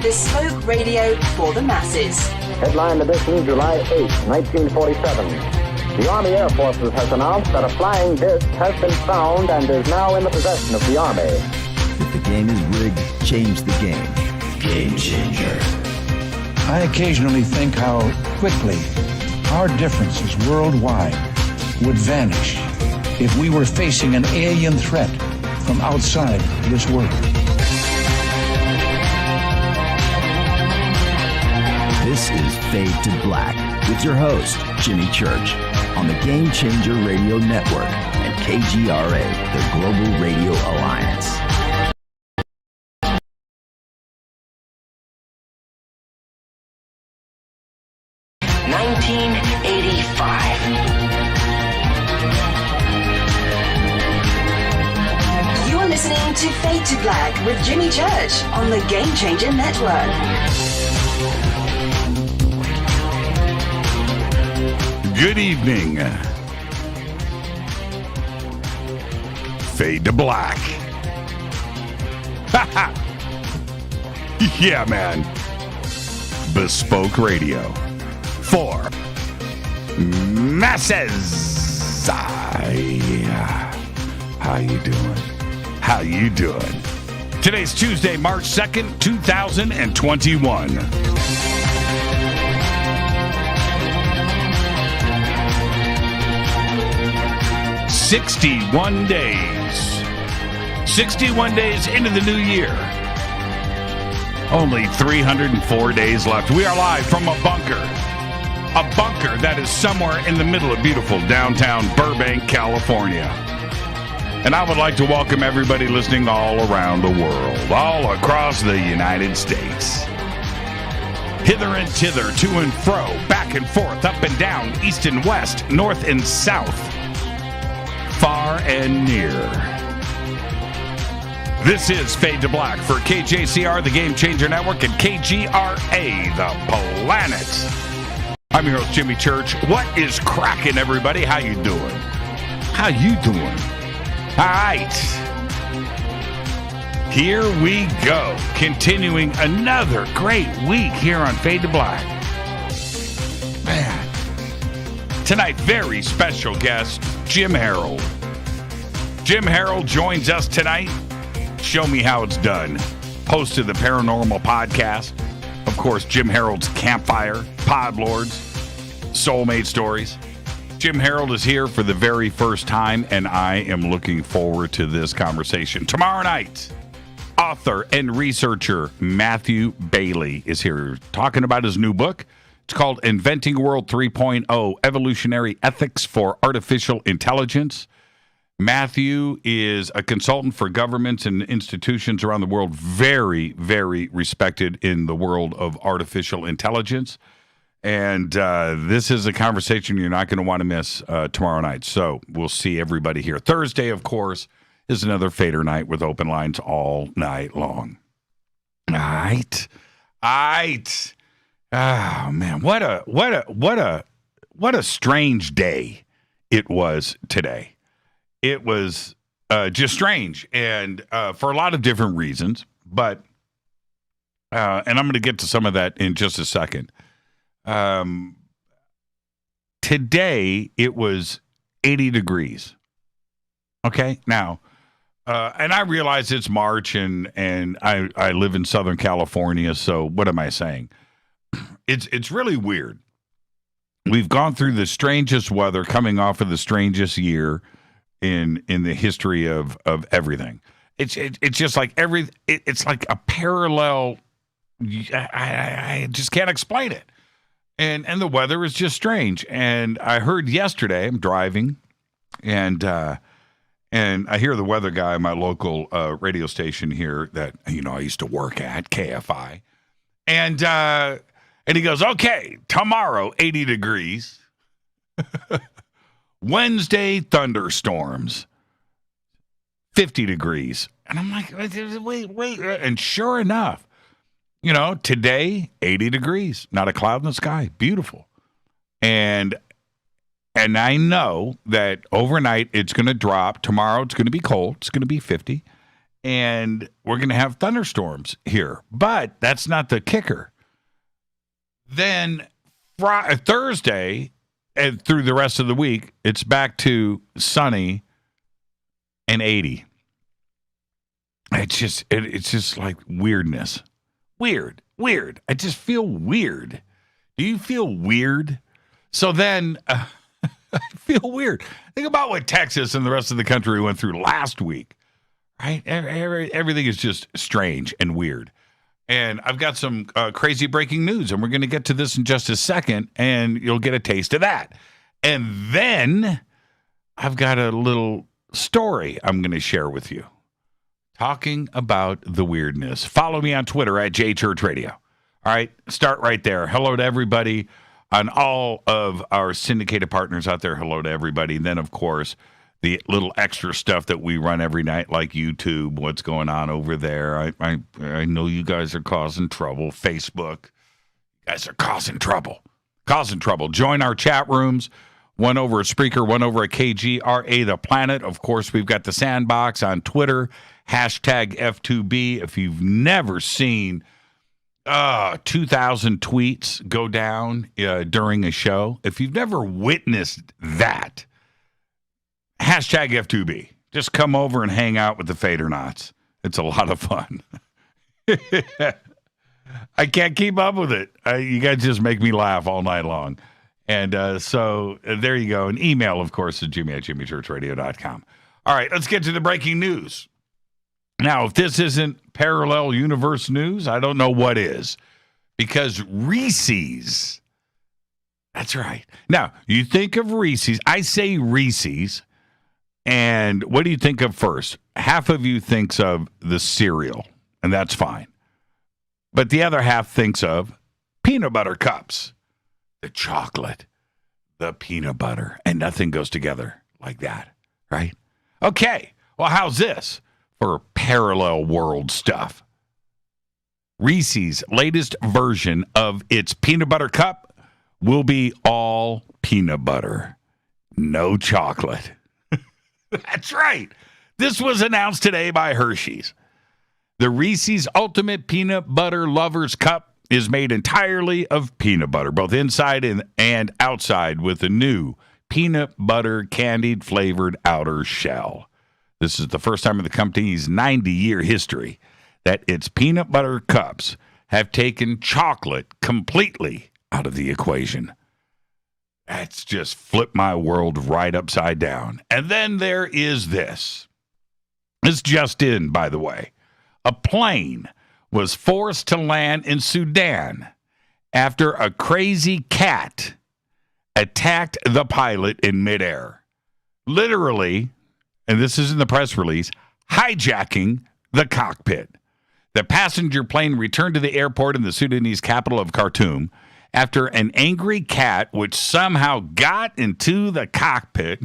bespoke radio for the masses. Headline edition, July 8, 1947. The Army Air Forces has announced that a flying disc has been found and is now in the possession of the Army. If the game is rigged, change the game. Game changer. I occasionally think how quickly our differences worldwide would vanish if we were facing an alien threat from outside this world. This is Fade to Black with your host, Jimmy Church, on the Game Changer Radio Network and KGRA, the Global Radio Alliance. You're listening to Fade to Black with Jimmy Church on the Game Changer Network. Good evening. Fade to Black. Yeah, man. Bespoke radio for masses. How you doing? How you doing? Today's Tuesday, March 2nd, 2021. 61 days. 61 days into the new year. Only 304 days left. We are live from a bunker. A bunker that is somewhere in the middle of beautiful downtown Burbank, California. And I would like to welcome everybody listening all around the world, all across the United States. Hither and thither, to and fro, back and forth, up and down, east and west, north and south. Far and near. This is Fade to Black for KJCR, the Game Changer Network, and KGRA, the planet. I'm your host, Jimmy Church. What is cracking, everybody? How you doing? How you doing? All right. Here we go. Continuing another great week here on Fade to Black. Man. Tonight, very special guest, Jim Harold. Jim Harold joins us tonight. Show me how it's done. Host of the Paranormal Podcast. Of course, Jim Harold's Campfire, Podlords, Soulmate Stories. Jim Harold is here for the very first time, and I am looking forward to this conversation. Tomorrow night, author and researcher Matthew Bailey is here talking about his new book. It's called Inventing World 3.0, Evolutionary Ethics for Artificial Intelligence. Matthew is a consultant for governments and institutions around the world, very, very respected in the world of artificial intelligence. And this is a conversation you're not going to want to miss tomorrow night. So we'll see everybody here. Thursday, of course, is another Fader night with open lines all night long. All right. Oh man, what a strange day it was today. It was just strange, and for a lot of different reasons. But and I'm going to get to some of that in just a second. Today it was 80 degrees. Okay, now, and I realize it's March, and I live in Southern California, so what am I saying? It's really weird. We've gone through the strangest weather, coming off of the strangest year in the history of everything. It's just like it's like a parallel. I just can't explain it. And the weather is just strange. And I heard yesterday, I'm driving, and I hear the weather guy at my local radio station here that I used to work at, KFI, and he goes, okay, tomorrow, 80 degrees. Wednesday, thunderstorms, 50 degrees. And I'm like, wait. And sure enough, today, 80 degrees, not a cloud in the sky, beautiful. And I know that overnight it's going to drop. Tomorrow it's going to be cold. It's going to be 50. and we're going to have thunderstorms here. But that's not the kicker. Then Thursday and through the rest of the week, it's back to sunny and 80. It's just like weirdness. Weird. I just feel weird. Do you feel weird? So then I feel weird. Think about what Texas and the rest of the country went through last week, right? Everything is just strange and weird. And I've got some crazy breaking news, and we're going to get to this in just a second, and you'll get a taste of that. And then I've got a little story I'm going to share with you, talking about the weirdness. Follow me on Twitter at JChurchRadio. All right, start right there. Hello to everybody on all of our syndicated partners out there. Hello to everybody. And then, of course, the little extra stuff that we run every night, like YouTube, what's going on over there. I know you guys are causing trouble. Facebook, you guys are causing trouble. Join our chat rooms. One over at Spreaker, one over at KGRA The Planet. Of course, we've got the Sandbox on Twitter, hashtag F2B. If you've never seen 2,000 tweets go down during a show, if you've never witnessed that, hashtag F2B. Just come over and hang out with the Fadernauts. It's a lot of fun. I can't keep up with it. You guys just make me laugh all night long. And so there you go. An email, of course, is jimmy@jimmychurchradio.com. All right, let's get to the breaking news. Now, if this isn't parallel universe news, I don't know what is. Because Reese's, that's right. Now, you think of Reese's. I say Reese's. And what do you think of first? Half of you thinks of the cereal, and that's fine. But the other half thinks of peanut butter cups, the chocolate, the peanut butter, and nothing goes together like that, right? Okay, well, how's this for parallel world stuff? Reese's latest version of its peanut butter cup will be all peanut butter, no chocolate. That's right. This was announced today by Hershey's. The Reese's Ultimate Peanut Butter Lovers Cup is made entirely of peanut butter, both inside and outside, with a new peanut butter candied flavored outer shell. This is the first time in the company's 90-year history that its peanut butter cups have taken chocolate completely out of the equation. That's just flipped my world right upside down. And then there is this. This just in, by the way. A plane was forced to land in Sudan after a crazy cat attacked the pilot in midair. Literally, and this is in the press release, hijacking the cockpit. The passenger plane returned to the airport in the Sudanese capital of Khartoum after an angry cat, which somehow got into the cockpit,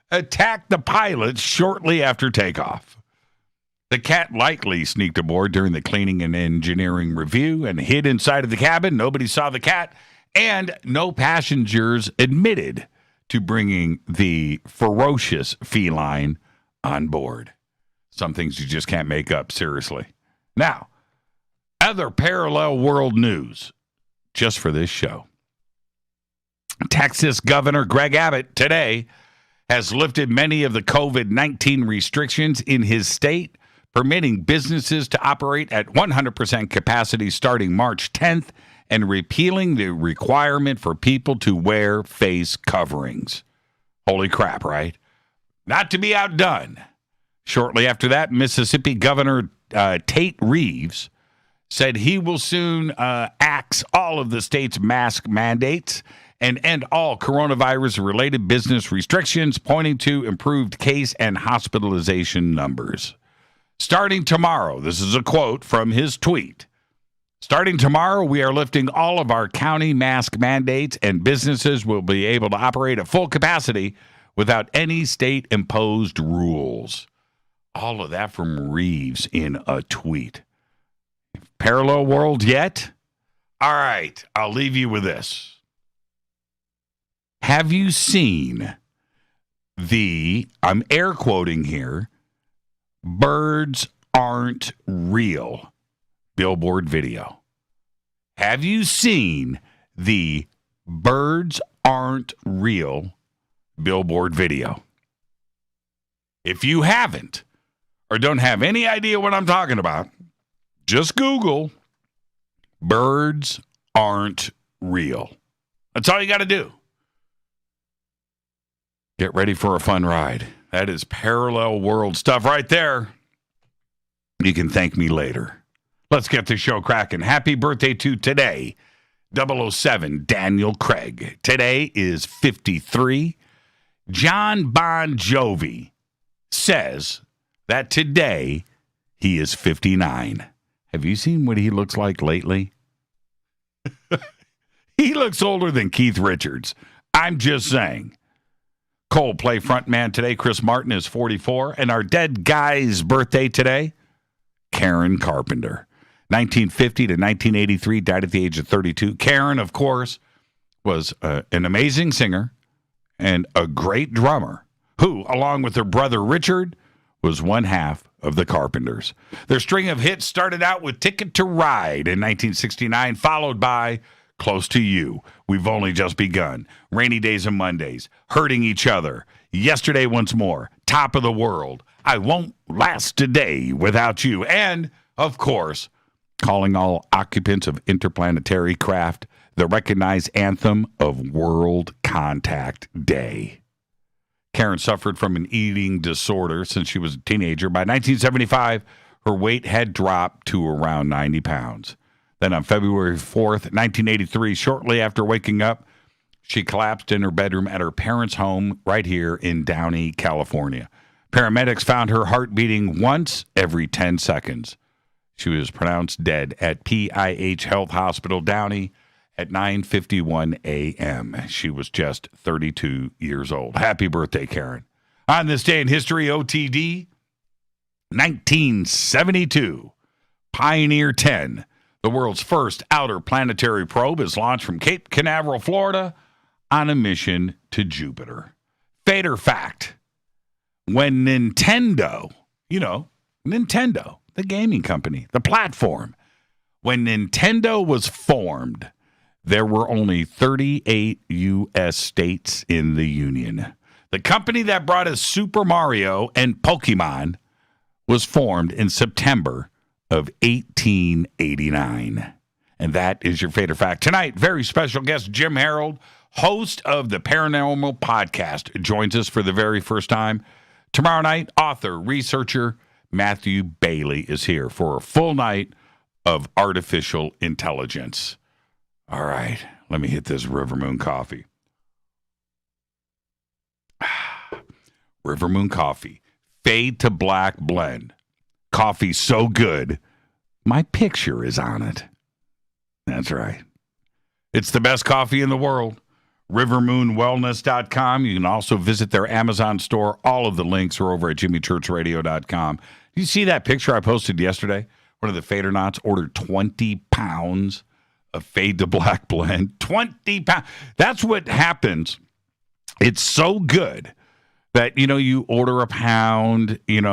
attacked the pilot shortly after takeoff. The cat likely sneaked aboard during the cleaning and engineering review and hid inside of the cabin. Nobody saw the cat, and no passengers admitted to bringing the ferocious feline on board. Some things you just can't make up, seriously. Now, other parallel world news. Just for this show. Texas Governor Greg Abbott today has lifted many of the COVID-19 restrictions in his state, permitting businesses to operate at 100% capacity starting March 10th and repealing the requirement for people to wear face coverings. Holy crap, right? Not to be outdone. Shortly after that, Mississippi Governor Tate Reeves said he will soon axe all of the state's mask mandates and end all coronavirus-related business restrictions, pointing to improved case and hospitalization numbers. Starting tomorrow, this is a quote from his tweet, starting tomorrow, we are lifting all of our county mask mandates and businesses will be able to operate at full capacity without any state-imposed rules. All of that from Reeves in a tweet. Parallel world yet? All right, I'll leave you with this. Have you seen I'm air quoting here, birds aren't real billboard video. Have you seen the birds aren't real billboard video? If you haven't or don't have any idea what I'm talking about, just Google birds aren't real. That's all you got to do. Get ready for a fun ride. That is parallel world stuff right there. You can thank me later. Let's get the show cracking. Happy birthday to today, 007 Daniel Craig. Today is 53. John Bon Jovi says that today he is 59. Have you seen what he looks like lately? He looks older than Keith Richards. I'm just saying. Coldplay frontman today, Chris Martin, is 44. And our dead guy's birthday today, Karen Carpenter. 1950 to 1983, died at the age of 32. Karen, of course, was an amazing singer and a great drummer who, along with her brother Richard, was one half of the Carpenters. Their string of hits started out with Ticket to Ride in 1969, followed by Close to You, We've Only Just Begun, Rainy Days and Mondays, Hurting Each Other, Yesterday Once More, Top of the World, I Won't Last a Day Without You, and, of course, calling all occupants of interplanetary craft the recognized anthem of World Contact Day. Karen suffered from an eating disorder since she was a teenager. By 1975, her weight had dropped to around 90 pounds. Then on February 4th, 1983, shortly after waking up, she collapsed in her bedroom at her parents' home right here in Downey, California. Paramedics found her heart beating once every 10 seconds. She was pronounced dead at PIH Health Hospital, Downey, at 9:51 a.m. She was just 32 years old. Happy birthday, Karen. On this day in history, OTD, 1972, Pioneer 10, the world's first outer planetary probe, is launched from Cape Canaveral, Florida, on a mission to Jupiter. Fader fact, when Nintendo, Nintendo, the gaming company, the platform, when Nintendo was formed, there were only 38 U.S. states in the Union. The company that brought us Super Mario and Pokemon was formed in September of 1889. And that is your Fader fact. Tonight, very special guest, Jim Harold, host of the Paranormal Podcast, joins us for the very first time. Tomorrow night, author, researcher, Matthew Bailey is here for a full night of artificial intelligence. All right, let me hit this River Moon coffee. River Moon coffee, fade to black blend. Coffee so good, my picture is on it. That's right. It's the best coffee in the world. RiverMoonWellness.com. You can also visit their Amazon store. All of the links are over at JimmyChurchRadio.com. Do you see that picture I posted yesterday? One of the Fadernauts ordered 20 pounds of Fade to Black blend. 20 pounds. That's what happens. It's so good that, you order a pound, you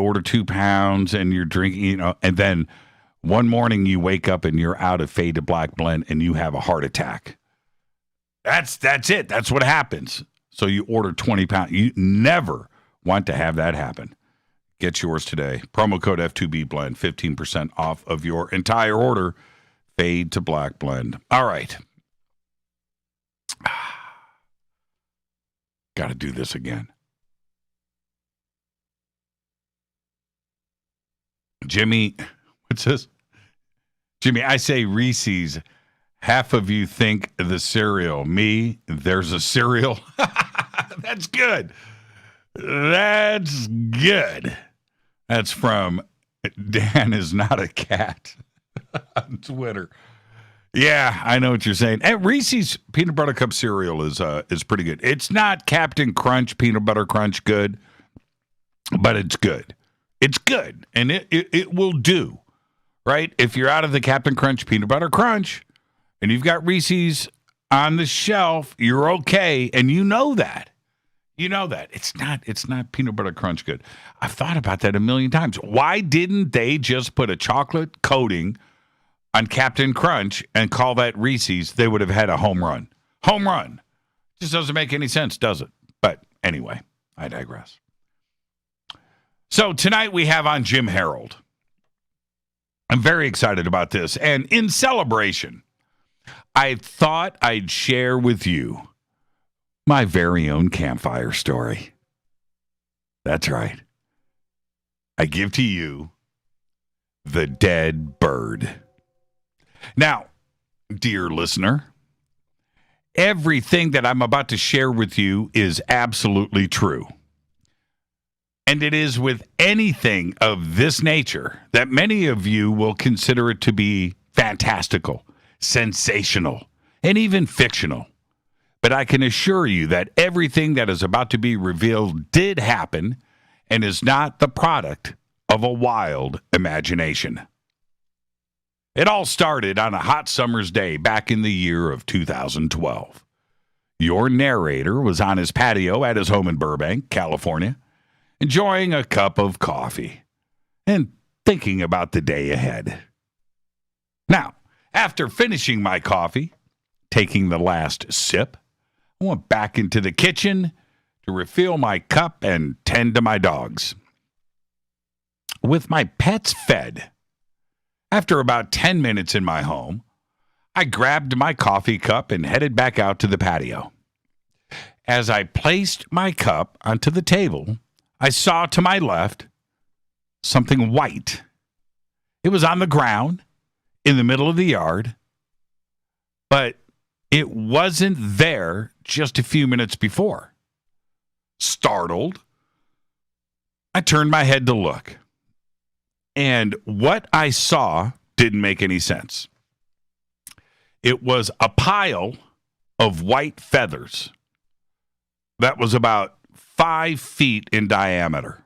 order 2 pounds and you're drinking, and then one morning you wake up and you're out of Fade to Black blend and you have a heart attack. That's it. That's what happens. So you order 20 pounds. You never want to have that happen. Get yours today. Promo code F2B blend, 15% off of your entire order. Fade to Black blend. All right. Got to do this again. Jimmy, what's this? Jimmy, I say Reese's. Half of you think the cereal. Me, there's a cereal. That's good. That's good. That's from Dan is not a cat on Twitter. Yeah, I know what you're saying. And Reese's peanut butter cup cereal is pretty good. It's not Captain Crunch peanut butter crunch good, but it's good. It's good, and it will do, right? If you're out of the Captain Crunch peanut butter crunch and you've got Reese's on the shelf, you're okay, and you know that. You know that. It's not peanut butter crunch good. I've thought about that a million times. Why didn't they just put a chocolate coating on Captain Crunch and call that Reese's? They would have had a home run. Home run. Just doesn't make any sense, does it? But anyway, I digress. So tonight we have on Jim Harold. I'm very excited about this. And in celebration, I thought I'd share with you my very own campfire story. That's right. I give to you the dead bird. Now, dear listener, everything that I'm about to share with you is absolutely true. And it is with anything of this nature that many of you will consider it to be fantastical, sensational, and even fictional. But I can assure you that everything that is about to be revealed did happen and is not the product of a wild imagination. It all started on a hot summer's day back in the year of 2012. Your narrator was on his patio at his home in Burbank, California, enjoying a cup of coffee and thinking about the day ahead. Now, after finishing my coffee, taking the last sip, I went back into the kitchen to refill my cup and tend to my dogs. With my pets fed, after about 10 minutes in my home, I grabbed my coffee cup and headed back out to the patio. As I placed my cup onto the table, I saw to my left something white. It was on the ground in the middle of the yard, but it wasn't there just a few minutes before. Startled, I turned my head to look. And what I saw didn't make any sense. It was a pile of white feathers that was about 5 feet in diameter,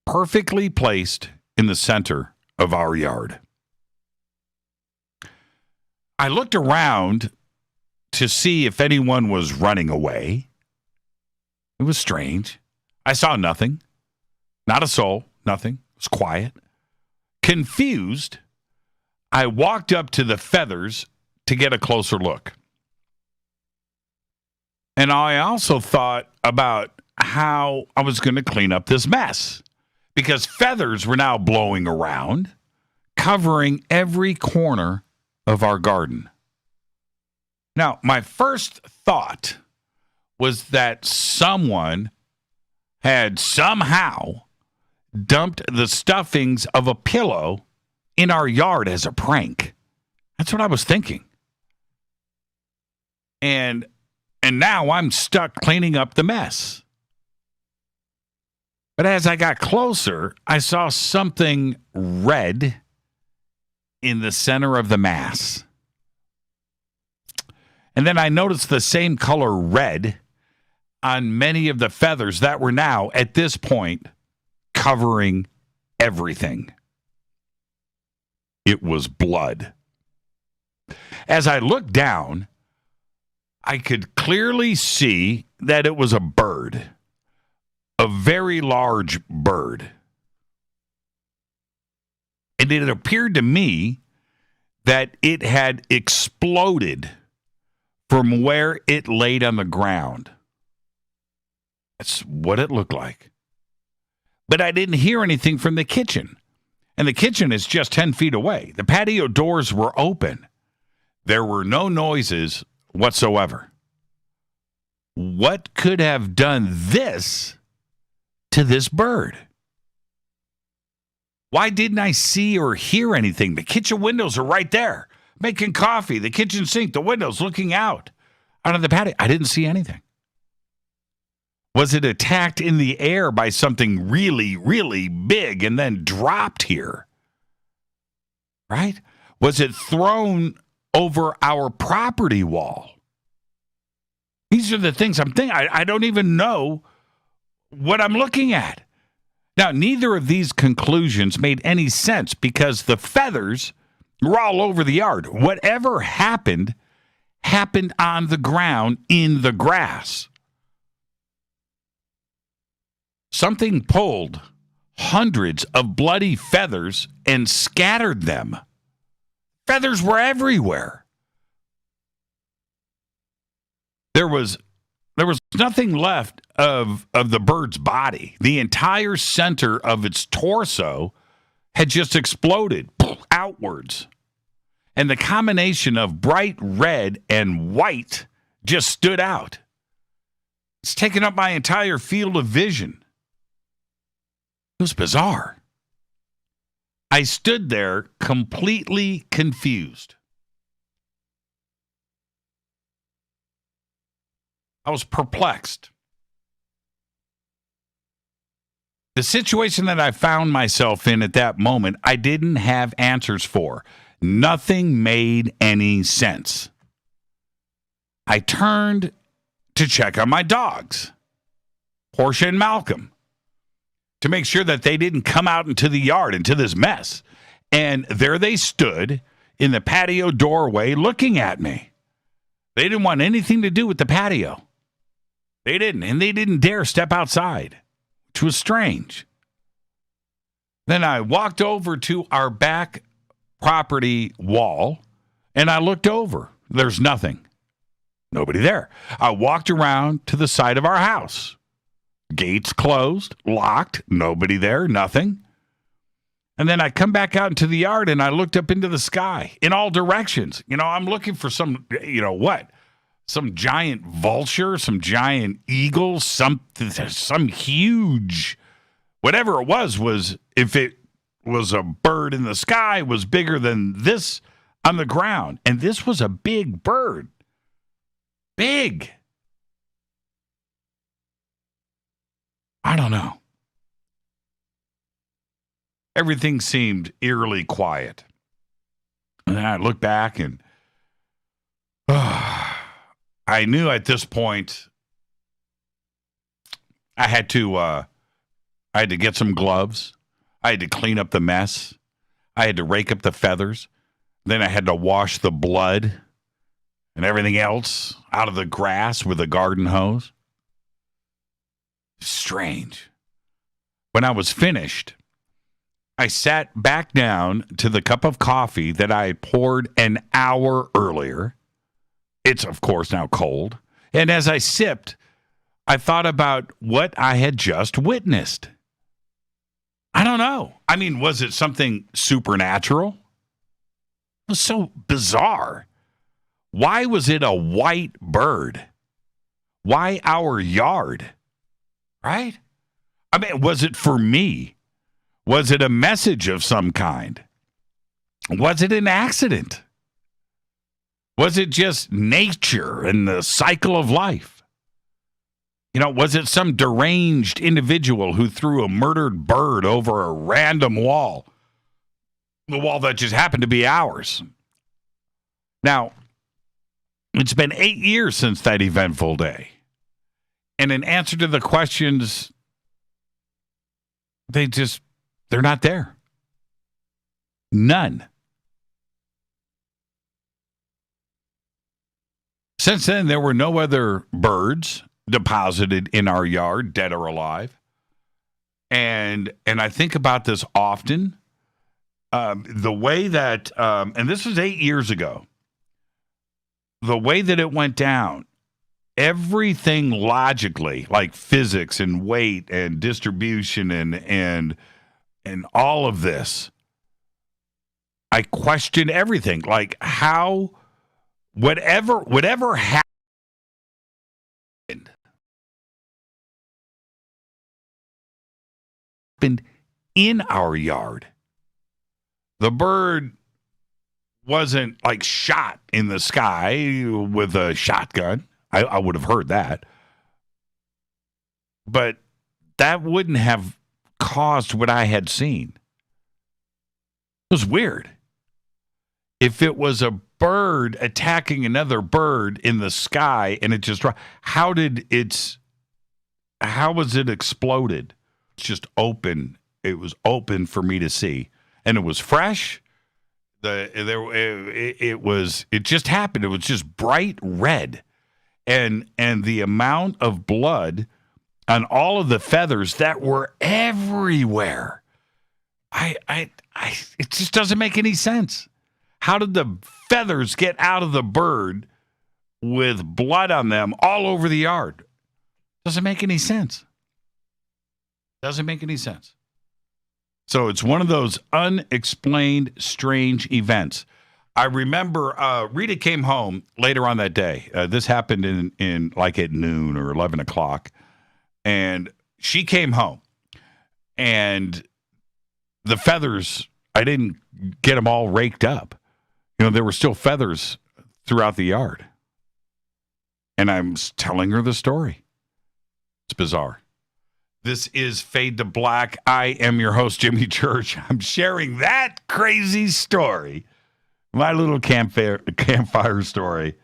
perfectly placed in the center of our yard. I looked around to see if anyone was running away. It was strange. I saw nothing. Not a soul. Nothing. It was quiet. Confused, I walked up to the feathers to get a closer look. And I also thought about how I was going to clean up this mess, because feathers were now blowing around, covering every corner of our garden. Now, my first thought was that someone had somehow dumped the stuffings of a pillow in our yard as a prank. That's what I was thinking. And now I'm stuck cleaning up the mess. But as I got closer, I saw something red in the center of the mass. And then I noticed the same color red on many of the feathers that were now, at this point, covering everything. It was blood. As I looked down, I could clearly see that it was a bird, a very large bird. And it appeared to me that it had exploded from where it laid on the ground. That's what it looked like. But I didn't hear anything from the kitchen. And the kitchen is just 10 feet away. The patio doors were open. There were no noises whatsoever. What could have done this to this bird? Why didn't I see or hear anything? The kitchen windows are right there. Making coffee, the kitchen sink, the windows looking out of the patio. I didn't see anything. Was it attacked in the air by something really, really big and then dropped here? Right? Was it thrown over our property wall? These are the things I'm thinking. I don't even know what I'm looking at. Now, neither of these conclusions made any sense because the feathers were all over the yard. Whatever happened on the ground in the grass. something pulled hundreds of bloody feathers and scattered them. Feathers were everywhere. There was nothing left of the bird's body. The entire center of its torso had just exploded outwards. And the combination of bright red and white just stood out. It's taken up my entire field of vision. It was bizarre. I stood there completely confused. I was perplexed. The situation that I found myself in at that moment, I didn't have answers for. Nothing made any sense. I turned to check on my dogs, Portia and Malcolm, to make sure that they didn't come out into the yard, into this mess. And there they stood in the patio doorway looking at me. They didn't want anything to do with the patio. They didn't, and they didn't dare step outside, which was strange. Then I walked over to our back property wall, and I looked over. There's nothing. Nobody there. I walked around to the side of our house. Gates closed, locked, nobody there, nothing. And then I come back out into the yard, and I looked up into the sky in all directions. I'm looking for some, some giant vulture, some giant eagle, some huge, whatever it was, if it was a bird in the sky, was bigger than this on the ground. And this was a big bird. Big. I don't know. Everything seemed eerily quiet. And then I looked back and I knew at this point I had to get some gloves. I had to clean up the mess. I had to rake up the feathers. Then I had to wash the blood and everything else out of the grass with a garden hose. Strange. When I was finished, I sat back down to the cup of coffee that I had poured an hour earlier. It's, of course, now cold. And as I sipped, I thought about what I had just witnessed. I don't know. I mean, was it something supernatural? It was so bizarre. Why was it a white bird? Why our yard? Right? I mean, was it for me? Was it a message of some kind? Was it an accident? Was it just nature and the cycle of life? Was it some deranged individual who threw a murdered bird over a random wall? The wall that just happened to be ours. Now, it's been 8 years since that eventful day. And in answer to the questions, they're not there. None. Since then, there were no other birds deposited in our yard, dead or alive. And I think about this often. The way that, and this was 8 years ago, the way that it went down, everything logically, like physics and weight and distribution and all of this, I question everything. Like how, whatever happened in our yard. The bird wasn't like shot in the sky with a shotgun. I would have heard that. But that wouldn't have caused what I had seen. It was weird. If it was a bird attacking another bird in the sky and it just, how was it exploded? It's just open. It was open for me to see. And it was fresh. It just happened. It was just bright red. And the amount of blood on all of the feathers that were everywhere. It just doesn't make any sense. How did the feathers get out of the bird with blood on them all over the yard? Doesn't make any sense. Doesn't make any sense. So it's one of those unexplained, strange events. I remember Rita came home later on that day. This happened in like at noon or 11 o'clock. And she came home. And the feathers, I didn't get them all raked up. You know, there were still feathers throughout the yard. And I'm telling her the story. It's bizarre. This is Fade to Black. I am your host, Jimmy Church. I'm sharing that crazy story. My little campfire story.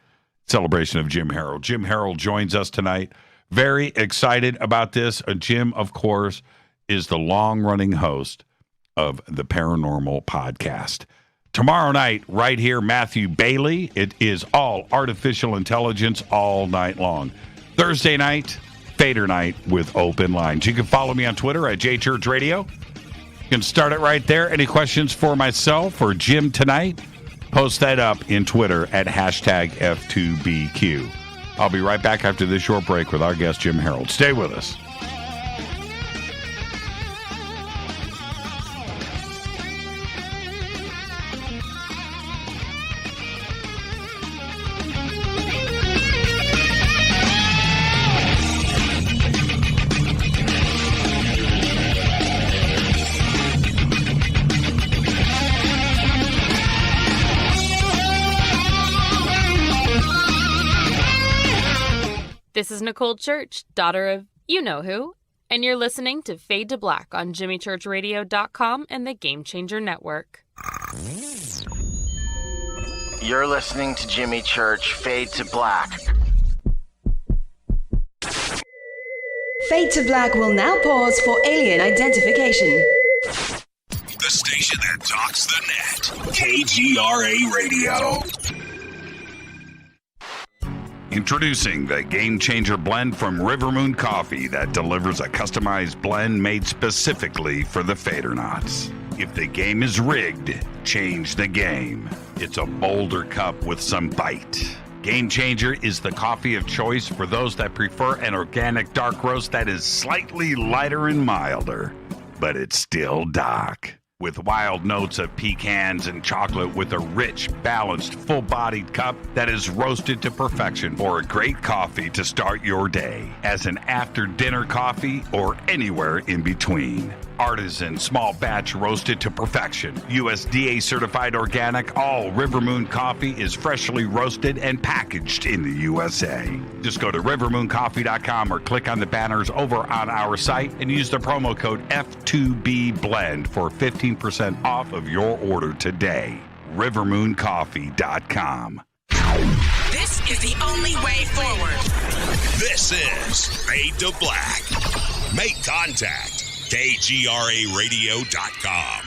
Celebration of Jim Harold. Jim Harold joins us tonight. Very excited about this. Jim, of course, is the long-running host of the Paranormal Podcast. Tomorrow night, right here, Matthew Bailey. It is all artificial intelligence all night long. Thursday night, Fader Night with open lines. You can follow me on Twitter at JChurchRadio. You can start it right there. Any questions for myself or Jim tonight? Post that up in Twitter at hashtag F2BQ. I'll be right back after this short break with our guest, Jim Harold. Stay with us. This is Nicole Church, daughter of you-know-who, and you're listening to Fade to Black on JimmyChurchRadio.com and the Game Changer Network. You're listening to Jimmy Church, Fade to Black. Fade to Black will now pause for alien identification. The station that talks the net. KGRA Radio. Introducing the Game Changer blend from River Moon Coffee that delivers a customized blend made specifically for the Fadernauts. If the game is rigged, change the game. It's a bolder cup with some bite. Game Changer is the coffee of choice for those that prefer an organic dark roast that is slightly lighter and milder, but it's still dark. With wild notes of pecans and chocolate with a rich, balanced, full-bodied cup that is roasted to perfection for a great coffee to start your day, as an after-dinner coffee or anywhere in between. Artisan, small batch roasted to perfection. USDA certified organic, all River Moon coffee is freshly roasted and packaged in the USA. Just go to rivermooncoffee.com or click on the banners over on our site and use the promo code F2BBLEND for 15% off of your order today. rivermooncoffee.com. This is the only way forward. This is Fade to Black. Make contact. KGRARadio.com.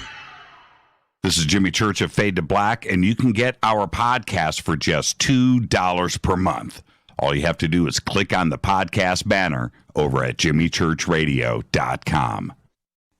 This is Jimmy Church of Fade to Black, and you can get our podcast for just $2 per month. All you have to do is click on the podcast banner over at JimmyChurchRadio.com.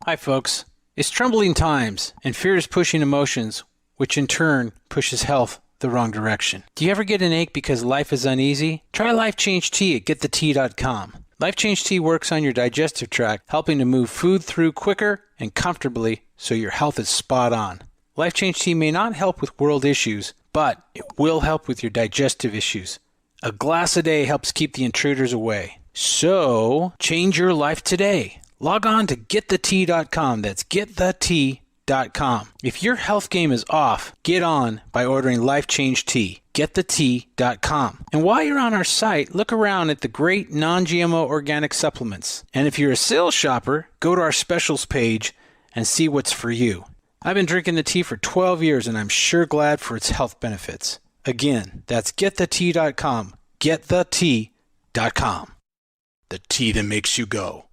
Hi, folks. It's troubling times, and fear is pushing emotions, which in turn pushes health the wrong direction. Do you ever get an ache because life is uneasy? Try Life Change Tea at GetTheTea.com. Life Change Tea works on your digestive tract, helping to move food through quicker and comfortably so your health is spot on. Life Change Tea may not help with world issues, but it will help with your digestive issues. A glass a day helps keep the intruders away. So, change your life today. Log on to GetTheTea.com. That's GetTheTea.com. If your health game is off, get on by ordering Life Change Tea. GetTheTea.com. And while you're on our site, look around at the great non-GMO organic supplements. And if you're a sales shopper, go to our specials page and see what's for you. I've been drinking the tea for 12 years and I'm sure glad for its health benefits. Again, that's GetTheTea.com. GetTheTea.com. The tea that makes you go.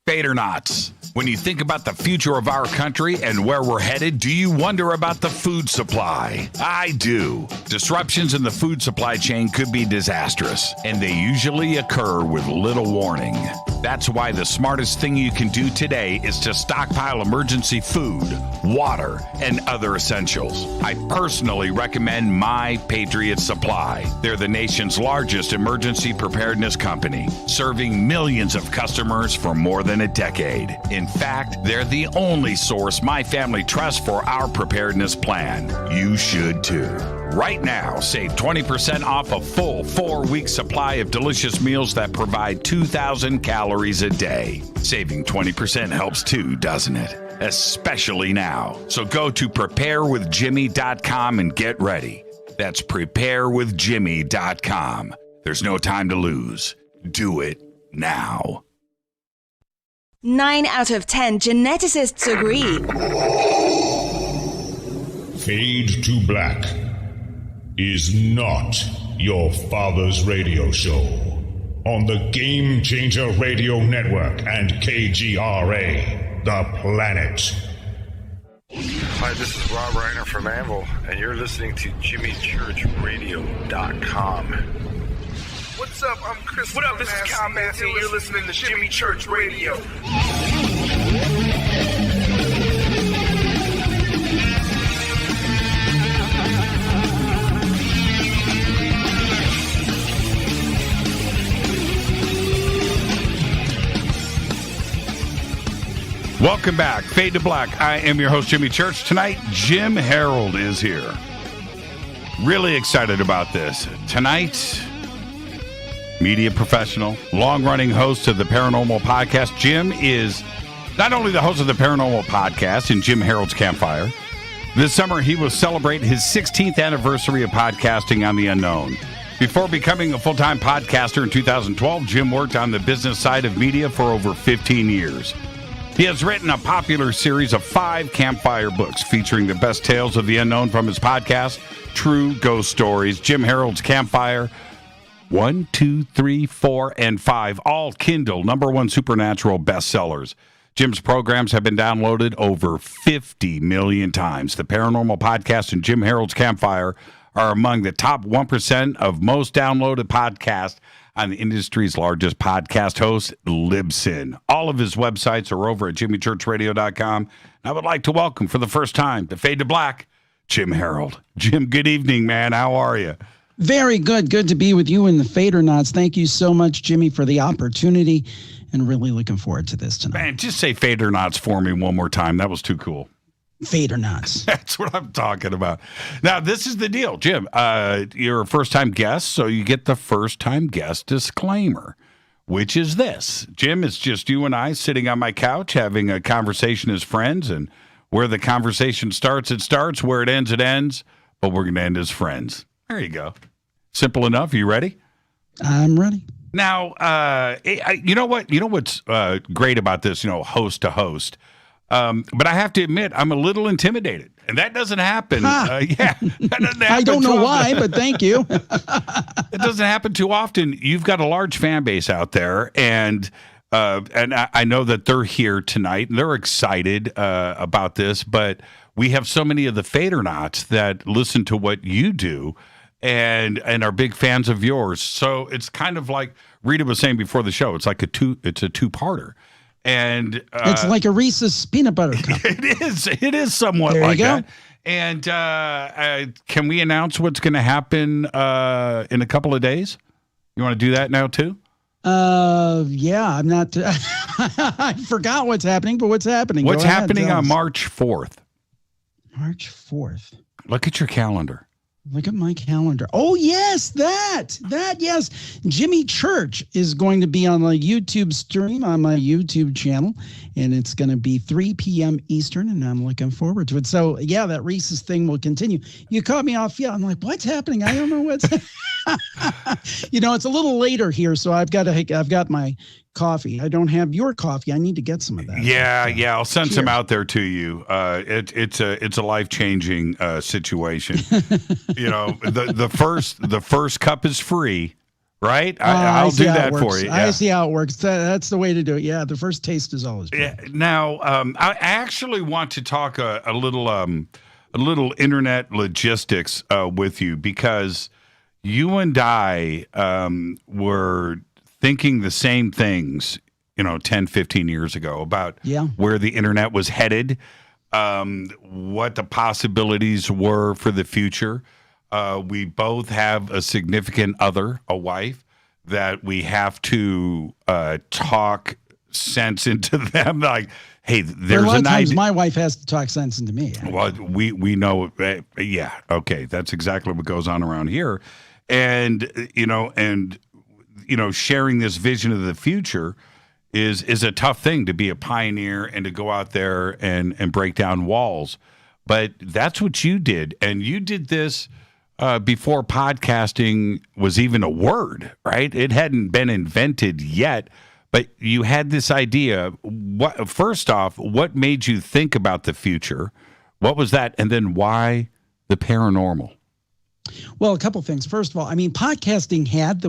Fadernauts. When you think about the future of our country and where we're headed, do you wonder about the food supply? I do. Disruptions in the food supply chain could be disastrous, and they usually occur with little warning. That's why the smartest thing you can do today is to stockpile emergency food, water, and other essentials. I personally recommend My Patriot Supply. They're the nation's largest emergency preparedness company, serving millions of customers for more than a decade. In fact, they're the only source my family trusts for our preparedness plan. You should too. Right now, save 20% off a full 4-week supply of delicious meals that provide 2,000 calories a day. Saving 20% helps too, doesn't it? Especially now. So go to preparewithjimmy.com and get ready. That's preparewithjimmy.com. There's no time to lose. Do it now. 9 out of 10 geneticists agree. Fade to Black is not your father's radio show on the Game Changer Radio Network and KGRA, The Planet. Hi, this is Rob Reiner from Anvil, and you're listening to JimmyChurchRadio.com. What's up? I'm Chris. What up? This is Kyle Massey, and you're listening to Jimmy Church Radio. Welcome back. Fade to Black. I am your host, Jimmy Church. Tonight, Jim Harold is here. Really excited about this. Tonight, media professional, long-running host of the Paranormal Podcast. Jim is not only the host of the Paranormal Podcast and Jim Harold's Campfire. This summer, he will celebrate his 16th anniversary of podcasting on the unknown. Before becoming a full-time podcaster in 2012, Jim worked on the business side of media for over 15 years. He has written a popular series of 5 Campfire books featuring the best tales of the unknown from his podcast, True Ghost Stories. Jim Harold's Campfire, 1, 2, 3, 4, and 5, all Kindle #1 Supernatural Best Sellers. Jim's programs have been downloaded over 50 million times. The Paranormal Podcast and Jim Harold's Campfire are among the top 1% of most downloaded podcasts on the industry's largest podcast host, Libsyn. All of his websites are over at jimmychurchradio.com. I would like to welcome for the first time to Fade to Black, Jim Harold. Jim, good evening, man. How are you? Very good. Good to be with you in the Fadernauts. Thank you so much, Jimmy, for the opportunity, and really looking forward to this tonight. Man, just say Fadernauts for me one more time. That was too cool. Fadernauts. That's what I'm talking about. Now, this is the deal, Jim. You're a first-time guest, so you get the first-time guest disclaimer, which is this. Jim, it's just you and I sitting on my couch having a conversation as friends, and where the conversation starts, it starts. Where it ends, but we're going to end as friends. There you go. Simple enough. You ready? I'm ready. Now, you know what? You know what's great about this, host to host? But I have to admit, I'm a little intimidated. And that doesn't happen. That doesn't happen. I don't know why, but thank you. It doesn't happen too often. You've got a large fan base out there, and I know that they're here tonight, and they're excited about this, but we have so many of the Fadernauts that listen to what you do and are big fans of yours. So it's kind of like Rita was saying before the show. It's like a two-parter. And it's like a Reese's peanut butter cup. It is somewhat like that. And can we announce what's going to happen in a couple of days? You want to do that now too? Yeah, I'm not. I forgot what's happening, but what's happening? What's happening on March 4th? March 4th. Look at your calendar. Look at my calendar. Oh, yes, that, yes. Jimmy Church is going to be on a YouTube stream on my YouTube channel, and it's going to be 3 p.m. Eastern, and I'm looking forward to it. So, yeah, that Reese's thing will continue. You caught me off. Yeah, I'm like, what's happening? I don't know what's it's a little later here, so I've got my coffee. I don't have your coffee. I need to get some of that. Yeah. I'll send some out there to you. It's a life-changing situation. The first cup is free, right? I'll do that for you. I see how it works. That's the way to do it. Yeah, the first taste is always good. Yeah. Now, I actually want to talk a little internet logistics with you, because you and I were thinking the same things, 10, 15 years ago about where the internet was headed, what the possibilities were for the future. We both have a significant other, a wife, that we have to talk sense into them. Like, hey, there's a lot of times idea. my wife has to talk sense into me. Well, we know. Yeah, okay, that's exactly what goes on around here, and sharing this vision of the future is a tough thing, to be a pioneer and to go out there and break down walls. But that's what you did, and you did this before podcasting was even a word, right? It hadn't been invented yet, but you had this idea. First off, what made you think about the future? What was that? And then why the paranormal? Well, a couple things. First of all, podcasting had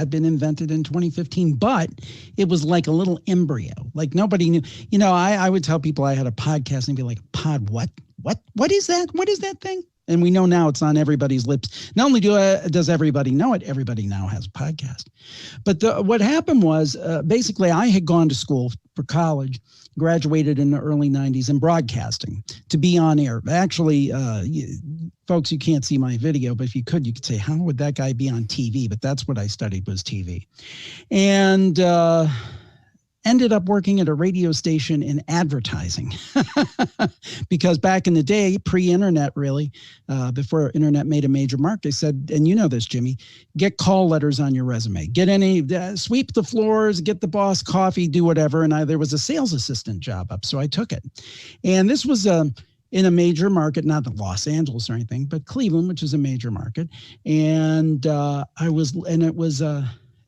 been invented in 2015, but it was like a little embryo. Like nobody knew. I would tell people I had a podcast and be like, pod what? What is that? What is that thing? And we know now it's on everybody's lips. Not only does everybody know it, everybody now has a podcast. But what happened was basically I had gone to school for college, graduated in the early 90s in broadcasting to be on air. Actually, folks, you can't see my video, but if you could say, how would that guy be on TV? But that's what I studied, was TV. And ended up working at a radio station in advertising because back in the day, pre-internet really, before internet made a major mark, they said, and you know this, Jimmy, get call letters on your resume, get sweep the floors, get the boss coffee, do whatever. And there was a sales assistant job up, so I took it. And this was in a major market, not the Los Angeles or anything, but Cleveland, which is a major market. And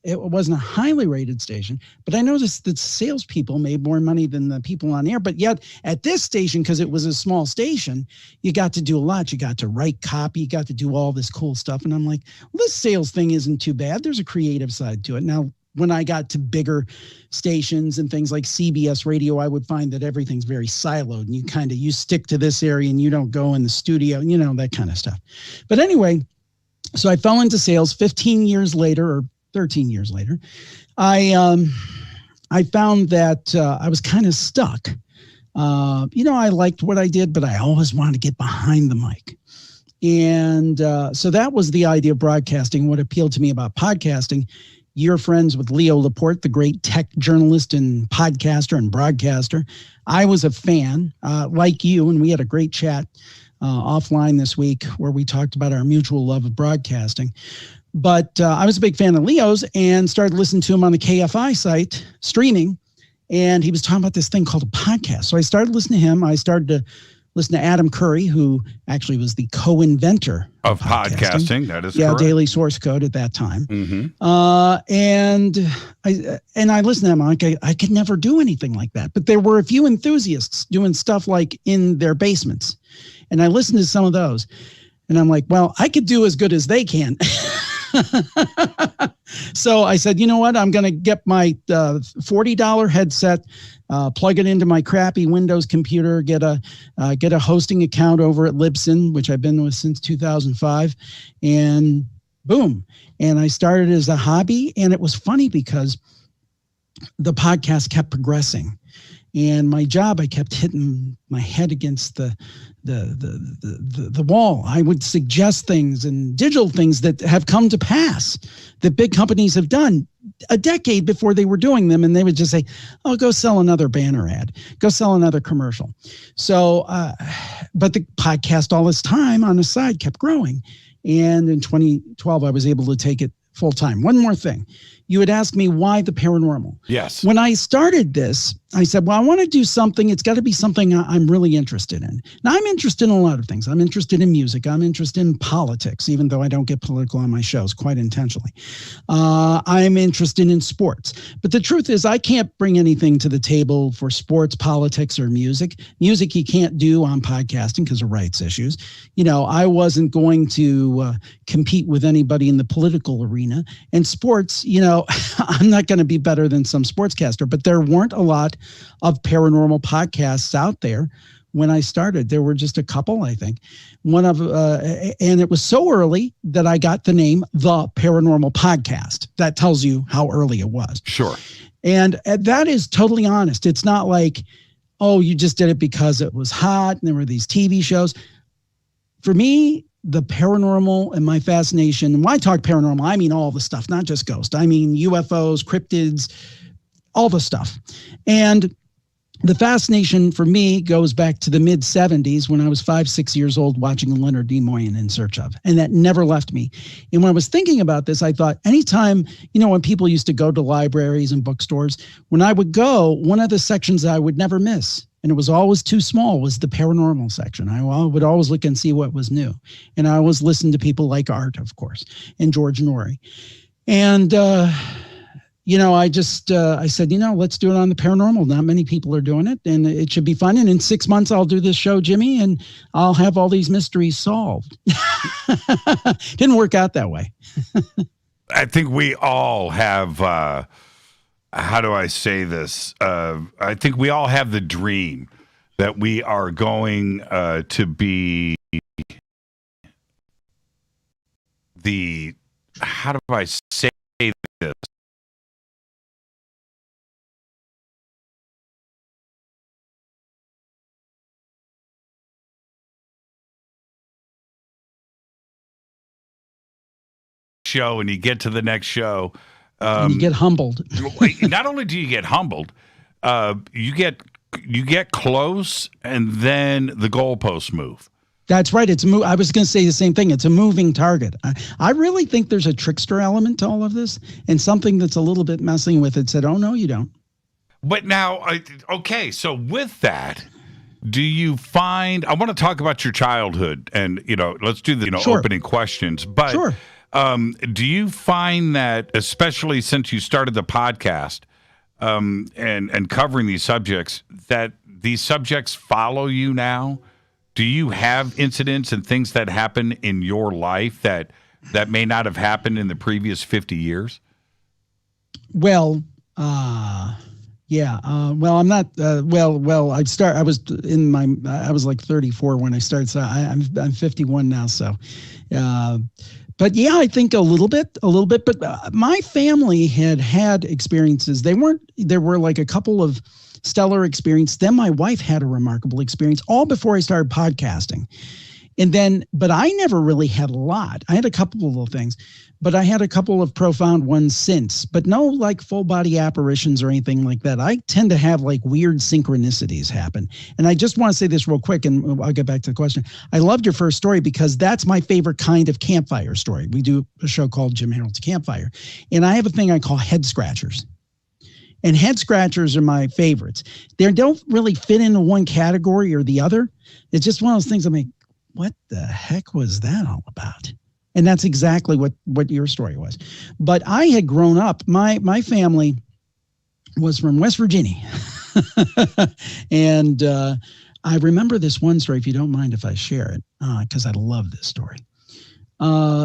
it wasn't a highly rated station, but I noticed that salespeople made more money than the people on air. But yet at this station, because it was a small station, you got to do a lot. You got to write copy. You got to do all this cool stuff. And I'm like, well, this sales thing isn't too bad. There's a creative side to it. Now, when I got to bigger stations and things like CBS radio, I would find that everything's very siloed and you stick to this area and you don't go in the studio, that kind of stuff. But anyway, so I fell into sales 15 years later, or 13 years later. I found that I was kind of stuck. I liked what I did, but I always wanted to get behind the mic. And so that was the idea of broadcasting. What appealed to me about podcasting, you're friends with Leo Laporte, the great tech journalist and podcaster and broadcaster. I was a fan like you, and we had a great chat offline this week where we talked about our mutual love of broadcasting. But I was a big fan of Leo's and started listening to him on the KFI site, streaming. And he was talking about this thing called a podcast. So I started listening to him. I started to listen to Adam Curry, who actually was the co-inventor of podcasting. That is correct. Yeah, Daily Source Code at that time. Mm-hmm. And I listened to him. I'm like, I could never do anything like that. But there were a few enthusiasts doing stuff like in their basements. And I listened to some of those. And I'm like, well, I could do as good as they can. So I said, you know what? I'm going to get my $40 headset, plug it into my crappy Windows computer, get a hosting account over at Libsyn, which I've been with since 2005, and boom. And I started as a hobby, and it was funny because the podcast kept progressing. And my job, I kept hitting my head against the wall. I would suggest things and digital things that have come to pass that big companies have done a decade before they were doing them. And they would just say, oh, go sell another banner ad, go sell another commercial. So, but the podcast all this time on the side kept growing. And in 2012, I was able to take it full time. One more thing. You had asked me why the paranormal. Yes. When I started this, I said, well, I want to do something. It's got to be something I'm really interested in. Now, I'm interested in a lot of things. I'm interested in music. I'm interested in politics, even though I don't get political on my shows quite intentionally. I'm interested in sports. But the truth is, I can't bring anything to the table for sports, politics, or music. Music you can't do on podcasting because of rights issues. You know, I wasn't going to compete with anybody in the political arena. And sports, you know, I'm not going to be better than some sportscaster, but there weren't a lot of paranormal podcasts out there when I started. There were just a couple, I think. And it was so early that I got the name The Paranormal Podcast. That tells you how early it was. Sure. And that is totally honest. It's not like, oh, you just did it because it was hot and there were these TV shows. For me, the paranormal and my fascination, and when I talk paranormal, I mean all the stuff, not just ghosts. I mean UFOs, cryptids, all the stuff. And the fascination for me goes back to the mid-'70s when I was 5-6 years old watching Leonard Nimoy In Search Of, and that never left me. And when I was thinking about this, I thought anytime, you know, when people used to go to libraries and bookstores, when I would go, one of the sections I would never miss, and it was always too small, was the paranormal section. I would always look and see what was new. And I always listened to people like Art, of course, and George Norrie. And, you know, I said, you know, let's do it on the paranormal. Not many people are doing it, and it should be fun. And in 6 months, I'll do this show, Jimmy, and I'll have all these mysteries solved. Didn't work out that way. I think we all have, how do I say this? I think we all have the dream that we are going to be the, how do I say this? Show, and you get to the next show, and you get humbled. Not only do you get humbled, you get close, and then the goalposts move. That's right. I was going to say the same thing. It's a moving target. I really think there's a trickster element to all of this, and something that's a little bit messing with it said, "Oh no, you don't." But now, okay. So with that, do you find? I want to talk about your childhood, and you know, let's do the Sure. opening questions. But Sure. Do you find that, especially since you started the podcast and covering these subjects, that these subjects follow you now? Do you have incidents and things that happen in your life that may not have happened in the previous 50 years? Well, yeah. Well, I'm not. I was like 34 when I started. So I'm 51 now. So. But yeah, I think a little bit, but my family had experiences. There were like a couple of stellar experiences. Then my wife had a remarkable experience all before I started podcasting. And then, but I never really had a lot. I had a couple of little things, but I had a couple of profound ones since, but no like full body apparitions or anything like that. I tend to have like weird synchronicities happen. And I just want to say this real quick, and I'll get back to the question. I loved your first story because that's my favorite kind of campfire story. We do a show called Jim Harold's Campfire. And I have a thing I call head scratchers. And head scratchers are my favorites. They don't really fit into one category or the other. It's just one of those things I'm like, what the heck was that all about? And that's exactly what your story was. But I had grown up, my family was from West Virginia. And I remember this one story, if you don't mind if I share it, because I love this story.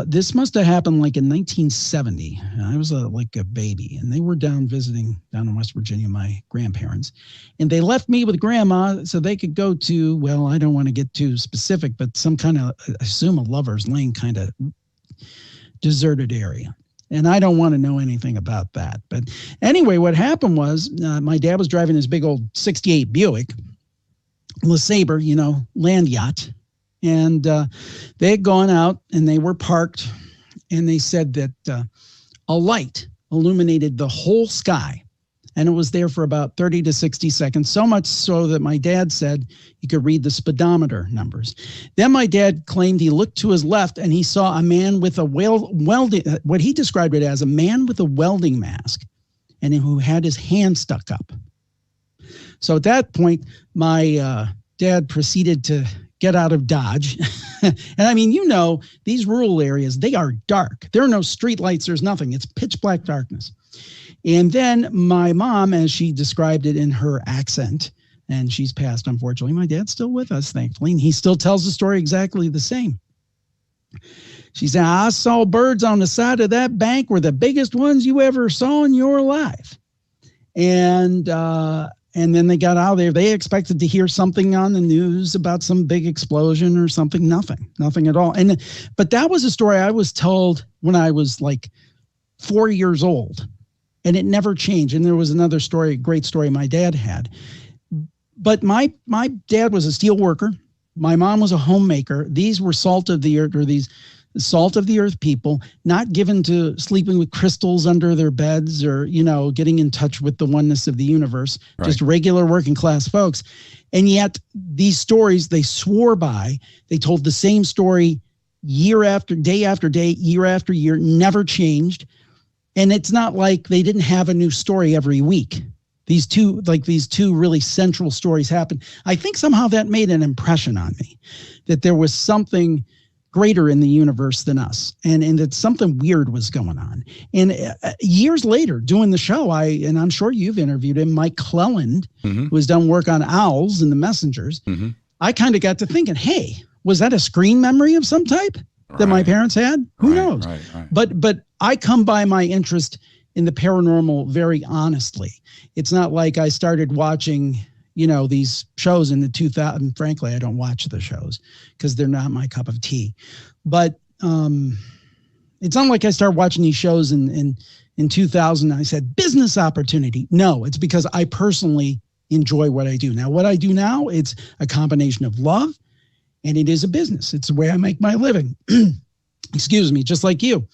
This must have happened like in 1970. I was like a baby, and they were visiting down in West Virginia, my grandparents, and they left me with grandma so they could go to, well, I don't want to get too specific, but some kind of, I assume a lover's lane kind of deserted area. And I don't want to know anything about that. But anyway, what happened was my dad was driving his big old 68 Buick, LeSabre, land yacht. And they had gone out and they were parked, and they said that a light illuminated the whole sky, and it was there for about 30 to 60 seconds, so much so that my dad said he could read the speedometer numbers. Then my dad claimed he looked to his left and he saw a man with a welding, what he described it as a man with a welding mask, and who had his hand stuck up. So at that point, my dad proceeded to get out of Dodge. And I mean, these rural areas, they are dark. There are no street lights. There's nothing. It's pitch black darkness. And then my mom, as she described it in her accent, and she's passed, unfortunately, my dad's still with us, thankfully, and he still tells the story exactly the same. She said, I saw birds on the side of that bank were the biggest ones you ever saw in your life. And then they got out of there. They expected to hear something on the news about some big explosion or something. Nothing at all. But that was a story I was told when I was like 4 years old, and it never changed. And there was another story, great story my dad had. But my dad was a steel worker. My mom was a homemaker. These were salt of the earth, or these salt of the earth people, not given to sleeping with crystals under their beds or, getting in touch with the oneness of the universe, right. Just regular working class folks. And yet these stories they swore by, they told the same story year after day, year after year, never changed. And it's not like they didn't have a new story every week. These two really central stories happened. I think somehow that made an impression on me, that there was something greater in the universe than us, and that something weird was going on. And years later, doing the show, and I'm sure you've interviewed him, Mike Cleland, who has done work on owls and the messengers. Mm-hmm. I kind of got to thinking, hey, was that a screen memory of some type that my parents had? Who knows? Right. But I come by my interest in the paranormal very honestly. It's not like I started watching these shows in the 2000. Frankly, I don't watch the shows because they're not my cup of tea. But it's not like I started watching these shows in 2000. I said business opportunity. No, it's because I personally enjoy what I do. Now, what I do now, it's a combination of love, and it is a business. It's the way I make my living. Excuse me, just like you.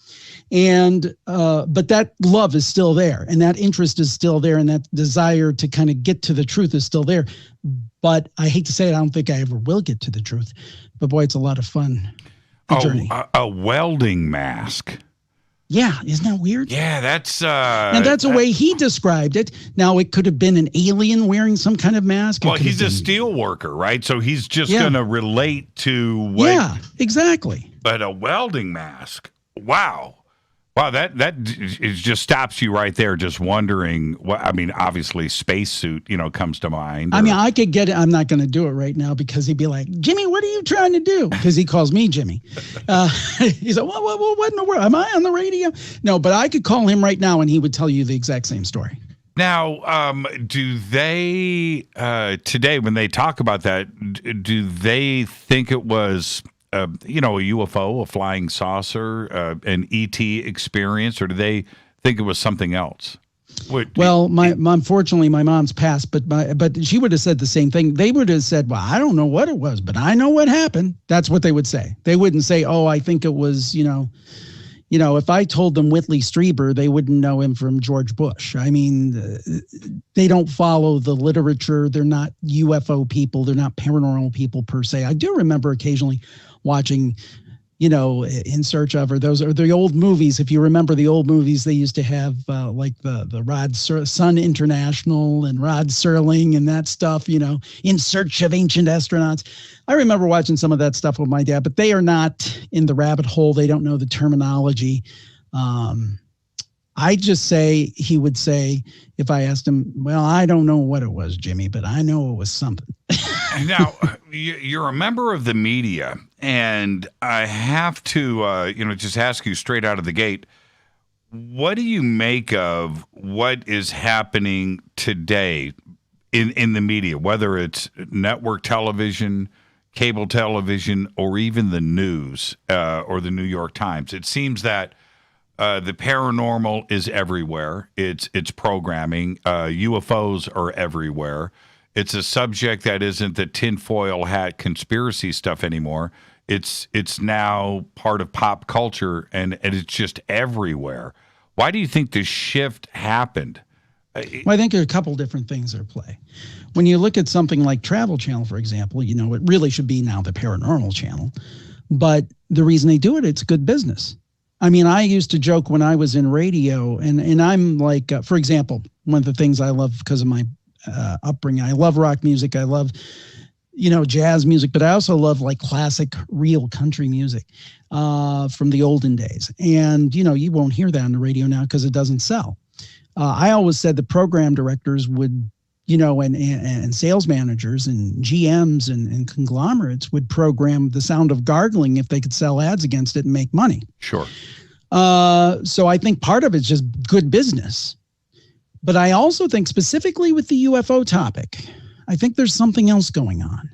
And but that love is still there, and that interest is still there, and that desire to kind of get to the truth is still there. But I hate to say it, I don't think I ever will get to the truth. But boy, it's a lot of fun. Journey. A welding mask. Yeah, isn't that weird? Yeah, that's and that's the way he described it. Now it could have been an alien wearing some kind of mask. Well, he's a steel worker, right? So he's just going to relate to what. Yeah, exactly. But a welding mask. Wow, that it just stops you right there, just wondering. Obviously, spacesuit, comes to mind. I could get it. I'm not going to do it right now because he'd be like, Jimmy, what are you trying to do? Because he calls me Jimmy. He's like, what in the world? Am I on the radio? No, but I could call him right now and he would tell you the exact same story. Now, do they today when they talk about that? Do they think it was? A UFO, a flying saucer, an ET experience, or do they think it was something else? Unfortunately, my mom's passed, but she would have said the same thing. They would have said, well, I don't know what it was, but I know what happened. That's what they would say. They wouldn't say, oh, I think it was, if I told them Whitley Strieber, they wouldn't know him from George Bush. They don't follow the literature. They're not UFO people. They're not paranormal people per se. I do remember occasionally watching, In Search of, or the old movies. If you remember the old movies, they used to have like the Rod Sun International and Rod Serling and that stuff, In Search of Ancient Astronauts. I remember watching some of that stuff with my dad, but they are not in the rabbit hole. They don't know the terminology. I just say, he would say, if I asked him, well, I don't know what it was, Jimmy, but I know it was something. Now, you're a member of the media, and I have to, just ask you straight out of the gate, what do you make of what is happening today in the media, whether it's network television, cable television, or even the news or the New York Times? It seems that the paranormal is everywhere. It's programming. UFOs are everywhere. It's a subject that isn't the tinfoil hat conspiracy stuff anymore. It's now part of pop culture, and it's just everywhere. Why do you think this shift happened? Well, I think there are a couple different things at play. When you look at something like Travel Channel, for example, it really should be now the Paranormal Channel. But the reason they do it, it's good business. I used to joke when I was in radio, and I'm like, for example, one of the things I love because of my upbringing. I love rock music. I love, jazz music, but I also love like classic, real country music from the olden days. And, you won't hear that on the radio now because it doesn't sell. I always said the program directors would, and sales managers and GMs and conglomerates would program the sound of gargling if they could sell ads against it and make money. Sure. So I think part of it's just good business. But I also think specifically with the UFO topic, I think there's something else going on.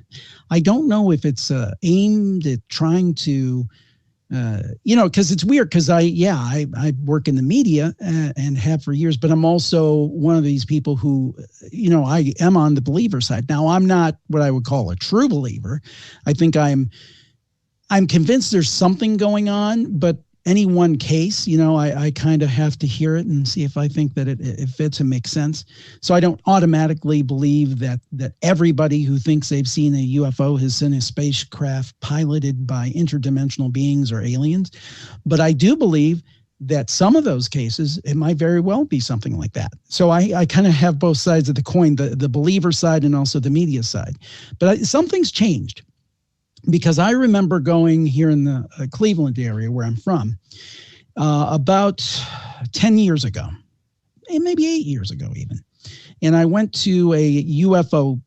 I don't know if it's aimed at trying to, because it's weird because I work in the media and have for years, but I'm also one of these people who, I am on the believer side. Now, I'm not what I would call a true believer. I think I'm convinced there's something going on, but any one case, I kind of have to hear it and see if I think that it fits and makes sense. So I don't automatically believe that everybody who thinks they've seen a UFO has seen a spacecraft piloted by interdimensional beings or aliens. But I do believe that some of those cases, it might very well be something like that. So I kind of have both sides of the coin, the believer side and also the media side. But something's changed. Because I remember going here in the Cleveland area where I'm from about 10 years ago, maybe 8 years ago even. And I went to a UFO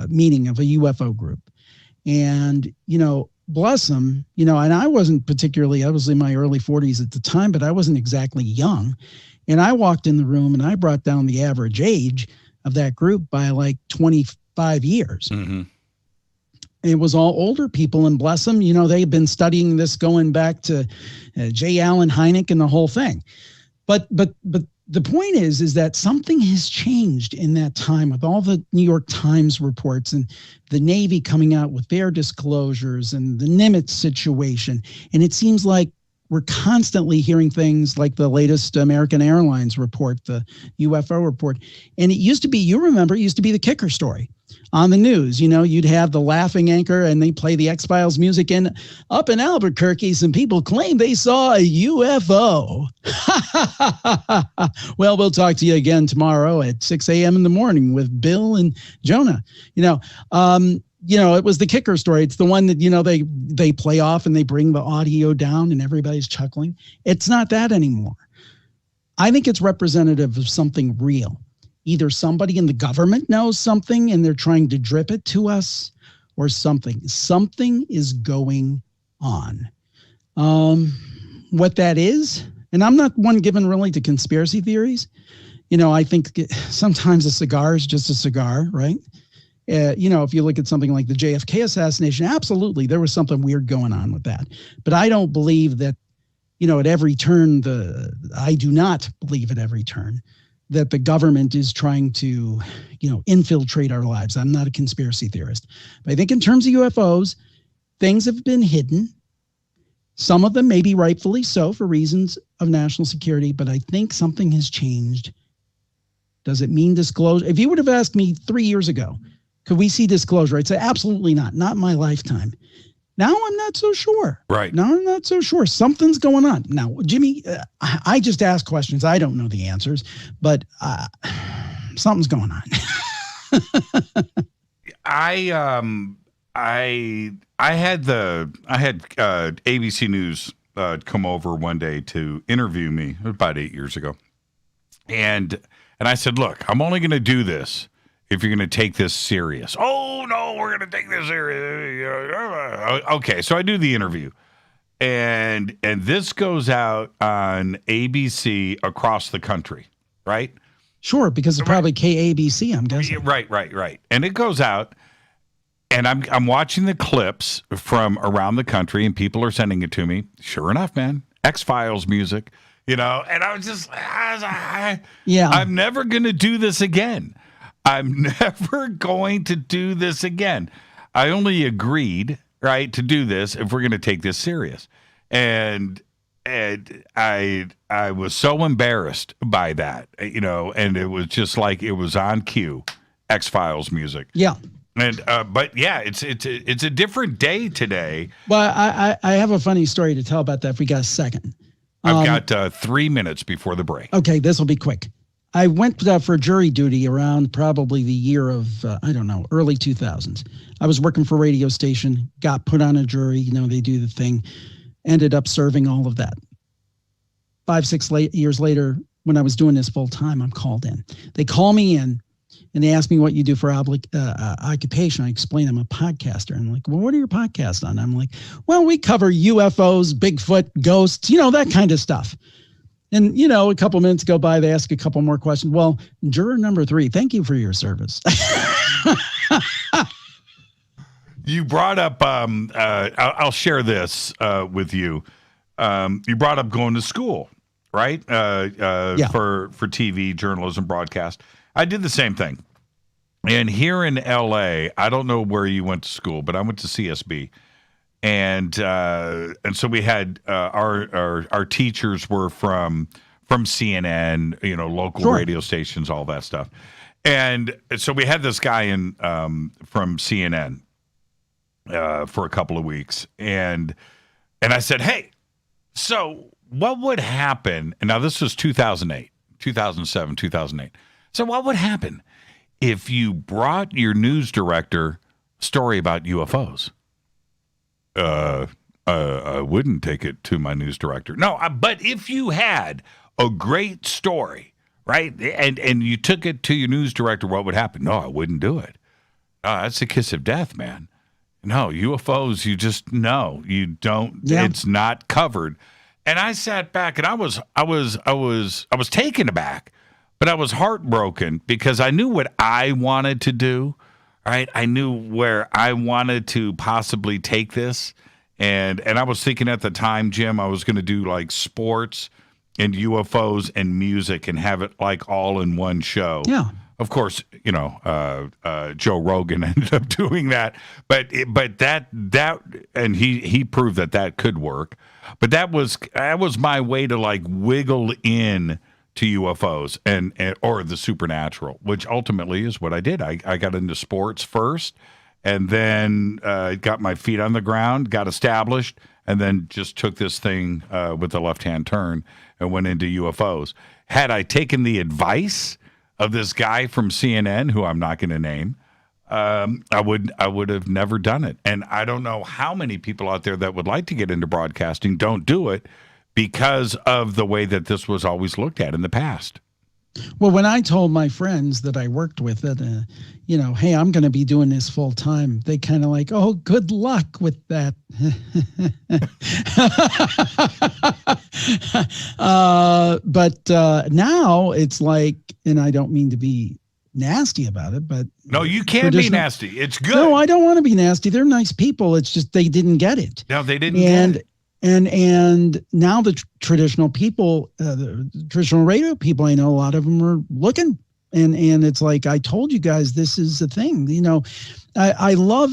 meeting of a UFO group. And, bless them, and I wasn't particularly, I was in my early 40s at the time, but I wasn't exactly young. And I walked in the room and I brought down the average age of that group by like 25 years. Mm-hmm. It was all older people, and bless them, they've been studying this going back to J. Allen Hynek and the whole thing. But the point is that something has changed in that time with all the New York Times reports and the Navy coming out with their disclosures and the Nimitz situation. And it seems like we're constantly hearing things like the latest American Airlines report, the UFO report. And it used to be, it used to be the kicker story on the news. You'd have the laughing anchor and they play the X-Files music, and up in Albuquerque, some people claim they saw a UFO. Well, we'll talk to you again tomorrow at 6 a.m. in the morning with Bill and Jonah. It was the kicker story. It's the one that, they play off and they bring the audio down and everybody's chuckling. It's not that anymore. I think it's representative of something real. Either somebody in the government knows something and they're trying to drip it to us, or something is going on. What that is, and I'm not one given really to conspiracy theories. I think sometimes a cigar is just a cigar, right? If you look at something like the JFK assassination, absolutely, there was something weird going on with that. But I don't believe that, at every turn, I do not believe at every turn that the government is trying to, infiltrate our lives. I'm not a conspiracy theorist. But I think in terms of UFOs, things have been hidden. Some of them maybe rightfully so for reasons of national security, but I think something has changed. Does it mean disclosure? If you would have asked me 3 years ago, could we see disclosure? I'd say absolutely not in my lifetime. Now I'm not so sure. Right. Now I'm not so sure. Something's going on. Now, Jimmy, I just ask questions. I don't know the answers, but something's going on. I had ABC News come over one day to interview me about 8 years ago, and I said, "Look, I'm only going to do this if you're going to take this serious." "Oh, no, we're going to take this serious." Okay, so I do the interview. And this goes out on ABC across the country, right? Sure, because it's probably KABC, I'm guessing. Right. And it goes out, and I'm watching the clips from around the country, and people are sending it to me. Sure enough, man, X-Files music, and I was just, I'm never going to do this again. I'm never going to do this again. I only agreed, right, to do this if we're going to take this serious. And I was so embarrassed by that, and it was just like it was on cue, X-Files music. Yeah. And but yeah, it's a different day today. Well, I have a funny story to tell about that if we got a second. I've got 3 minutes before the break. Okay, this will be quick. I went for jury duty around probably the year of, early 2000s. I was working for a radio station, got put on a jury. They do the thing, ended up serving all of that. 5-6 years later, when I was doing this full time, I'm called in. They call me in and they ask me what you do for occupation. I explain I'm a podcaster. And I'm like, well, what are your podcasts on? I'm like, well, we cover UFOs, Bigfoot, ghosts, that kind of stuff. And, a couple minutes go by, they ask a couple more questions. Well, juror number 3, thank you for your service. You brought up, I'll share this with you. You brought up going to school, right? Yeah. For TV, journalism, broadcast. I did the same thing. And here in LA, I don't know where you went to school, but I went to CSB. And so we had our teachers were from CNN, local radio stations, all that stuff. And so we had this guy in from CNN for a couple of weeks, and I said, hey, so what would happen? And now this was 2008, 2007, 2008. So what would happen if you brought your news director a story about UFOs? I wouldn't take it to my news director. No, but if you had a great story, right, and you took it to your news director, what would happen? No, I wouldn't do it. That's a kiss of death, man. No, UFOs, you just no, you don't. Yeah. It's not covered. And I sat back and I was taken aback, but I was heartbroken because I knew what I wanted to do. Right, I knew where I wanted to possibly take this, and I was thinking at the time, Jim, I was going to do like sports and UFOs and music and have it like all in one show. Yeah. Of course, Joe Rogan ended up doing that, but that and he proved that could work. But that was my way to like wiggle in to UFOs and or the supernatural, which ultimately is what I did. I got into sports first, and then got my feet on the ground, got established, and then just took this thing with the left-hand turn and went into UFOs. Had I taken the advice of this guy from CNN, who I'm not going to name, I would have never done it. And I don't know how many people out there that would like to get into broadcasting don't do it, because of the way that this was always looked at in the past. Well, when I told my friends that I worked with that, hey, I'm going to be doing this full time, they kind of like, oh, good luck with that. But now it's like, and I don't mean to be nasty about it, but no, you can't be nasty. It's good. No, I don't want to be nasty. They're nice people. It's just they didn't get it. No, they didn't get it. And now the traditional people, the traditional radio people, I know a lot of them are looking, and it's like, I told you guys, this is the thing. I love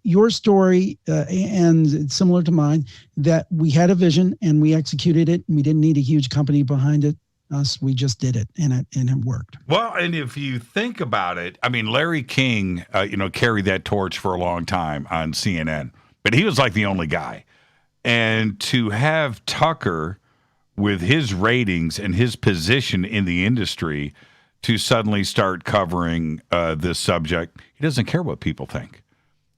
your story, and it's similar to mine, that we had a vision and we executed it, and we didn't need a huge company behind it. We just did it, and it worked. Well, and if you think about it, I mean, Larry King, carried that torch for a long time on CNN, but he was like the only guy. And to have Tucker, with his ratings and his position in the industry, to suddenly start covering this subject, he doesn't care what people think.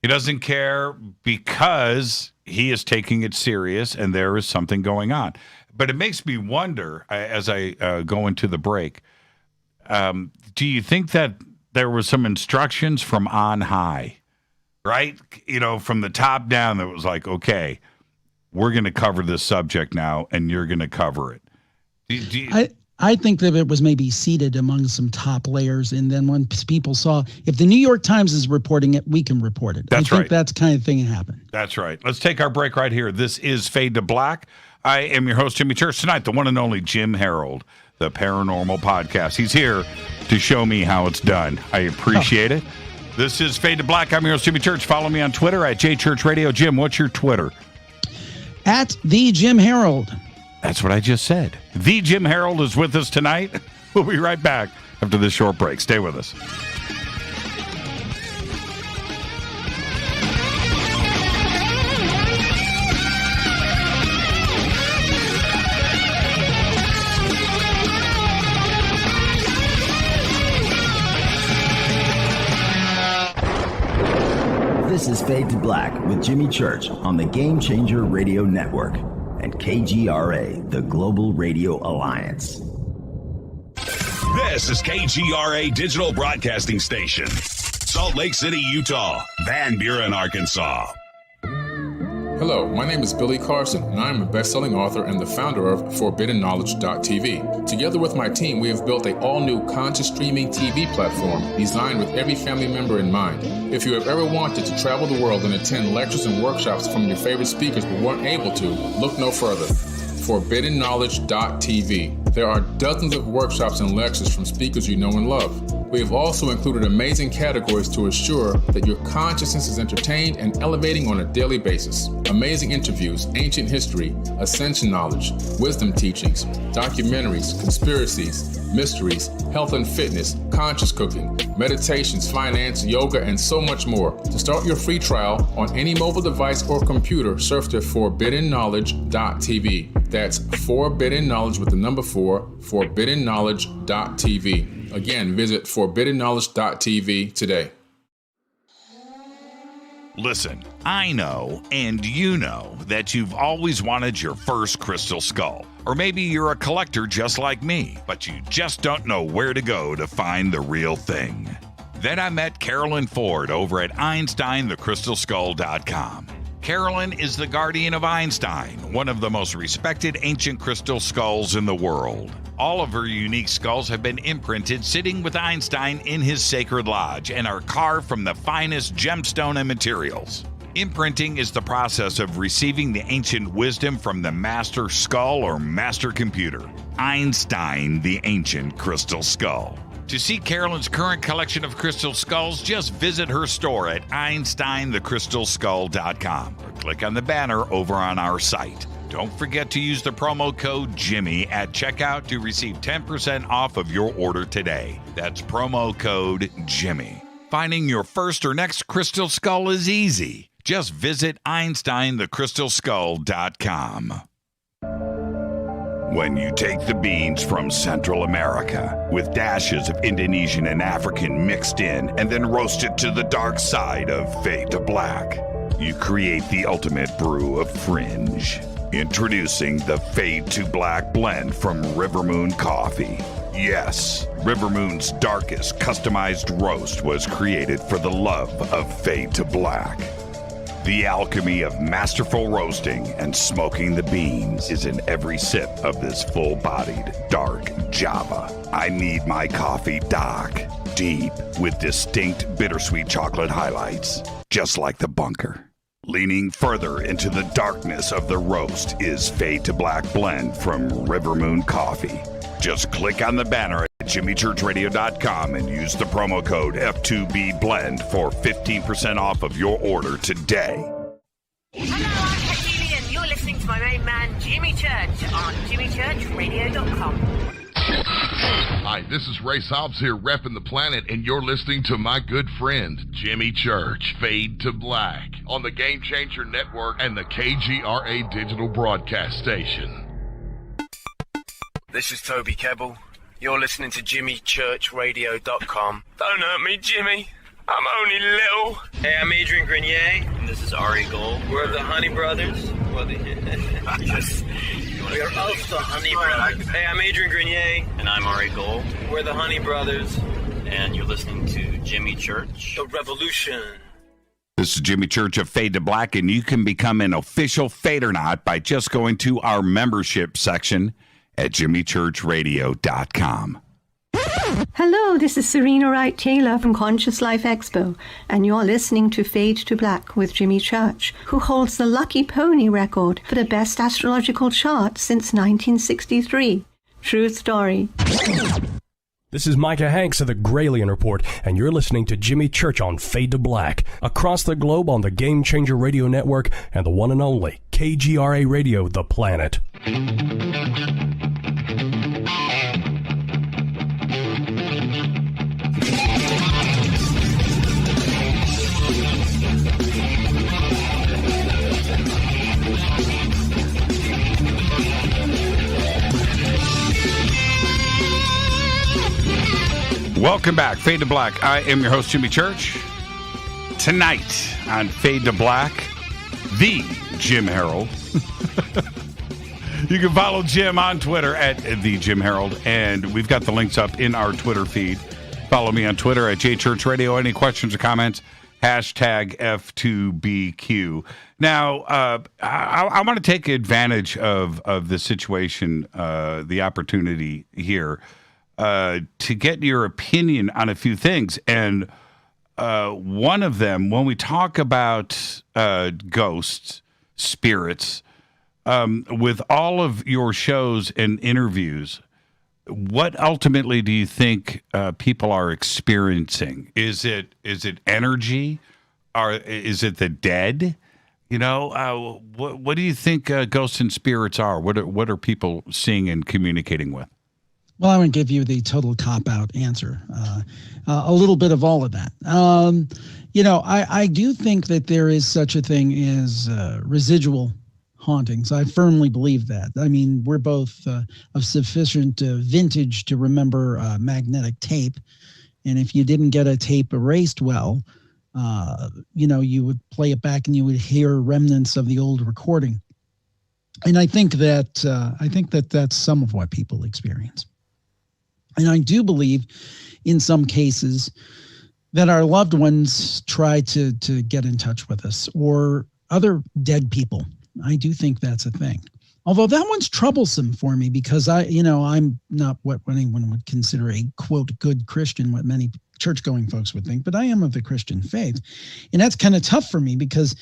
He doesn't care because he is taking it serious and there is something going on. But it makes me wonder, as I go into the break, do you think that there were some instructions from on high, right? From the top down, that was like, okay, we're going to cover this subject now, and you're going to cover it. I think that it was maybe seeded among some top layers, and then when people saw, if the New York Times is reporting it, we can report it. I think that's the kind of thing that happened. That's right. Let's take our break right here. This is Fade to Black. I am your host, Jimmy Church. Tonight, the one and only Jim Harold, the Paranormal Podcast. He's here to show me how it's done. I appreciate it. This is Fade to Black. I'm your host, Jimmy Church. Follow me on Twitter at JChurchRadio. Jim, what's your Twitter? At the Jim Harold. That's what I just said. The Jim Harold is with us tonight. We'll be right back after this short break. Stay with us. This is Fade to Black with Jimmy Church on the Game Changer Radio Network and KGRA, the Global Radio Alliance. This is KGRA Digital Broadcasting Station, Salt Lake City, Utah, Van Buren, Arkansas. Hello, my name is Billy Carson, and I am a best-selling author and the founder of ForbiddenKnowledge.tv. Together with my team, we have built an all-new conscious streaming TV platform designed with every family member in mind. If you have ever wanted to travel the world and attend lectures and workshops from your favorite speakers but weren't able to, look no further. ForbiddenKnowledge.tv. There are dozens of workshops and lectures from speakers you know and love. We have also included amazing categories to assure that your consciousness is entertained and elevating on a daily basis. Amazing interviews, ancient history, ascension knowledge, wisdom teachings, documentaries, conspiracies, mysteries, health and fitness, conscious cooking, meditations, finance, yoga, and so much more. To start your free trial on any mobile device or computer, surf to ForbiddenKnowledge.tv. That's Forbidden Knowledge with the number 4, ForbiddenKnowledge.tv. Again, visit ForbiddenKnowledge.tv today. Listen, I know, and you know, that you've always wanted your first crystal skull. Or maybe you're a collector just like me, but you just don't know where to go to find the real thing. Then I met Carolyn Ford over at EinsteinTheCrystalSkull.com. Carolyn is the guardian of Einstein, one of the most respected ancient crystal skulls in the world. All of her unique skulls have been imprinted sitting with Einstein in his sacred lodge and are carved from the finest gemstone and materials. Imprinting is the process of receiving the ancient wisdom from the master skull or master computer, Einstein, the ancient crystal skull. To see Carolyn's current collection of crystal skulls, just visit her store at EinsteinTheCrystalSkull.com or click on the banner over on our site. Don't forget to use the promo code Jimmy at checkout to receive 10% off of your order today. That's promo code Jimmy. Finding your first or next crystal skull is easy. Just visit EinsteinTheCrystalSkull.com. When you take the beans from Central America with dashes of Indonesian and African mixed in and then roast it to the dark side of Fade to Black, you create the ultimate brew of fringe. Introducing the Fade to Black blend from Rivermoon Coffee. Yes, Rivermoon's darkest customized roast was created for the love of Fade to Black. The alchemy of masterful roasting and smoking the beans is in every sip of this full-bodied, dark Java. I need my coffee dark, deep, with distinct bittersweet chocolate highlights, just like the bunker. Leaning further into the darkness of the roast is Fade to Black blend from Rivermoon Coffee. Just click on the banner at JimmyChurchRadio.com and use the promo code F2BBLEND for 15% off of your order today. Hello, I'm Katie, and you're listening to my main man, Jimmy Church, on JimmyChurchRadio.com. Hi, this is Ray Hobbs here, repping the planet, and you're listening to my good friend, Jimmy Church, Fade to Black, on the Game Changer Network and the KGRA Digital Broadcast Station. This is Toby Kebbell. You're listening to JimmyChurchRadio.com. Don't hurt me, Jimmy. I'm only little. Hey, I'm Adrian Grenier. And this is Ari Gold. We're the Honey Brothers. We're of the Honey Brothers. Hey, I'm Adrian Grenier. And I'm Ari Gold. We're the Honey Brothers. And you're listening to Jimmy Church. The Revolution. This is Jimmy Church of Fade to Black, and you can become an official Fadernaut by just going to our membership section at JimmyChurchRadio.com. Hello, this is Serena Wright Taylor from Conscious Life Expo, and you're listening to Fade to Black with Jimmy Church, who holds the Lucky Pony record for the best astrological chart since 1963. True story. This is Micah Hanks of the Gralien Report, and you're listening to Jimmy Church on Fade to Black, across the globe on the Game Changer Radio Network and the one and only KGRA Radio, The Planet. Welcome back, Fade to Black. I am your host, Jimmy Church. Tonight on Fade to Black, the Jim Harold. You can follow Jim on Twitter at the Jim Harold, and we've got the links up in our Twitter feed. Follow me on Twitter at JChurchRadio. Any questions or comments? Hashtag F2BQ. Now, I want to take advantage of the situation, the opportunity here, to get your opinion on a few things. And one of them, when we talk about ghosts, spirits, with all of your shows and interviews, what ultimately do you think people are experiencing? Is it energy? Is it the dead? You know, what do you think ghosts and spirits are? What are people seeing and communicating with? Well, I won't give you the total cop-out answer. A little bit of all of that. You know, I do think that there is such a thing as residual hauntings. I firmly believe that. I mean, we're both of sufficient vintage to remember magnetic tape. And if you didn't get a tape erased well, you know, you would play it back and you would hear remnants of the old recording. And I think that that's some of what people experience. And I do believe in some cases that our loved ones try to get in touch with us, or other dead people. I do think that's a thing. Although that one's troublesome for me because I'm not what anyone would consider a, quote, good Christian, what many church-going folks would think, but I am of the Christian faith. And that's kind of tough for me because,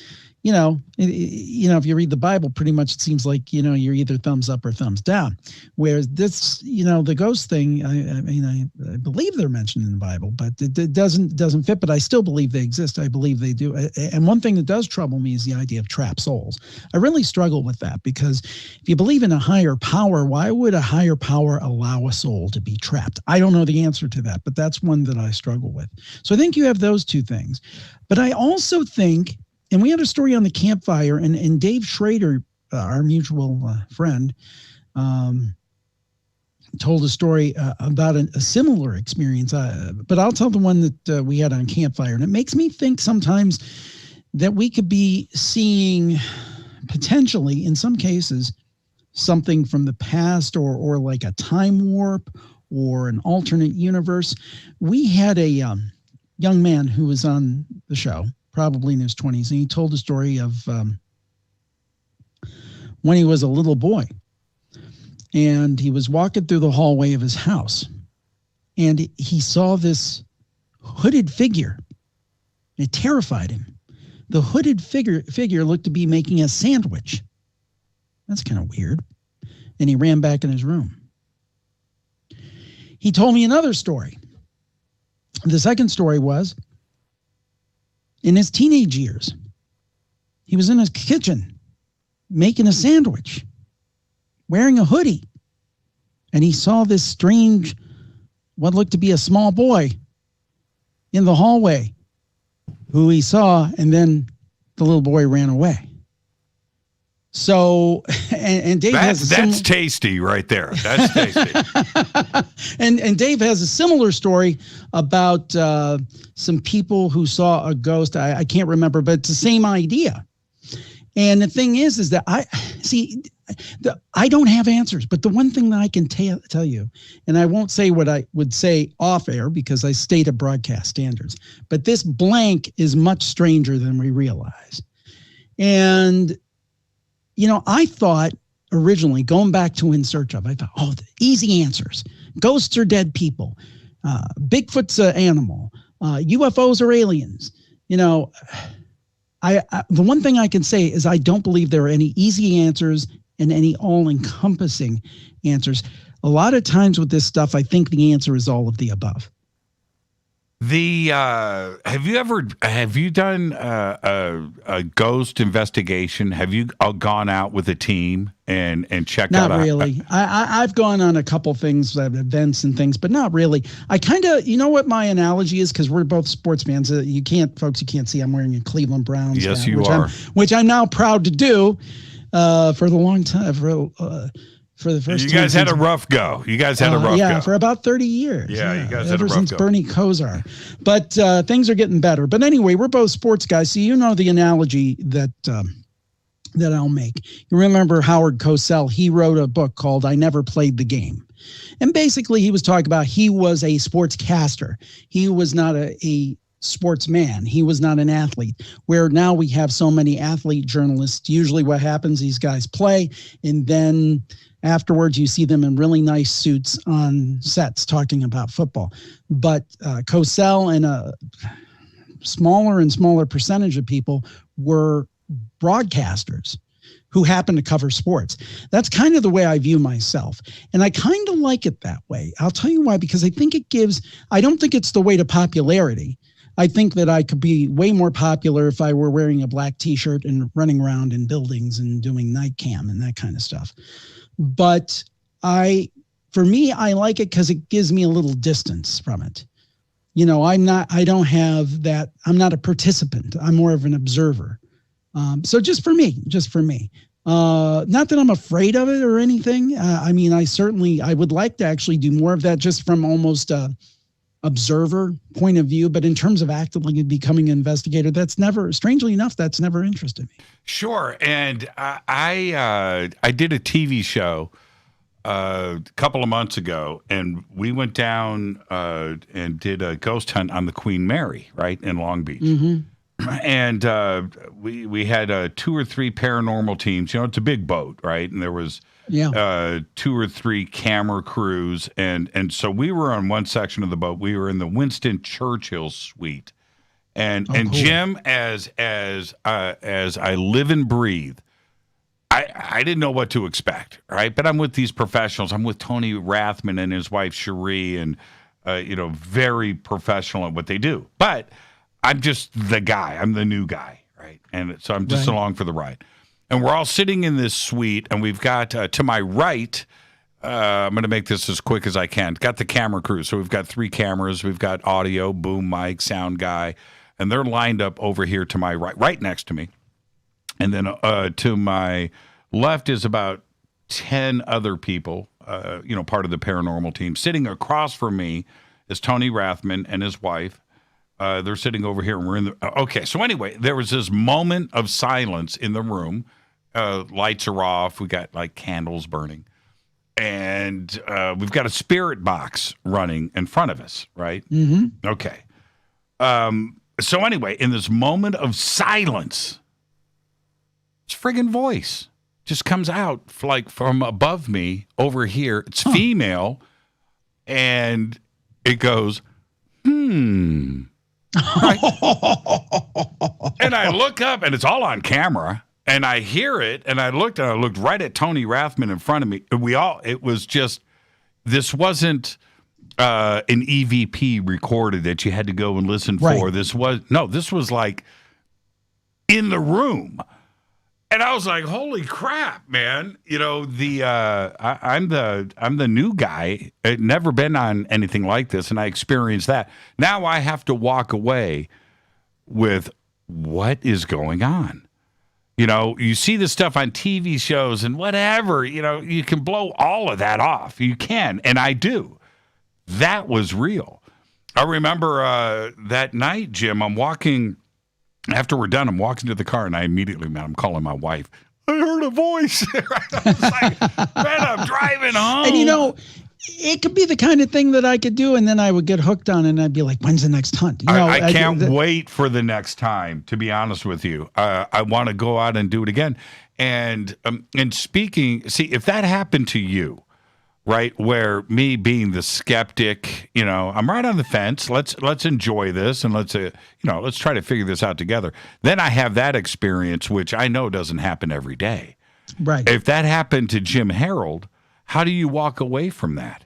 if you read the Bible, pretty much it seems like, you're either thumbs up or thumbs down. Whereas this, the ghost thing, I believe they're mentioned in the Bible, but it doesn't fit, but I still believe they exist. I believe they do. And one thing that does trouble me is the idea of trapped souls. I really struggle with that because if you believe in a higher power, why would a higher power allow a soul to be trapped? I don't know the answer to that, but that's one that I struggle with. So I think you have those two things. But I also think, and we had a story on the Campfire, and Dave Schrader, our mutual friend, told a story about a similar experience. But I'll tell the one that we had on Campfire. And it makes me think sometimes that we could be seeing, potentially, in some cases, something from the past or like a time warp or an alternate universe. We had a young man who was on the show, probably in his 20s, and he told a story of when he was a little boy, and he was walking through the hallway of his house, and he saw this hooded figure. It terrified him. The hooded figure looked to be making a sandwich. That's kind of weird. And he ran back in his room. He told me another story. The second story was, in his teenage years, he was in his kitchen making a sandwich, wearing a hoodie, and he saw this strange, what looked to be a small boy in the hallway, who he saw, and then the little boy ran away. So, and Dave that's tasty right there. That's tasty. and Dave has a similar story about some people who saw a ghost. I can't remember, but it's the same idea. And the thing is that I don't have answers, but the one thing that I can tell you, and I won't say what I would say off air because I stay to broadcast standards, but this blank is much stranger than we realize. And I thought originally, going back to In Search Of, I thought, easy answers. Ghosts are dead people. Bigfoot's an animal. UFOs are aliens. The one thing I can say is I don't believe there are any easy answers and any all-encompassing answers. A lot of times with this stuff, I think the answer is all of the above. Have you done a ghost investigation? Have you gone out with a team and checked out? Not really. I've gone on a couple things, events and things, but not really. I kind of, what my analogy is, because we're both sports fans. You can't see I'm wearing a Cleveland Browns. Yes, hat, you are. which I'm now proud to do for the long time. for the first You time. guys had a rough go. You guys had a rough go. Yeah, for about 30 years. Yeah, you guys had a ever rough since go. Bernie Kosar. But things are getting better. But anyway, we're both sports guys, so you know the analogy that I'll make. You remember Howard Cosell? He wrote a book called I Never Played the Game. And basically he was talking about he was a sportscaster. He was not a sportsman. He was not an athlete. Where now we have so many athlete journalists. Usually what happens, these guys play, and then afterwards you see them in really nice suits on sets talking about football. But Cosell and a smaller and smaller percentage of people were broadcasters who happen to cover sports. That's kind of the way I view myself. And I kind of like it that way. I'll tell you why, because I think I don't think it's the way to popularity. I think that I could be way more popular if I were wearing a black t-shirt and running around in buildings and doing night cam and that kind of stuff. But for me, I like it because it gives me a little distance from it. You know, I'm not a participant. I'm more of an observer. So just for me, not that I'm afraid of it or anything. I mean, I would like to actually do more of that just from almost a observer point of view. But in terms of actively becoming an investigator, strangely enough, that's never interested me. Sure. And I did a TV show a couple of months ago, and we went down and did a ghost hunt on the Queen Mary, right, in Long Beach. Mm-hmm. And we had 2 or 3 paranormal teams. You know, it's a big boat, right? And there was 2 or 3 camera crews, and so we were on one section of the boat. We were in the Winston Churchill suite, and cool. Jim, as I live and breathe, I didn't know what to expect, right? But I'm with these professionals. I'm with Tony Rathman and his wife Cherie, and very professional at what they do. But I'm just the guy. I'm the new guy, right? And so I'm just along for the ride. And we're all sitting in this suite, and we've got to my right, I'm going to make this as quick as I can, got the camera crew. So we've got 3 cameras. We've got audio, boom, mic, sound guy, and they're lined up over here to my right next to me. And then to my left is about 10 other people, part of the paranormal team. Sitting across from me is Tony Rathman and his wife. They're sitting over here, and we're in the... Okay, so anyway, there was this moment of silence in the room. Lights are off. We got, candles burning. And we've got a spirit box running in front of us, right? Mm-hmm. Okay. So anyway, in this moment of silence, this friggin' voice just comes out, from above me over here. It's female, and it goes, Right? And I look up, and it's all on camera, and I hear it, and I looked right at Tony Rathman in front of me. It was just, this wasn't an EVP recorded that you had to go and listen for. This was in the room. And I was like, holy crap, man. I'm the new guy. I'd never been on anything like this, and I experienced that. Now I have to walk away with what is going on. You see this stuff on TV shows and whatever, you can blow all of that off. You can, and I do. That was real. I remember that night, Jim, after we're done, I'm walking to the car, and I immediately, I'm calling my wife. I heard a voice. I was like, man, I'm driving home. And, it could be the kind of thing that I could do, and then I would get hooked on it, and I'd be like, when's the next hunt? I can't wait for the next time, to be honest with you. I want to go out and do it again. And speaking, see, if that happened to you, right, where me being the skeptic, I'm right on the fence. Let's enjoy this, and let's try to figure this out together. Then I have that experience, which I know doesn't happen every day. Right. If that happened to Jim Harold, how do you walk away from that?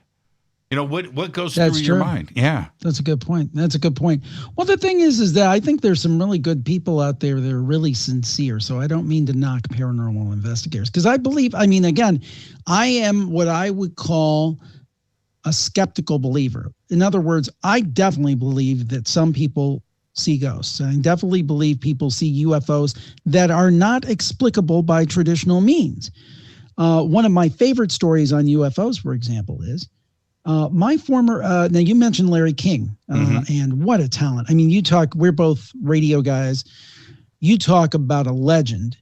What goes through your mind? Yeah. That's a good point. Well, the thing is that I think there's some really good people out there that are really sincere. So I don't mean to knock paranormal investigators, because I believe, again, I am what I would call a skeptical believer. In other words, I definitely believe that some people see ghosts. I definitely believe people see UFOs that are not explicable by traditional means. One of my favorite stories on UFOs, for example, is my former, now you mentioned Larry King, and what a talent. I mean, we're both radio guys. You talk about a legend,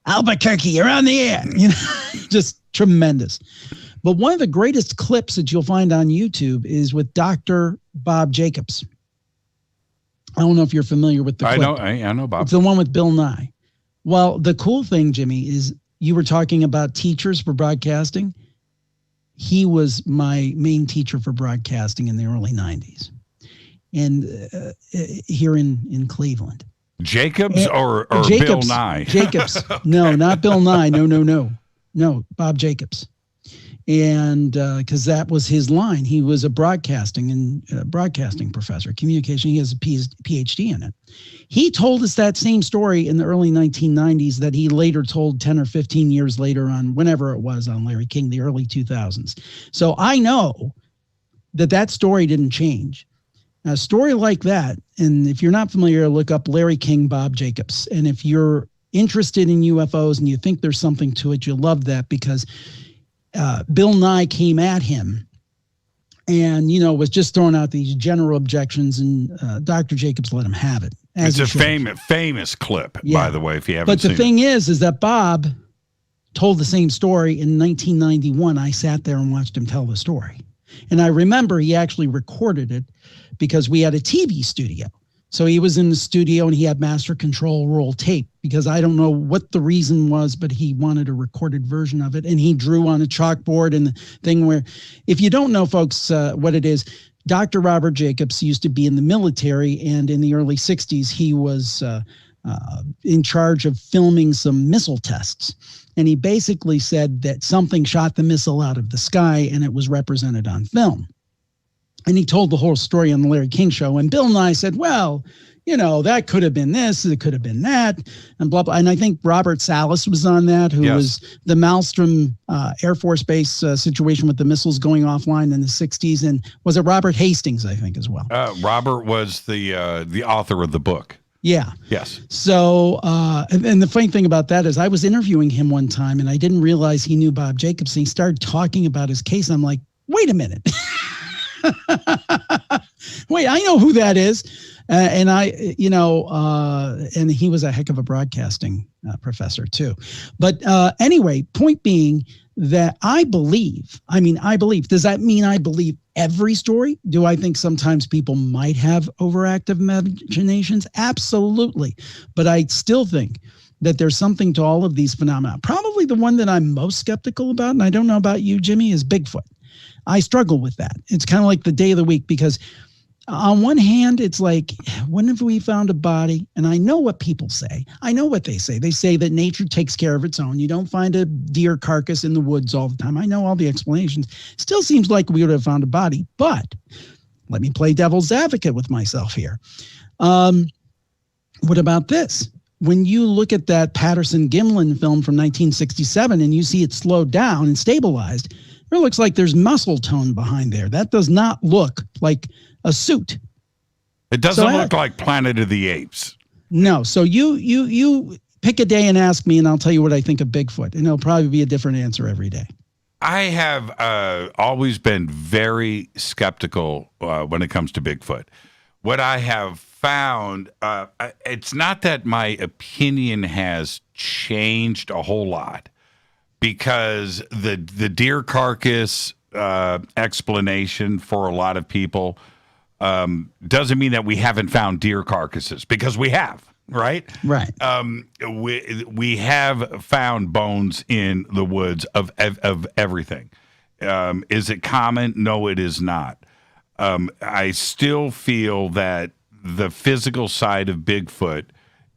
Albuquerque, you're on the air, just tremendous. But one of the greatest clips that you'll find on YouTube is with Dr. Bob Jacobs. I don't know if you're familiar with the clip. I know Bob. It's the one with Bill Nye. Well, the cool thing, Jimmy, is you were talking about teachers for broadcasting. He was my main teacher for broadcasting in the early 90s. And here in Cleveland. Jacobs or Jacobs, Bill Nye? Jacobs. No, not Bill Nye. No, Bob Jacobs. And because that was his line. He was a broadcasting professor, communication. He has a PhD in it. He told us that same story in the early 1990s that he later told 10 or 15 years later on, whenever it was, on Larry King, the early 2000s. So I know that story didn't change. A story like that, and if you're not familiar, look up Larry King, Bob Jacobs. And if you're interested in UFOs and you think there's something to it, you'll love that, because Bill Nye came at him and, was just throwing out these general objections, and Dr. Jacobs let him have it. It's a famous clip, by the way, if you haven't seen it. But the thing is that Bob told the same story in 1991. I sat there and watched him tell the story. And I remember he actually recorded it because we had a TV studio. So he was in the studio and he had master control roll tape, because I don't know what the reason was, but he wanted a recorded version of it. And he drew on a chalkboard, and the thing where, if you don't know, folks, what it is, Dr. Robert Jacobs used to be in the military, and in the early 60s, he was in charge of filming some missile tests. And he basically said that something shot the missile out of the sky, and it was represented on film. And he told the whole story on the Larry King Show. And Bill Nye said, well, that could have been this, it could have been that, and blah, blah. And I think Robert Salas was on that, who was the Malmstrom Air Force Base situation with the missiles going offline in the 60s. And was it Robert Hastings, I think, as well? Robert was the author of the book. Yeah. Yes. So, and the funny thing about that is I was interviewing him one time, and I didn't realize he knew Bob Jacobs. And he started talking about his case. I'm like, wait a minute. Wait, I know who that is. And he was a heck of a broadcasting professor too. But anyway, point being that I believe, does that mean I believe every story? Do I think sometimes people might have overactive imaginations? Absolutely. But I still think that there's something to all of these phenomena. Probably the one that I'm most skeptical about, and I don't know about you, Jimmy, is Bigfoot. I struggle with that. It's kind of like the day of the week, because on one hand, it's like, when have we found a body? And I know what people say. I know what they say. They say that nature takes care of its own. You don't find a deer carcass in the woods all the time. I know all the explanations. Still seems like we would have found a body. But let me play devil's advocate with myself here. What about this? When you look at that Patterson-Gimlin film from 1967 and you see it slowed down and stabilized, it looks like there's muscle tone behind there. That does not look like a suit. It doesn't look like Planet of the Apes. No. So you pick a day and ask me, and I'll tell you what I think of Bigfoot. And it'll probably be a different answer every day. I have always been very skeptical when it comes to Bigfoot. What I have found, it's not that my opinion has changed a whole lot, because the deer carcass explanation for a lot of people doesn't mean that we haven't found deer carcasses, because we have, right? Right. We have found bones in the woods of everything. Is it common? No, it is not. I still feel that the physical side of Bigfoot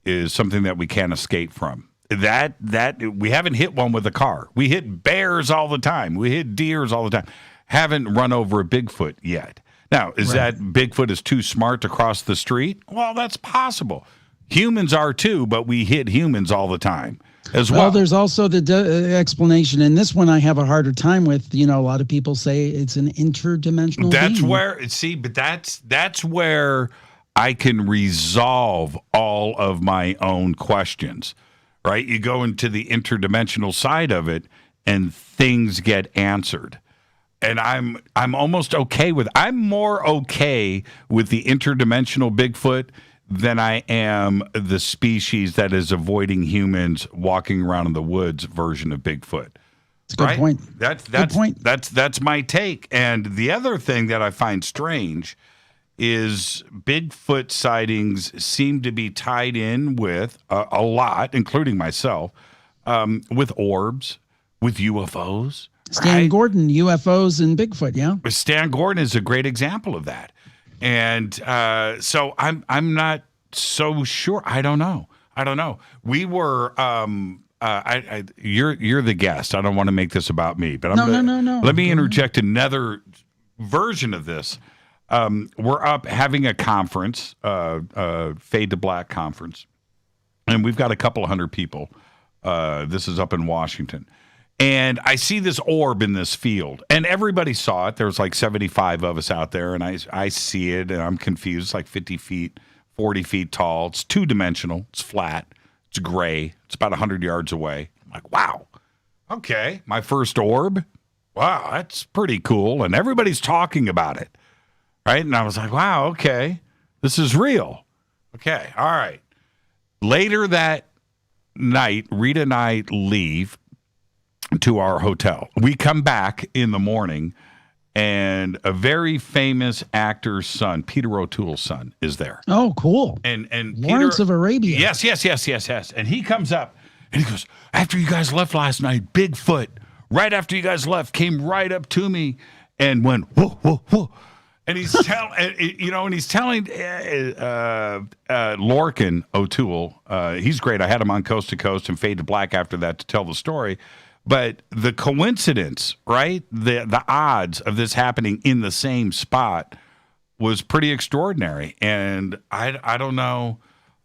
is something that we can't escape from. That we haven't hit one with a car. We hit bears all the time. We hit deers all the time. Haven't run over a Bigfoot yet. Now, is that Bigfoot is too smart to cross the street? Well, that's possible. Humans are too, but we hit humans all the time as well. Well, there's also the explanation, and this one I have a harder time with. A lot of people say it's an interdimensional being. But that's where I can resolve all of my own questions. right? You go into the interdimensional side of it, and things get answered. And I'm almost okay with. I'm more okay with the interdimensional Bigfoot than I am the species that is avoiding humans walking around in the woods version of Bigfoot. That's a good point. That's my take. And the other thing that I find strange is Bigfoot sightings seem to be tied in with a lot, including myself, with orbs, with UFOs. Stan Gordon, UFOs and Bigfoot, yeah. Stan Gordon is a great example of that. And so I'm not so sure. I don't know. We were you're the guest. I don't want to make this about me, but No. Let me interject another version of this. We're up having a conference, Fade to Black conference, and we've got a couple of hundred people. This is up in Washington. And I see this orb in this field, and everybody saw it. There's like 75 of us out there, and I see it, and I'm confused. It's like 50 feet, 40 feet tall. It's two-dimensional. It's flat. It's gray. It's about 100 yards away. I'm like, wow. Okay, my first orb. Wow, that's pretty cool. And everybody's talking about it, right? And I was like, wow, okay, this is real. Okay, all right. Later that night, Rita and I leave to our hotel. We come back in the morning, and a very famous actor's son, Peter O'Toole's son, is there. Oh, cool. And Lawrence of Arabia. Yes. And he comes up, and he goes, after you guys left last night, Bigfoot, right after you guys left, came right up to me and went, whoa, whoa, whoa. And he's telling, Lorcan O'Toole, he's great. I had him on Coast to Coast and Fade to Black after that to tell the story. But the coincidence, right? The odds of this happening in the same spot was pretty extraordinary. And I don't know.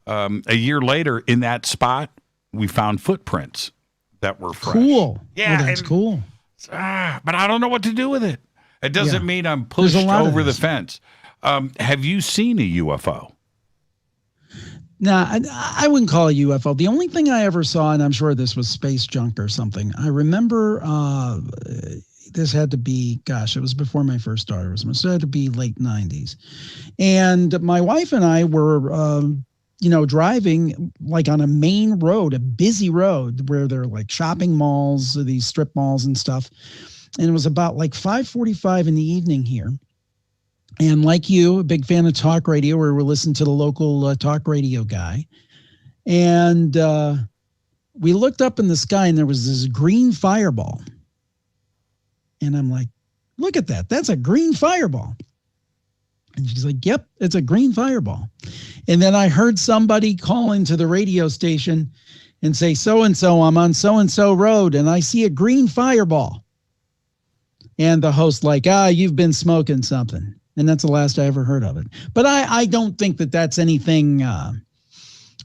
A year later, in that spot, we found footprints that were fresh. Cool. Yeah, that's cool. But I don't know what to do with it. It doesn't mean I'm pushed over the fence. Have you seen a UFO? No, I wouldn't call it a UFO. The only thing I ever saw, and I'm sure this was space junk or something, I remember this had to be, it was before my first daughter was born, so it had to be late 90s. And my wife and I were, driving like on a main road, a busy road where there are like shopping malls, these strip malls and stuff. And it was about like 5:45 in the evening here. And like you, a big fan of talk radio, where we're listening to the local talk radio guy. And we looked up in the sky, and there was this green fireball. And I'm like, look at that. That's a green fireball. And she's like, yep, it's a green fireball. And then I heard somebody call into the radio station and say, so-and-so, I'm on so-and-so road, and I see a green fireball. And the host like, you've been smoking something. And that's the last I ever heard of it. But I don't think that that's anything,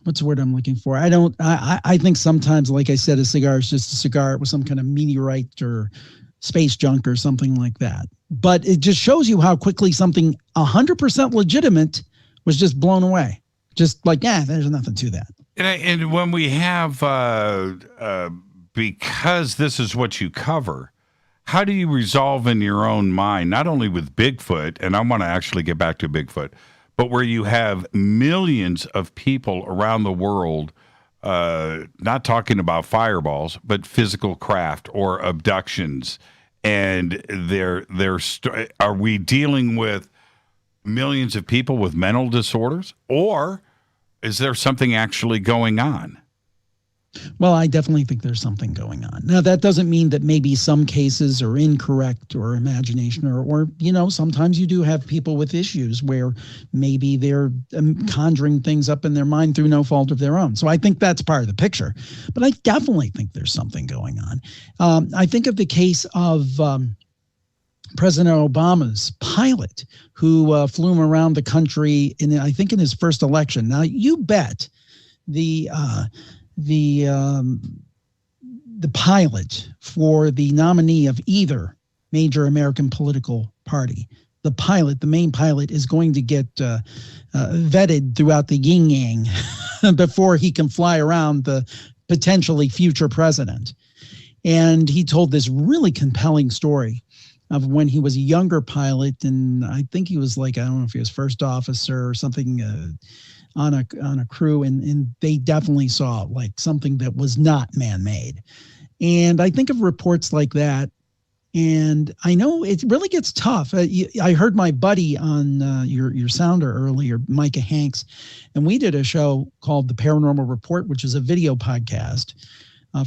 what's the word I'm looking for? I think sometimes, like I said, a cigar is just a cigar with some kind of meteorite or space junk or something like that. But it just shows you how quickly something 100% legitimate was just blown away. Just like, there's nothing to that. And when we have, because this is what you cover, how do you resolve in your own mind, not only with Bigfoot, and I want to actually get back to Bigfoot, but where you have millions of people around the world, not talking about fireballs, but physical craft or abductions, and are we dealing with millions of people with mental disorders, or is there something actually going on? Well, I definitely think there's something going on. Now, that doesn't mean that maybe some cases are incorrect or imagination or sometimes you do have people with issues where maybe they're conjuring things up in their mind through no fault of their own. So I think that's part of the picture. But I definitely think there's something going on. I think of the case of President Obama's pilot who flew him around the country in his first election. Now, you bet the pilot for the nominee of either major American political party, the main pilot is going to get vetted throughout the yin yang before he can fly around the potentially future president. And he told this really compelling story of when he was a younger pilot, and I think he was like, I don't know if he was first officer or something on a crew, and they definitely saw like something that was not man-made. And I think of reports like that, and I know it really gets tough. I heard my buddy on your sounder earlier, Micah Hanks, and we did a show called The Paranormal Report, which is a video podcast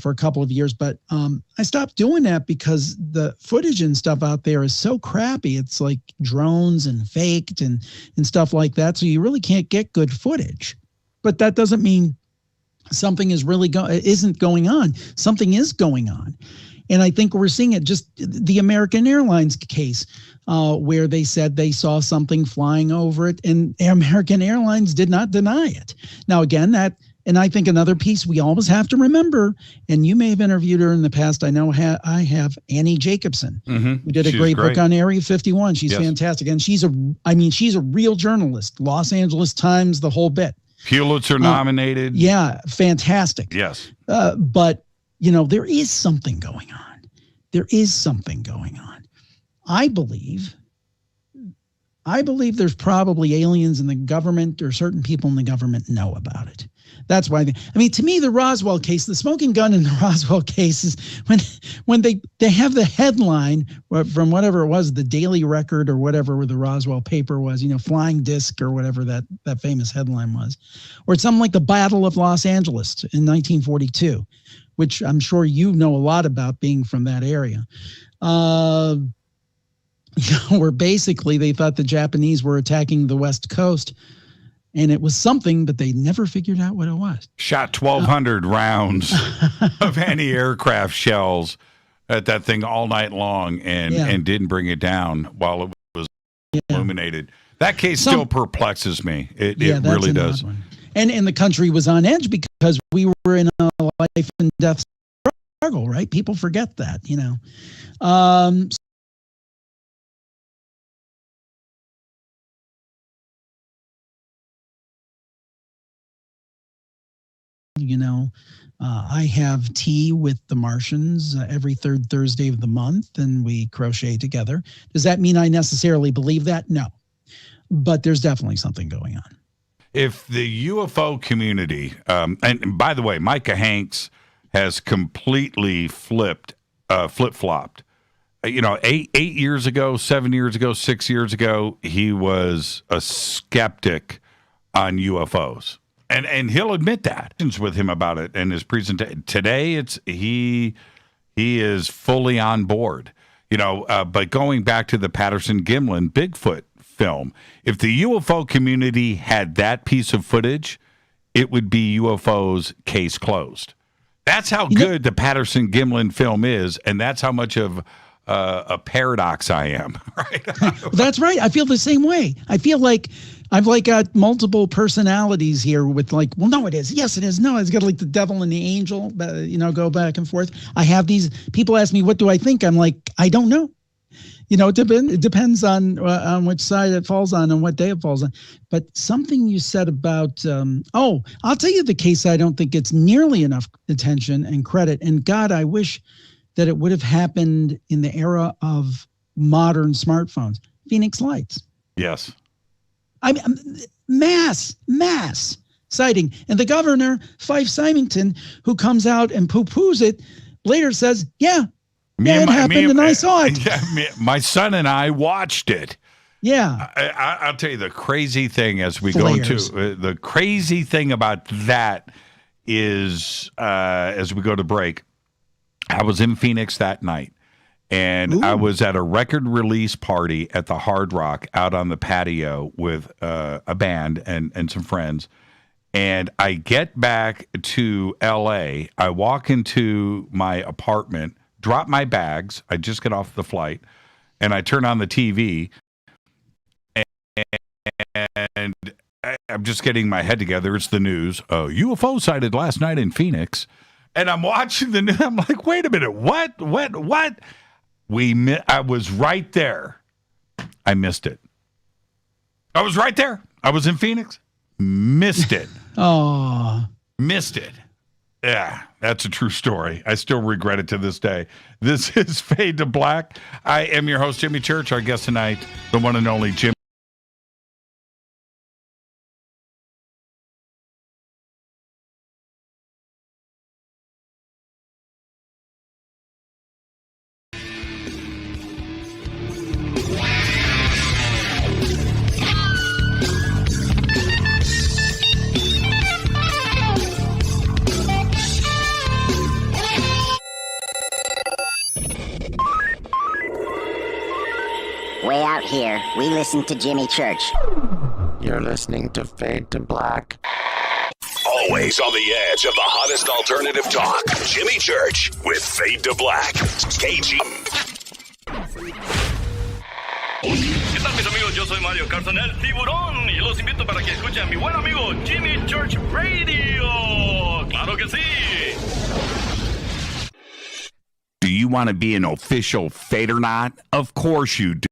for a couple of years. But I stopped doing that because the footage and stuff out there is so crappy. It's like drones and faked and stuff like that. So you really can't get good footage. But that doesn't mean something is really isn't going on. Something is going on. And I think we're seeing it, just the American Airlines case, where they said they saw something flying over it, and American Airlines did not deny it. Now, again, and I think another piece we always have to remember, and you may have interviewed her in the past. I know I have, Annie Jacobson, who did a great book on Area 51. She's fantastic. And she's a real journalist, Los Angeles Times, the whole bit. Pulitzer nominated. Yeah, fantastic. Yes. But, there is something going on. There is something going on. I believe there's probably aliens in the government, or certain people in the government know about it. That's why, to me, the Roswell case, the smoking gun in the Roswell case is when they have the headline from whatever it was, the Daily Record or whatever the Roswell paper was, flying disc or whatever that famous headline was, or it's something like the Battle of Los Angeles in 1942, which I'm sure you know a lot about being from that area. Where basically they thought the Japanese were attacking the West Coast, and it was something, but they never figured out what it was. Shot 1,200 rounds of anti-aircraft shells at that thing all night long, and didn't bring it down while it was illuminated. That case still perplexes me. It really does. And the country was on edge because we were in a life and death struggle, right? People forget that, I have tea with the Martians every third Thursday of the month, and we crochet together. Does that mean I necessarily believe that? No. But there's definitely something going on. If the UFO community, and by the way, Micah Hanks has completely flip-flopped. 8 years ago, 7 years ago, 6 years ago, he was a skeptic on UFOs. And he'll admit that. With him about it in his presentation today, he is fully on board. But going back to the Patterson-Gimlin Bigfoot film, if the UFO community had that piece of footage, it would be UFOs case closed. That's how good the Patterson-Gimlin film is, and that's how much of a paradox I am. Right? That's right. I feel the same way. I feel like I've got multiple personalities here with no, it is. Yes, it is. No, it's got the devil and the angel, go back and forth. I have these people ask me, what do I think? I'm like, I don't know. It depends on which side it falls on and what day it falls on. But something you said about, I'll tell you the case I don't think gets nearly enough attention and credit. And God, I wish that it would have happened in the era of modern smartphones. Phoenix Lights. Yes. Mass sighting. And the governor, Fife Symington, who comes out and poo-poos it, later says, it happened and I saw it. My son and I watched it. Yeah. I'll tell you the crazy thing as we go into the crazy thing about that is as we go to break, I was in Phoenix that night. And I was at a record release party at the Hard Rock out on the patio with a band and some friends. And I get back to L.A. I walk into my apartment, drop my bags. I just get off the flight. And I turn on the TV. And I'm just getting my head together. It's the news. UFO sighted last night in Phoenix. And I'm watching the news. I'm like, wait a minute. What? I was right there. I missed it. I was right there. I was in Phoenix. Missed it. Oh. Missed it. Yeah. That's a true story. I still regret it to this day. This is Fade to Black. I am your host, Jimmy Church. Our guest tonight, the one and only Jim. Way out here, we listen to Jimmy Church. You're listening to Fade to Black. Always on the edge of the hottest alternative talk. Jimmy Church with Fade to Black. KG. ¿Qué tal, mis amigos? Yo soy Mario Carson, el tiburón, y los invito para que escuchen a mi buen amigo Jimmy Church Radio. ¡Claro que sí! Do you want to be an official Fade or not? Of course you do.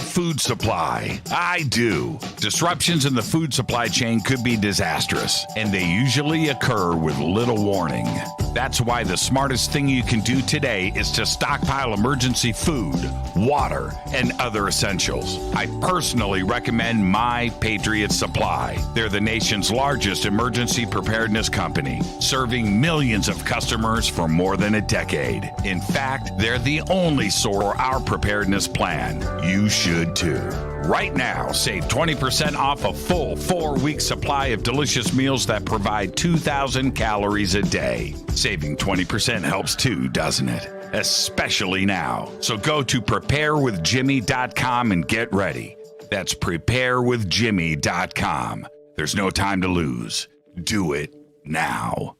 Food supply. I do. Disruptions in the food supply chain could be disastrous, and they usually occur with little warning. That's why the smartest thing you can do today is to stockpile emergency food, water, and other essentials. I personally recommend My Patriot Supply. They're the nation's largest emergency preparedness company, serving millions of customers for more than a decade. In fact, they're the only source for our preparedness plan. You should too. Right now, save 20% off a full 4-week supply of delicious meals that provide 2,000 calories a day. Saving 20% helps too, doesn't it? Especially now. So go to preparewithjimmy.com and get ready. That's preparewithjimmy.com. There's no time to lose. Do it now.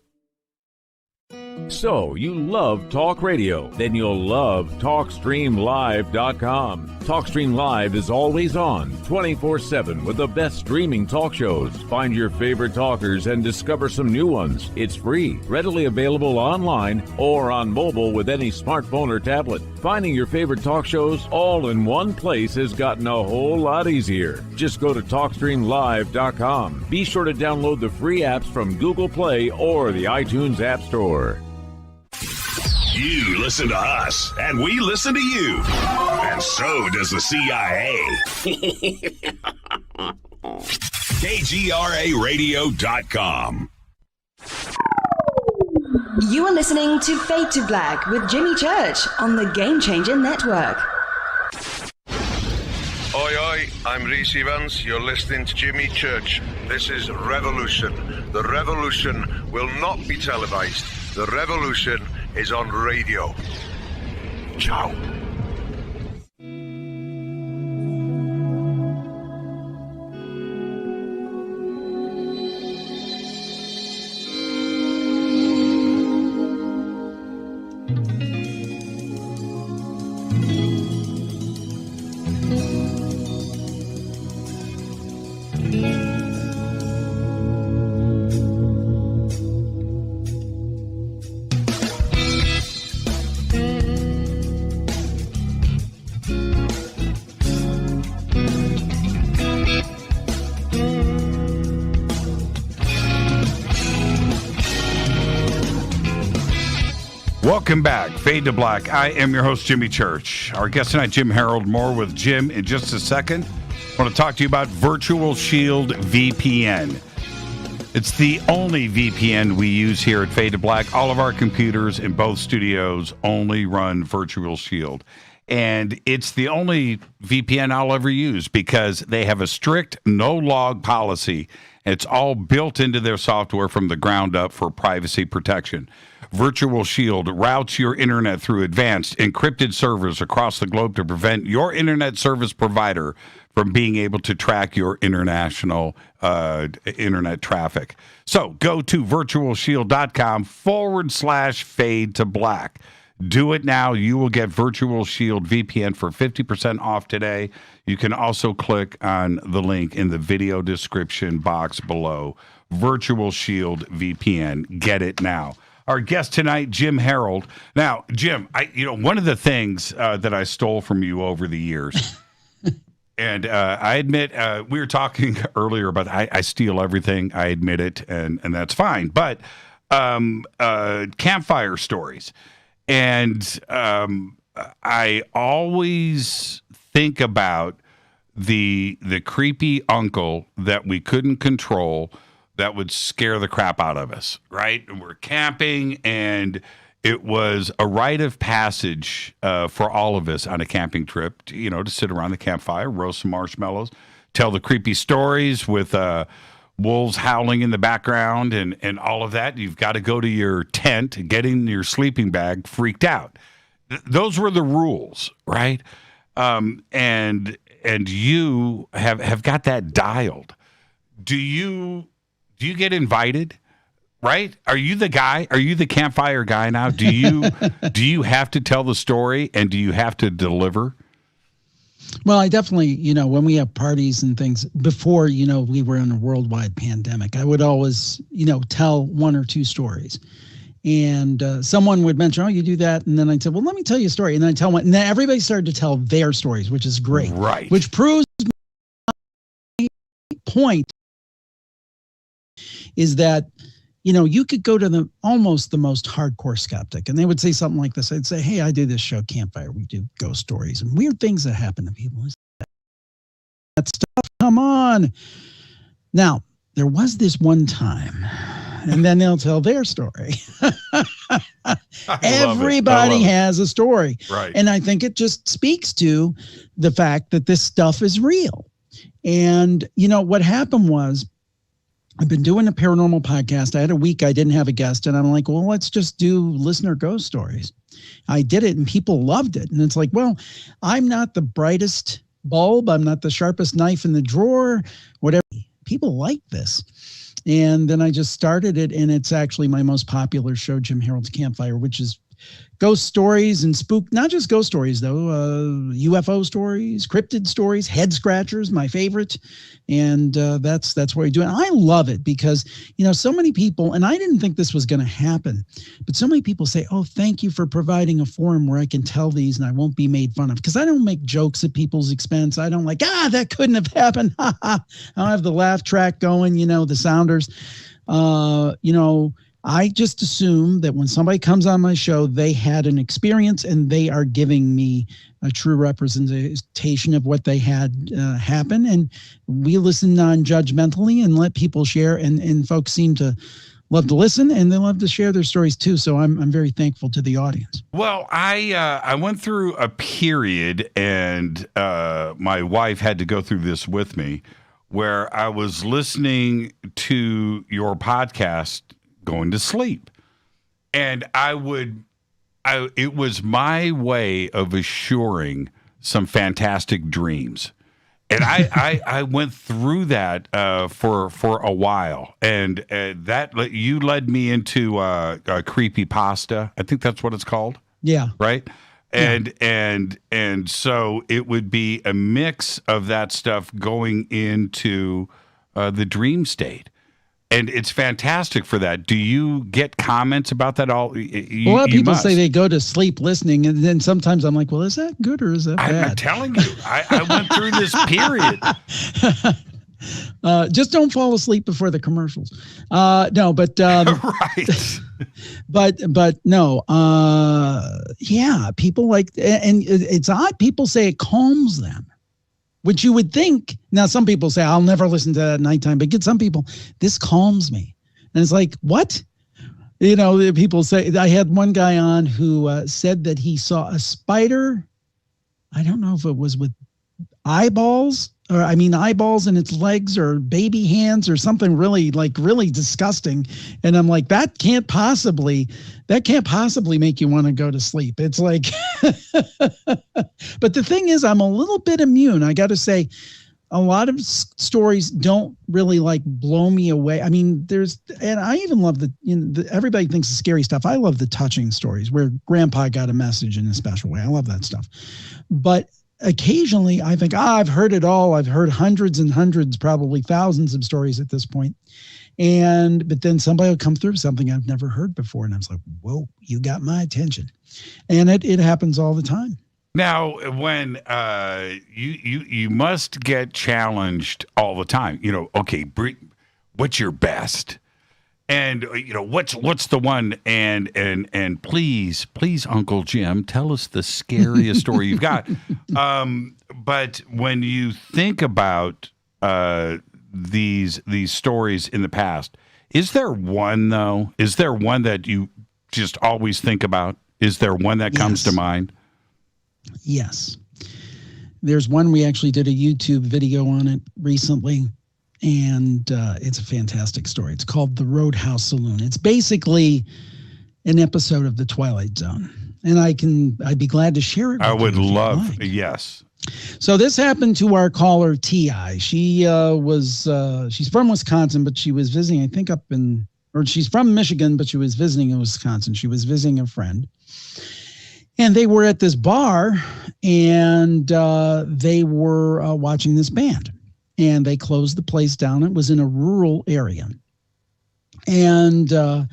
So, you love talk radio? Then you'll love TalkStreamLive.com. TalkStream Live is always on, 24/7 with the best streaming talk shows. Find your favorite talkers and discover some new ones. It's free, readily available online or on mobile with any smartphone or tablet. Finding your favorite talk shows all in one place has gotten a whole lot easier. Just go to TalkStreamLive.com. Be sure to download the free apps from Google Play or the iTunes App Store. You listen to us, and we listen to you. And so does the CIA. KGRARadio.com. You are listening to Fade to Black with Jimmy Church on the Game Changer Network. Oi, oi, I'm Reese Evans. You're listening to Jimmy Church. This is Revolution. The revolution will not be televised. The revolution is on radio. Ciao. Welcome back, Fade to Black. I am your host, Jimmy Church. Our guest tonight, Jim Harold. More with Jim in just a second. I want to talk to you about Virtual Shield VPN. It's the only VPN we use here at Fade to Black. All of our computers in both studios only run Virtual Shield. And it's the only VPN I'll ever use because they have a strict no-log policy. It's all built into their software from the ground up for privacy protection. Virtual Shield routes your internet through advanced encrypted servers across the globe to prevent your internet service provider from being able to track your international internet traffic. So go to virtualshield.com/fade to black. Do it now. You will get Virtual Shield VPN for 50% off today. You can also click on the link in the video description box below. Virtual Shield VPN. Get it now. our guest tonight, Jim Harold. Now, Jim, one of the things that I stole from you over the years, and I admit, we were talking earlier about I steal everything. I admit it, and that's fine. But campfire stories, and I always think about the creepy uncle that we couldn't control that would scare the crap out of us, right? And we're camping, and it was a rite of passage for all of us on a camping trip, to sit around the campfire, roast some marshmallows, tell the creepy stories with wolves howling in the background and all of that. You've got to go to your tent, get in your sleeping bag, freaked out. Those were the rules, right? And you have got that dialed. Do you get invited? Right? Are you the guy? Are you the campfire guy now? Do you have to tell the story, and do you have to deliver? Well, I definitely, when we have parties and things before, we were in a worldwide pandemic, I would always, tell one or two stories. And someone would mention, oh, you do that. And then I'd say, well, let me tell you a story. And then I'd tell one. And then everybody started to tell their stories, which is great. Right. Which proves my point is that, you could go to almost the most hardcore skeptic, and they would say something like this. I'd say, hey, I do this show, Campfire. We do ghost stories and weird things that happen to people. That stuff, come on. Now, there was this one time, and then they'll tell their story. Everybody has a story. Right. And I think it just speaks to the fact that this stuff is real. And, what happened was, I've been doing a paranormal podcast. I had a week I didn't have a guest, and I'm like, well, let's just do listener ghost stories. I did it, and people loved it. And it's like, well, I'm not the brightest bulb. I'm not the sharpest knife in the drawer, whatever. People like this. And then I just started it, and it's actually my most popular show, Jim Harold's Campfire, which is ghost stories and not just ghost stories, though, UFO stories, cryptid stories, head scratchers, my favorite. And that's what we do. And I love it because, so many people, and I didn't think this was going to happen, but so many people say, oh, thank you for providing a forum where I can tell these and I won't be made fun of. Because I don't make jokes at people's expense. I don't like, that couldn't have happened. I don't have the laugh track going, the sounders. I just assume that when somebody comes on my show, they had an experience and they are giving me a true representation of what they had happen. And we listen non-judgmentally and let people share. And folks seem to love to listen, and they love to share their stories too. So I'm very thankful to the audience. Well, I went through a period, and my wife had to go through this with me, where I was listening to your podcast going to sleep. And it was my way of assuring some fantastic dreams. And I went through that for a while. And that you led me into creepypasta. I think that's what it's called. Yeah. Right? And so it would be a mix of that stuff going into the dream state. And it's fantastic for that. Do you get comments about that all? A lot of people say they go to sleep listening, and then sometimes I'm like, well, is that good or is that bad? I'm telling you, I went through this period. Just don't fall asleep before the commercials. No, but right. But no. Yeah, people like, and it's odd. People say it calms them. Which you would think, now some people say, I'll never listen to that at nighttime, but get some people, this calms me. And it's like, what? People say, I had one guy on who said that he saw a spider. I don't know if it was with eyeballs in its legs or baby hands or something really disgusting. And I'm like, that can't possibly make you want to go to sleep. It's like, but the thing is, I'm a little bit immune. I got to say, a lot of stories don't really blow me away. I mean, and I even love everybody thinks of scary stuff. I love the touching stories where grandpa got a message in a special way. I love that stuff. But occasionally I think, I've heard it all. I've heard hundreds and hundreds, probably thousands of stories at this point. But then somebody will come through something I've never heard before. And I was like, whoa, you got my attention. And it happens all the time. Now, when you must get challenged all the time, okay, what's your best? And what's the one? And please, Uncle Jim, tell us the scariest story you've got. But when you think about these stories in the past, is there one though? Is there one that you just always think about? Is there one that comes to mind? Yes. There's one, we actually did a YouTube video on it recently, and it's a fantastic story. It's called The Roadhouse Saloon. It's basically an episode of The Twilight Zone, and I'd be glad to share it with I would you love, like. yes. So this happened to our caller, T.I. She's from Wisconsin, but she was visiting, she's from Michigan, but she was visiting in Wisconsin. She was visiting a friend. And they were at this bar, and they were watching this band. And they closed the place down. It was in a rural area. And her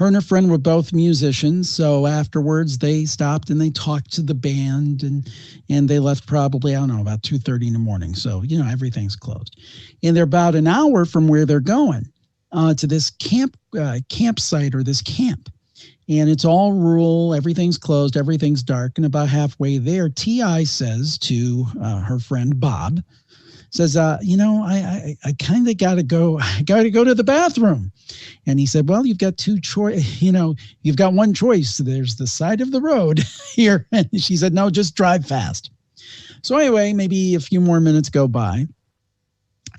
and her friend were both musicians. So afterwards, they stopped and they talked to the band. And they left probably, I don't know, about 2:30 in the morning. So, everything's closed. And they're about an hour from where they're going to this campsite or this camp. And it's all rural, everything's closed, everything's dark. And about halfway there, T.I. says to her friend Bob, says, I kind of got to go. I got to go to the bathroom. And he said, well, you've got you've got one choice. There's the side of the road here. And she said, no, just drive fast. So anyway, maybe a few more minutes go by.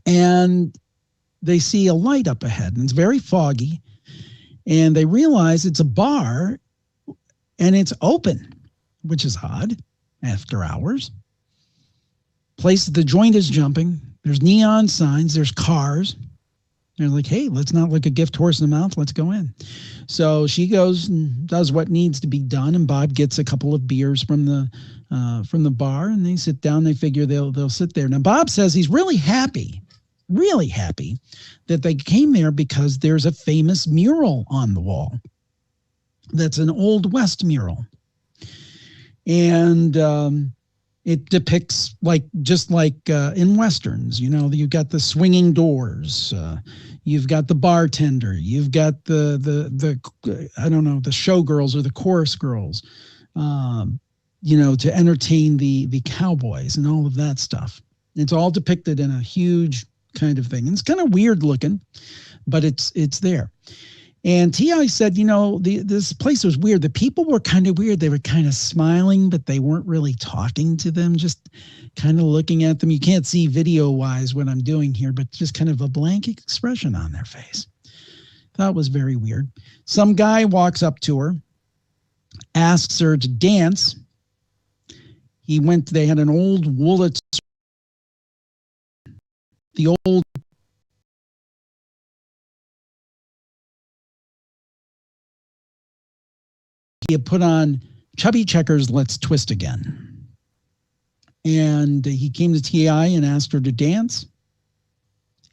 And they see a light up ahead. And it's very foggy. And they realize it's a bar and it's open, which is odd after hours. The joint is jumping. There's neon signs. There's cars. They're like, hey, let's not look a gift horse in the mouth. Let's go in. So she goes and does what needs to be done. And Bob gets a couple of beers from the bar, and they sit down. They figure they'll sit there. Now, Bob says he's really happy that they came there because there's a famous mural on the wall. That's an Old West mural. And it depicts just like in Westerns, you've got the swinging doors, you've got the bartender, you've got the I don't know, the showgirls or the chorus girls, to entertain the cowboys and all of that stuff. It's all depicted in a huge kind of thing. And it's kind of weird looking, but it's there. And T.I. said, this place was weird. The people were kind of weird. They were kind of smiling, but they weren't really talking to them, just kind of looking at them. You can't see video-wise what I'm doing here, but just kind of a blank expression on their face. Thought it was very weird. Some guy walks up to her, asks her to dance. They had an old Woolitz. The old he had put on Chubby Checkers, Let's Twist Again. And he came to T.I. and asked her to dance.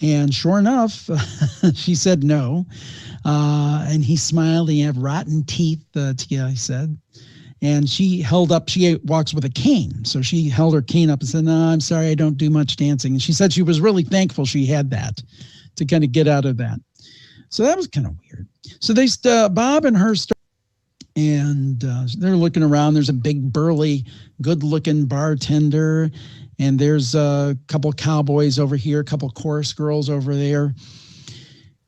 And sure enough, she said no. And he smiled. He had rotten teeth, T.I. said. And she walks with a cane. So she held her cane up and said, no, I'm sorry, I don't do much dancing. And she said she was really thankful she had that to kind of get out of that. So that was kind of weird. So Bob and her start, and they're looking around. There's a big, burly, good-looking bartender. And there's a couple cowboys over here, a couple chorus girls over there.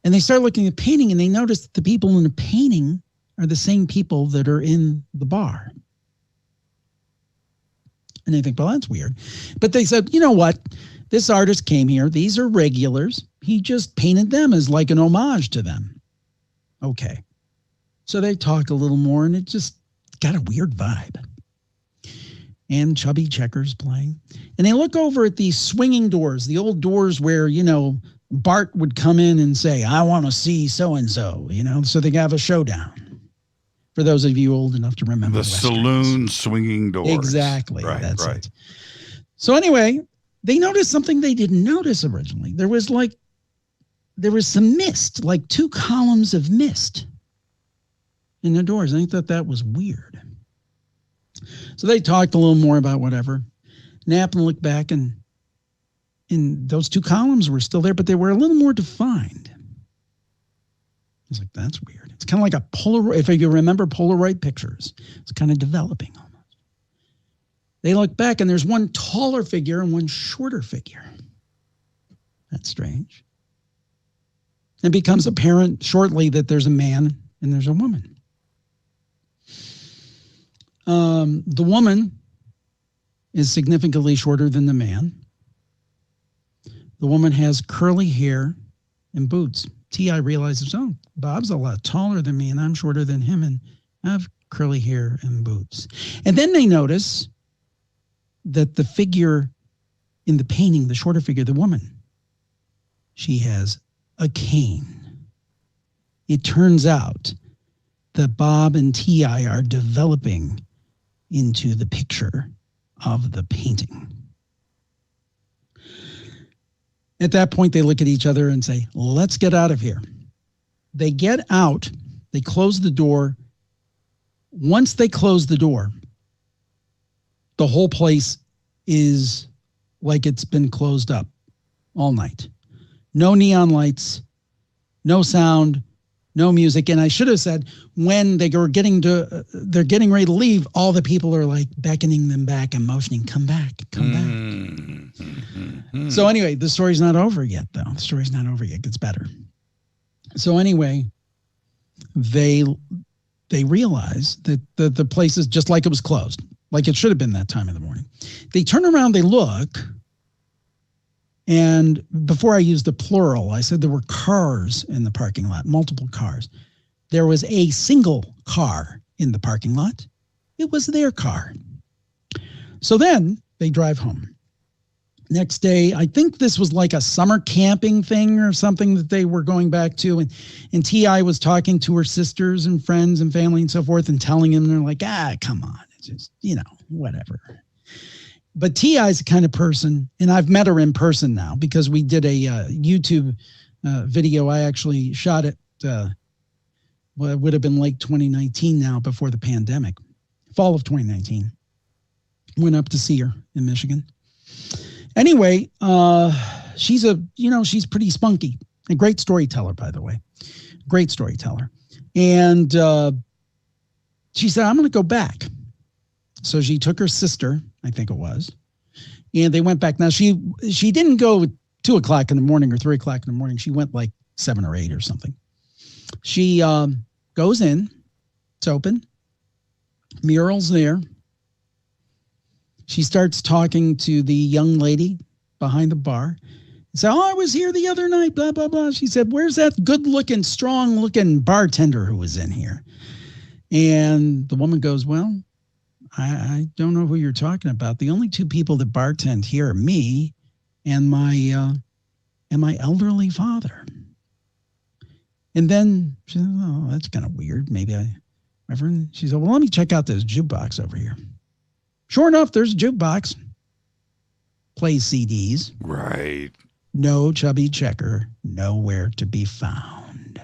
And they start looking at the painting, and they notice that the people in the painting are the same people that are in the bar. And they think, well, that's weird. But they said, you know what? This artist came here. These are regulars. He just painted them as like an homage to them. Okay. So they talk a little more, and it just got a weird vibe. And Chubby Checkers playing. And they look over at these swinging doors, the old doors where, Bart would come in and say, I want to see so-and-so, so they have a showdown. For those of you old enough to remember. The saloon swinging doors. Exactly. Right, that's right. it. So anyway, they noticed something they didn't notice originally. There was there was some mist, like 2 columns of mist in the doors. I thought that was weird. So they talked a little more about whatever. Knappen looked back, and those 2 columns were still there, but they were a little more defined. I was like, that's weird. It's kind of like a Polaroid. If you remember Polaroid pictures, it's kind of developing almost. They look back, and there's one taller figure and one shorter figure. That's strange. It becomes apparent shortly that there's a man and there's a woman. The woman is significantly shorter than the man. The woman has curly hair and boots. T.I. realizes, oh, Bob's a lot taller than me, and I'm shorter than him, and I have curly hair and boots. And then they notice that the figure in the painting, the shorter figure, the woman, she has a cane. It turns out that Bob and T.I. are developing into the picture of the painting. At that point, they look at each other and say, let's get out of here. They get out. They close the door. Once they close the door, the whole place is like it's been closed up all night. No neon lights, no sound, no music. And I should have said, when they're getting ready to leave, all the people are like beckoning them back and motioning, come back, come back. Mm-hmm. So anyway, the story's not over yet, though. The story's not over yet. It gets better. So anyway, they realize that the place is just like it was closed, like it should have been that time of the morning. They turn around, they look, and before I used the plural, I said there were cars in the parking lot, multiple cars. There was a single car in the parking lot. It was their car. So then they drive home. Next day, I think this was like a summer camping thing or something that they were going back to. And T.I. was talking to her sisters and friends and family and so forth and telling them, they're like, come on. It's just, whatever. But T.I.'s the kind of person, and I've met her in person now because we did a YouTube video. I actually shot it, it would have been late 2019 now, before the pandemic. Fall of 2019. Went up to see her in Michigan. Anyway, she's pretty spunky. A great storyteller, by the way. Great storyteller. And she said, I'm going to go back. So she took her sister, I think it was, and they went back. Now, she didn't go 2 o'clock in the morning or 3 o'clock in the morning. She went like 7 or 8 or something. She goes in. It's open. Mural's there. She starts talking to the young lady behind the bar. So, I was here the other night, blah, blah, blah. She said, where's that good-looking, strong-looking bartender who was in here? And the woman goes, well, I don't know who you're talking about. The only 2 people that bartend here are me and my elderly father. And then she said, oh, that's kind of weird. Maybe she said, well, let me check out this jukebox over here. Sure enough, there's a jukebox. Plays CDs. Right. No chubby checker, nowhere to be found.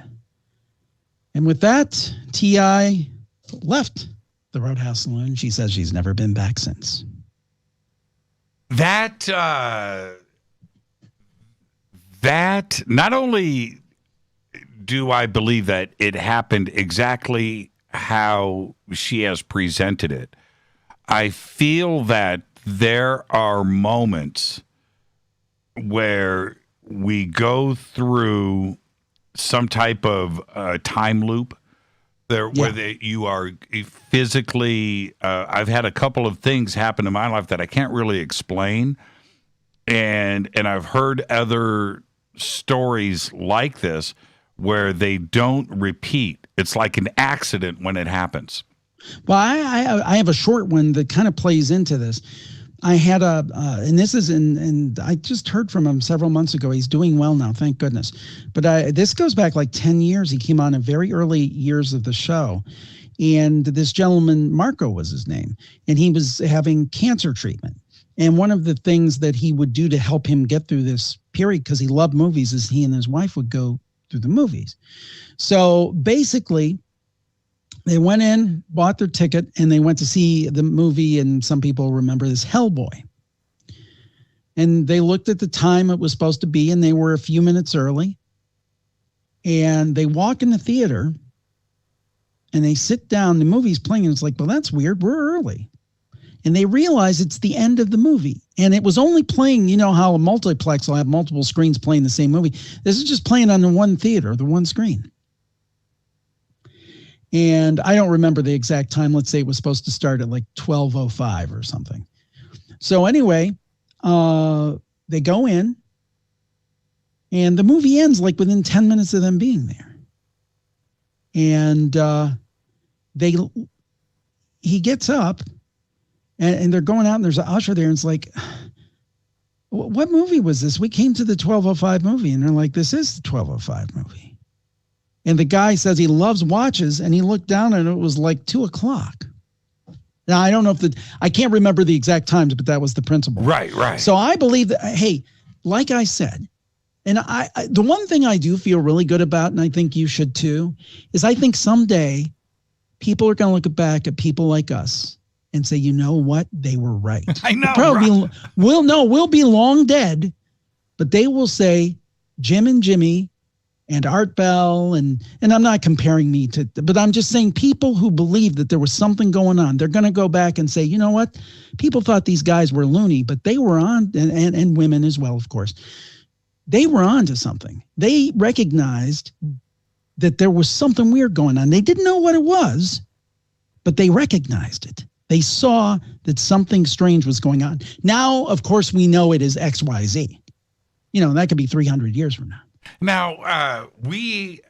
And with that, T.I. left the Roadhouse Saloon. She says she's never been back since. That not only do I believe that it happened exactly how she has presented it, I feel that there are moments where we go through some type of time loop there, where you are physically. I've had a couple of things happen in my life that I can't really explain, and I've heard other stories like this where they don't repeat. It's like an accident when it happens. Well, I have a short one that kind of plays into this. I had and this is and I just heard from him several months ago. He's doing well now, thank goodness. But this goes back like 10 years. He came on in very early years of the show. And this gentleman, Marco was his name, and he was having cancer treatment. And one of the things that he would do to help him get through this period, because he loved movies, is he and his wife would go through the movies. So basically, they went in, bought their ticket, and they went to see the movie, and some people remember this, Hellboy. And they looked at the time it was supposed to be, and they were a few minutes early. And they walk in the theater, and they sit down. The movie's playing, and it's like, well, that's weird. We're early. And they realize it's the end of the movie. And it was only playing, you know how a multiplex will have multiple screens playing the same movie. This is just playing on the one theater, the one screen. And I don't remember the exact time. Let's say it was supposed to start at like 12:05 or something. So anyway, they go in, and the movie ends like within 10 minutes of them being there. And he gets up, and they're going out, and there's an usher there, and it's like, what movie was this? We came to the 12:05 movie. And they're like, this is the 12:05 movie. And the guy says he loves watches, and he looked down, and it was like 2:00. Now, I don't know I can't remember the exact times, but that was the principle. Right. So I believe that, hey, like I said, and I the one thing I do feel really good about, and I think you should too, is I think someday people are going to look back at people like us and say, you know what? They were right. I know. We'll be long dead, but they will say Jim and Jimmy and Art Bell, and I'm not comparing me to, but I'm just saying people who believe that there was something going on, they're going to go back and say, you know what? People thought these guys were loony, but they were on, and women as well, of course. They were on to something. They recognized that there was something weird going on. They didn't know what it was, but they recognized it. They saw that something strange was going on. Now, of course, we know it is XYZ. You know, that could be 300 years from now. Now, we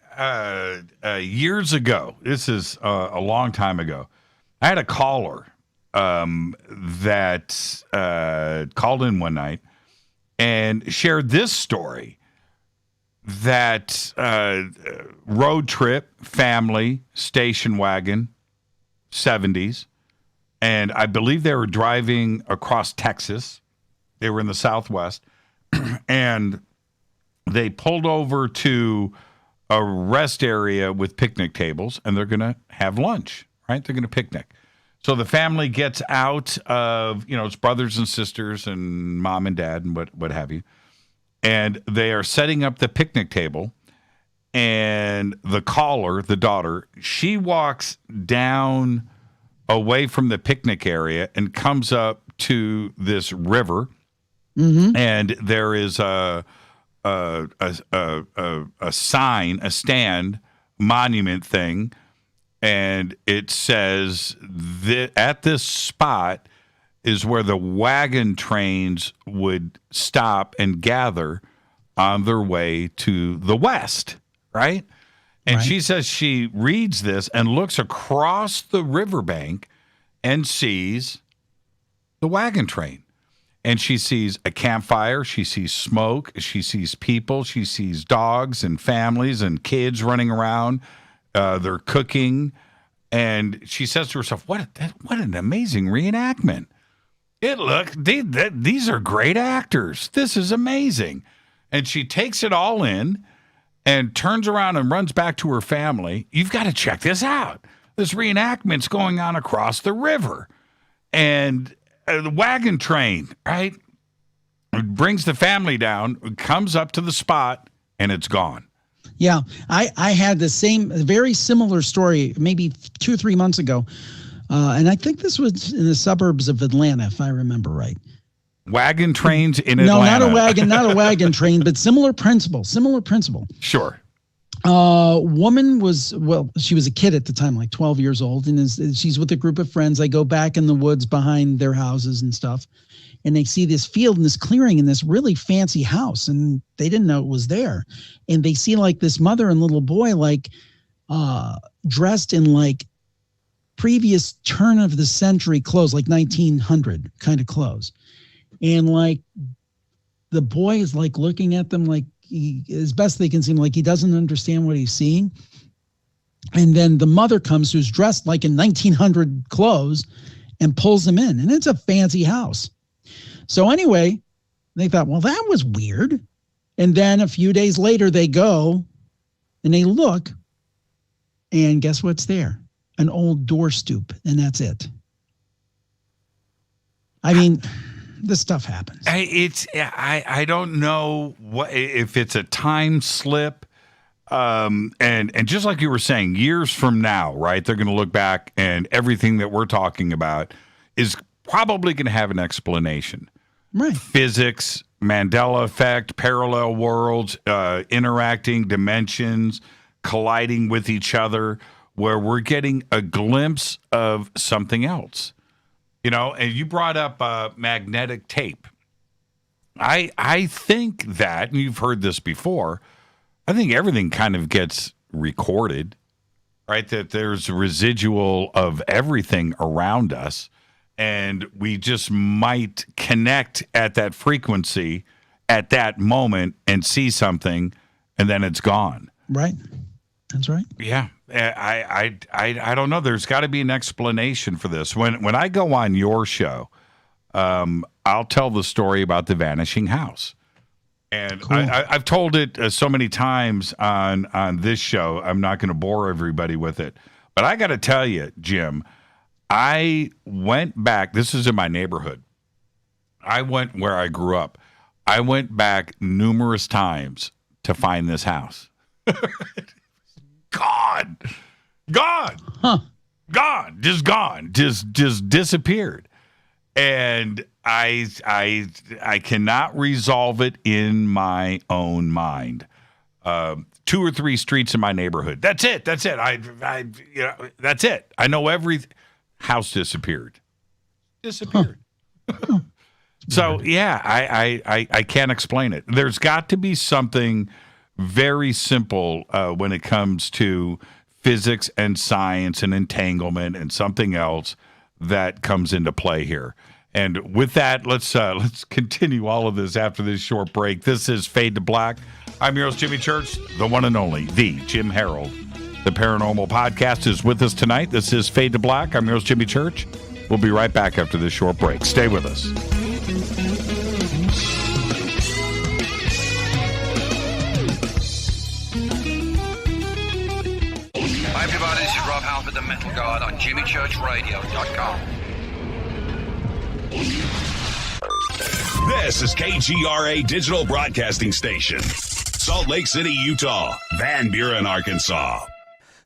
years ago, this is a long time ago, I had a caller that called in one night and shared this story that road trip, family, station wagon, 70s. And I believe they were driving across Texas. They were in the Southwest. And they pulled over to a rest area with picnic tables, and they're going to have lunch, right? They're going to picnic. So the family gets out of, it's brothers and sisters and mom and dad and what have you. And they are setting up the picnic table. And the caller, the daughter, she walks down away from the picnic area and comes up to this river. Mm-hmm. And there is a sign, a stand, monument thing, and it says that at this spot is where the wagon trains would stop and gather on their way to the west, right? And she says she reads this and looks across the riverbank and sees the wagon train. And she sees a campfire, she sees smoke, she sees people, she sees dogs and families and kids running around. They're cooking. And she says to herself, what an amazing reenactment. These are great actors. This is amazing. And she takes it all in and turns around and runs back to her family. You've got to check this out. This reenactment's going on across the river. And the wagon train, right? It brings the family down, comes up to the spot, and it's gone. Yeah, I had the same, very similar story maybe 2 or 3 months ago. And I think this was in the suburbs of Atlanta, if I remember right. Wagon trains in Atlanta. No, not a wagon train, but similar principle. Sure. Woman she was a kid at the time, like 12 years old, and she's with a group of friends. They go back in the woods behind their houses and stuff, and they see this field and this clearing and this really fancy house, and they didn't know it was there. And they see like this mother and little boy like dressed in like previous turn of the century clothes, like 1900 kind of clothes. And like the boy is like looking at them like as best they can seem like he doesn't understand what he's seeing. And then the mother comes, who's dressed like in 1900 clothes, and pulls him in. And it's a fancy house. So anyway, they thought, well, that was weird. And then a few days later, they go and they look, and guess what's there? An old door stoop, and that's it. I mean, this stuff happens. I don't know if it's a time slip, and just like you were saying, years from now, right? They're going to look back, and everything that we're talking about is probably going to have an explanation. Right. Physics, Mandela effect, parallel worlds, interacting dimensions, colliding with each other, where we're getting a glimpse of something else. You know, and you brought up magnetic tape. I think that, and you've heard this before, I think everything kind of gets recorded, right? That there's residual of everything around us, and we just might connect at that frequency at that moment and see something, and then it's gone. Right. That's right. Yeah. I don't know. There's got to be an explanation for this. When I go on your show, I'll tell the story about the vanishing house. And cool. I've told it so many times on this show, I'm not going to bore everybody with it. But I got to tell you, Jim, I went back. This is in my neighborhood. I went where I grew up. I went back numerous times to find this house. Gone, huh. Gone, just disappeared, and I cannot resolve it in my own mind. 2 or 3 streets in my neighborhood. That's it. That's it. I know every house disappeared. Huh. So yeah, I can't explain it. There's got to be something very simple when it comes to physics and science and entanglement and something else that comes into play here. And with that, let's continue all of this after this short break. This is Fade to Black. I'm your host, Jimmy Church, the one and only, the Jim Harold. The Paranormal Podcast is with us tonight. This is Fade to Black. I'm your host, Jimmy Church. We'll be right back after this short break. Stay with us. Hi everybody, this is Rob Halford, the Metal Guard on JimmyChurchRadio.com. This is KGRA Digital Broadcasting Station, Salt Lake City, Utah, Van Buren, Arkansas.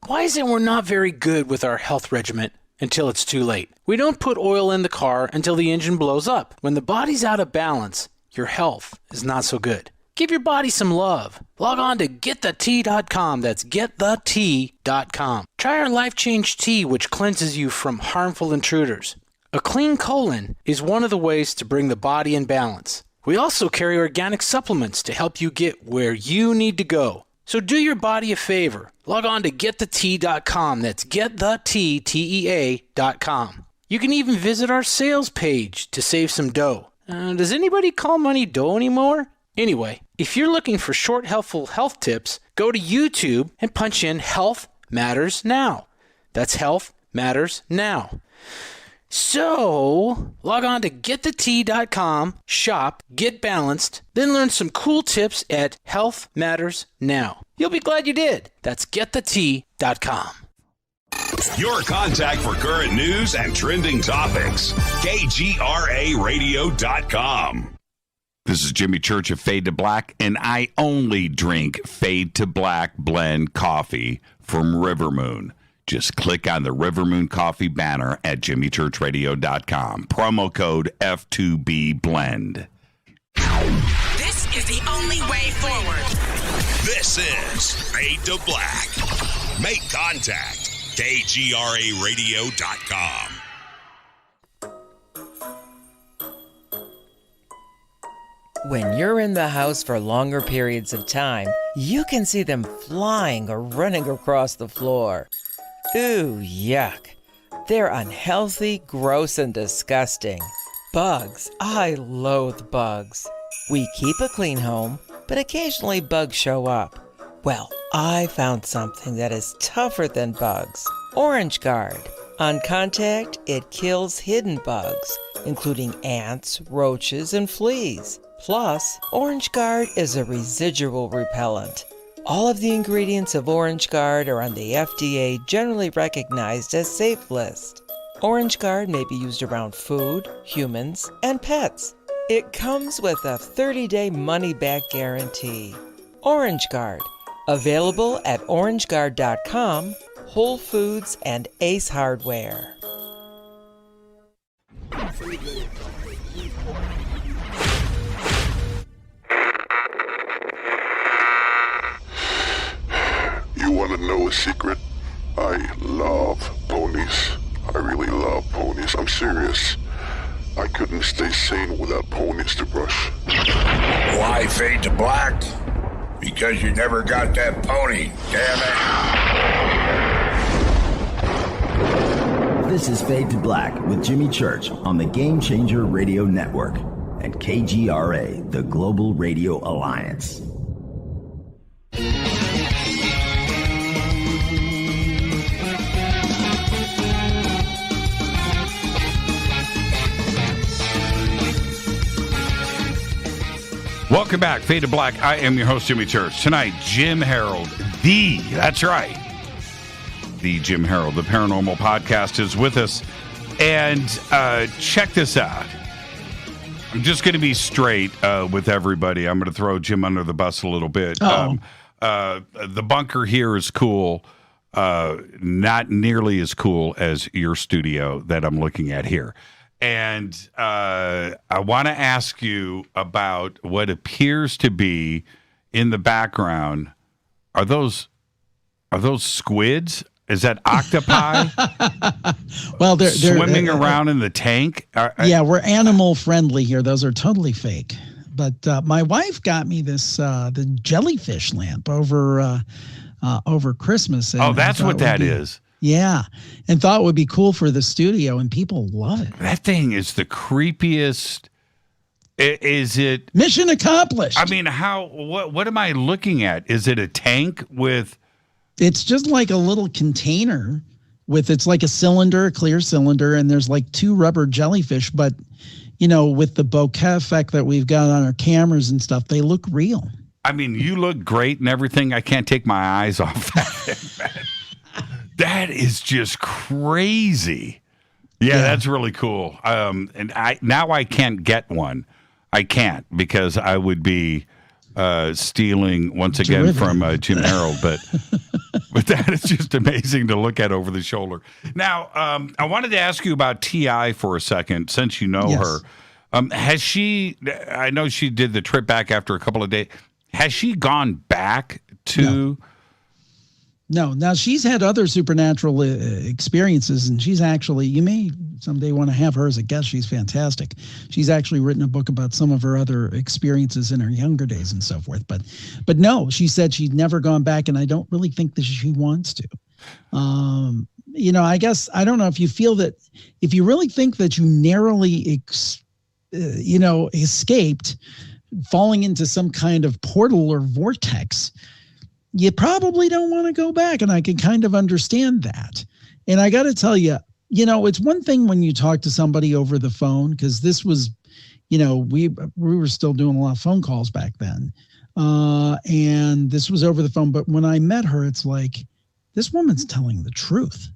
Why is it we're not very good with our health regimen until it's too late? We don't put oil in the car until the engine blows up. When the body's out of balance, your health is not so good. Give your body some love. Log on to GetTheT.com. That's GetTheT.com. Try our Life Change Tea, which cleanses you from harmful intruders. A clean colon is one of the ways to bring the body in balance. We also carry organic supplements to help you get where you need to go. So do your body a favor. Log on to GetTheT.com. That's GetTheT.com. You can even visit our sales page to save some dough. Does anybody call money dough anymore? Anyway, if you're looking for short, helpful health tips, go to YouTube and punch in Health Matters Now. That's Health Matters Now. So, log on to GetTheT.com, shop, get balanced, then learn some cool tips at Health Matters Now. You'll be glad you did. That's GetTheT.com. Your contact for current news and trending topics. KGRARadio.com. This is Jimmy Church of Fade to Black, and I only drink Fade to Black blend coffee from Rivermoon. Just click on the Rivermoon Coffee banner at jimmychurchradio.com. Promo code F2B Blend. This is the only way forward. This is Fade to Black. Make contact. KGRARadio.com. When you're in the house for longer periods of time, you can see them flying or running across the floor. Ooh, yuck. They're unhealthy, gross, and disgusting. Bugs. I loathe bugs. We keep a clean home, but occasionally bugs show up. Well, I found something that is tougher than bugs. Orange Guard. On contact, it kills hidden bugs, including ants, roaches, and fleas. Plus, Orange Guard is a residual repellent. All of the ingredients of Orange Guard are on the FDA generally recognized as safe list. Orange Guard may be used around food, humans, and pets. It comes with a 30-day money-back guarantee. Orange Guard, available at orangeguard.com, Whole Foods, and Ace Hardware. You want to know a secret? I love ponies. I really love ponies. I'm serious. I couldn't stay sane without ponies to brush. Why fade to black? Because you never got that pony, damn it. This is Fade to Black with Jimmy Church on the Game Changer Radio Network and KGRA, the Global Radio Alliance. Welcome back, Fade to Black. I am your host, Jimmy Church. Tonight, Jim Harold, that's right, the Jim Harold, the Paranormal Podcast is with us. And check this out. I'm just going to be straight with everybody. I'm going to throw Jim under the bus a little bit. The bunker here is cool. Not nearly as cool as your studio that I'm looking at here. And I want to ask you about what appears to be in the background. Are those squids? Is that octopi? Well, they're swimming around in the tank. Yeah, we're animal friendly here. Those are totally fake. But my wife got me this the jellyfish lamp over Christmas. And that's what that is. Yeah, and thought it would be cool for the studio, and people love it. That thing is the creepiest. Is it mission accomplished? I mean, what am I looking at? Is it a tank with? It's just like a little container with, it's like a cylinder, a clear cylinder, and there's like 2 rubber jellyfish. But with the bokeh effect that we've got on our cameras and stuff, they look real. I mean, you look great and everything. I can't take my eyes off that. That is just crazy. Yeah, that's really cool. And I can't get one. I can't, because I would be stealing once again from Jim Harold. But that is just amazing to look at over the shoulder. Now, I wanted to ask you about T.I. for a second, since you know her. Has she? I know she did the trip back after a couple of days. Has she gone back to? No. Now, she's had other supernatural experiences, and she's actually, you may someday want to have her as a guest. She's fantastic. She's actually written a book about some of her other experiences in her younger days and so forth. But no, she said she'd never gone back, and I don't really think that she wants to. I guess, I don't know if you feel that, if you really think that you narrowly, escaped falling into some kind of portal or vortex, you probably don't want to go back. And I can kind of understand that. And I got to tell you, it's one thing when you talk to somebody over the phone, because this was, we were still doing a lot of phone calls back then. And this was over the phone. But when I met her, it's like, this woman's telling the truth.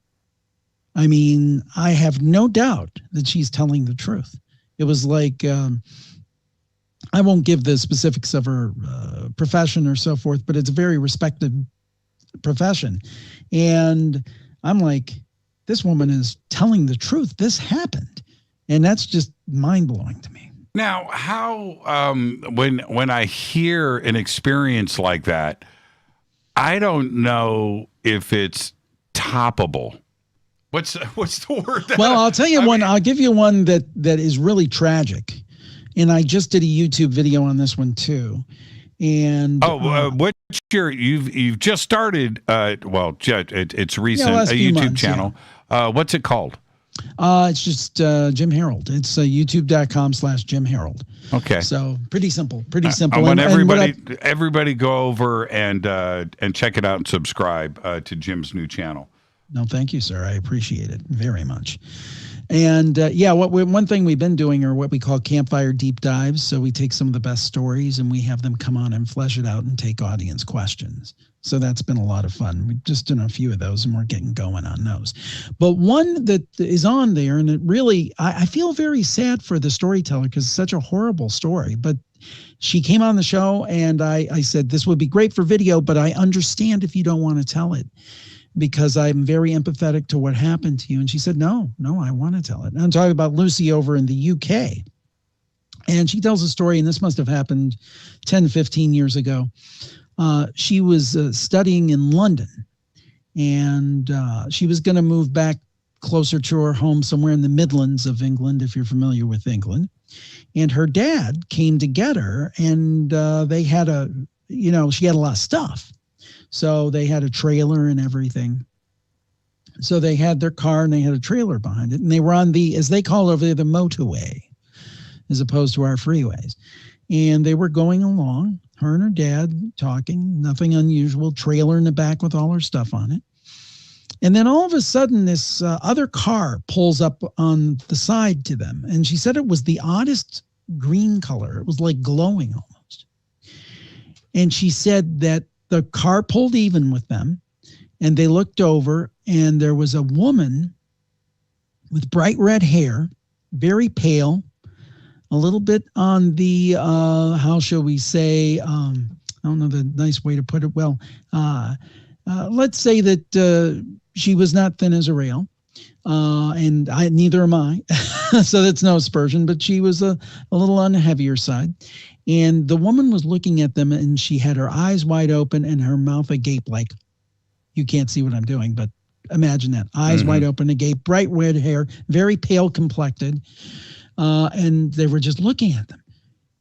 I mean, I have no doubt that she's telling the truth. It was like, I won't give the specifics of her profession or so forth, but it's a very respected profession. And I'm like, this woman is telling the truth. This happened. And that's just mind-blowing to me. Now, how, when I hear an experience like that, I don't know if it's toppable. What's the word? Well, I'll tell you one. I'll give you one that is really tragic. And I just did a YouTube video on this one too. And what's you've just started? It's recent, a YouTube months, channel. Yeah. What's it called? It's just Jim Harold. It's youtube.com/Jim Harold. Okay. So pretty simple. I want everybody go over and check it out and subscribe to Jim's new channel. No, thank you, sir. I appreciate it very much. And one thing we've been doing are what we call Campfire deep dives. So we take some of the best stories and we have them come on and flesh it out and take audience questions. So that's been a lot of fun. We've just done a few of those and we're getting going on those. But one that is on there, and it really, I feel very sad for the storyteller because it's such a horrible story. But she came on the show and I said, this would be great for video, but I understand if you don't want to tell it because I'm very empathetic to what happened to you. And she said, no, I want to tell it. And I'm talking about Lucy over in the UK. And she tells a story, and this must have happened 10, 15 years ago. She was studying in London, and she was going to move back closer to her home somewhere in the Midlands of England, if you're familiar with England. And her dad came to get her, and they had she had a lot of stuff. So they had a trailer and everything. So they had their car and they had a trailer behind it. And they were on the, as they call over there, the motorway, as opposed to our freeways. And they were going along, her and her dad talking, nothing unusual, trailer in the back with all her stuff on it. And then all of a sudden, this other car pulls up on the side to them. And she said it was the oddest green color. It was like glowing almost. And she said that the car pulled even with them. And they looked over and there was a woman with bright red hair, very pale, a little bit on the, how shall we say, I don't know the nice way to put it. Well, let's say that she was not thin as a rail, and neither am I. So that's no aspersion, but she was a little on the heavier side. And the woman was looking at them and she had her eyes wide open and her mouth agape, like, you can't see what I'm doing, but imagine that. Eyes wide open, agape, bright red hair, very pale complected. And they were just looking at them.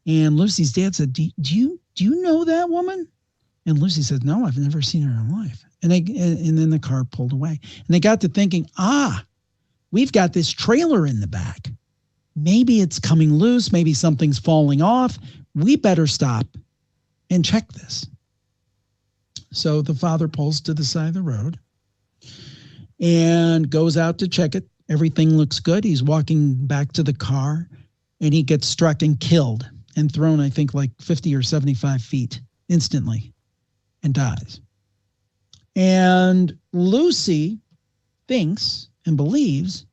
And Lucy's dad said, do you know that woman? And Lucy said, no, I've never seen her in life. And then the car pulled away. And they got to thinking, we've got this trailer in the back. Maybe it's coming loose. Maybe something's falling off. We better stop and check this. So the father pulls to the side of the road and goes out to check it. Everything looks good. He's walking back to the car and he gets struck and killed and thrown, I think, like 50 or 75 feet instantly and dies. And Lucy thinks and believes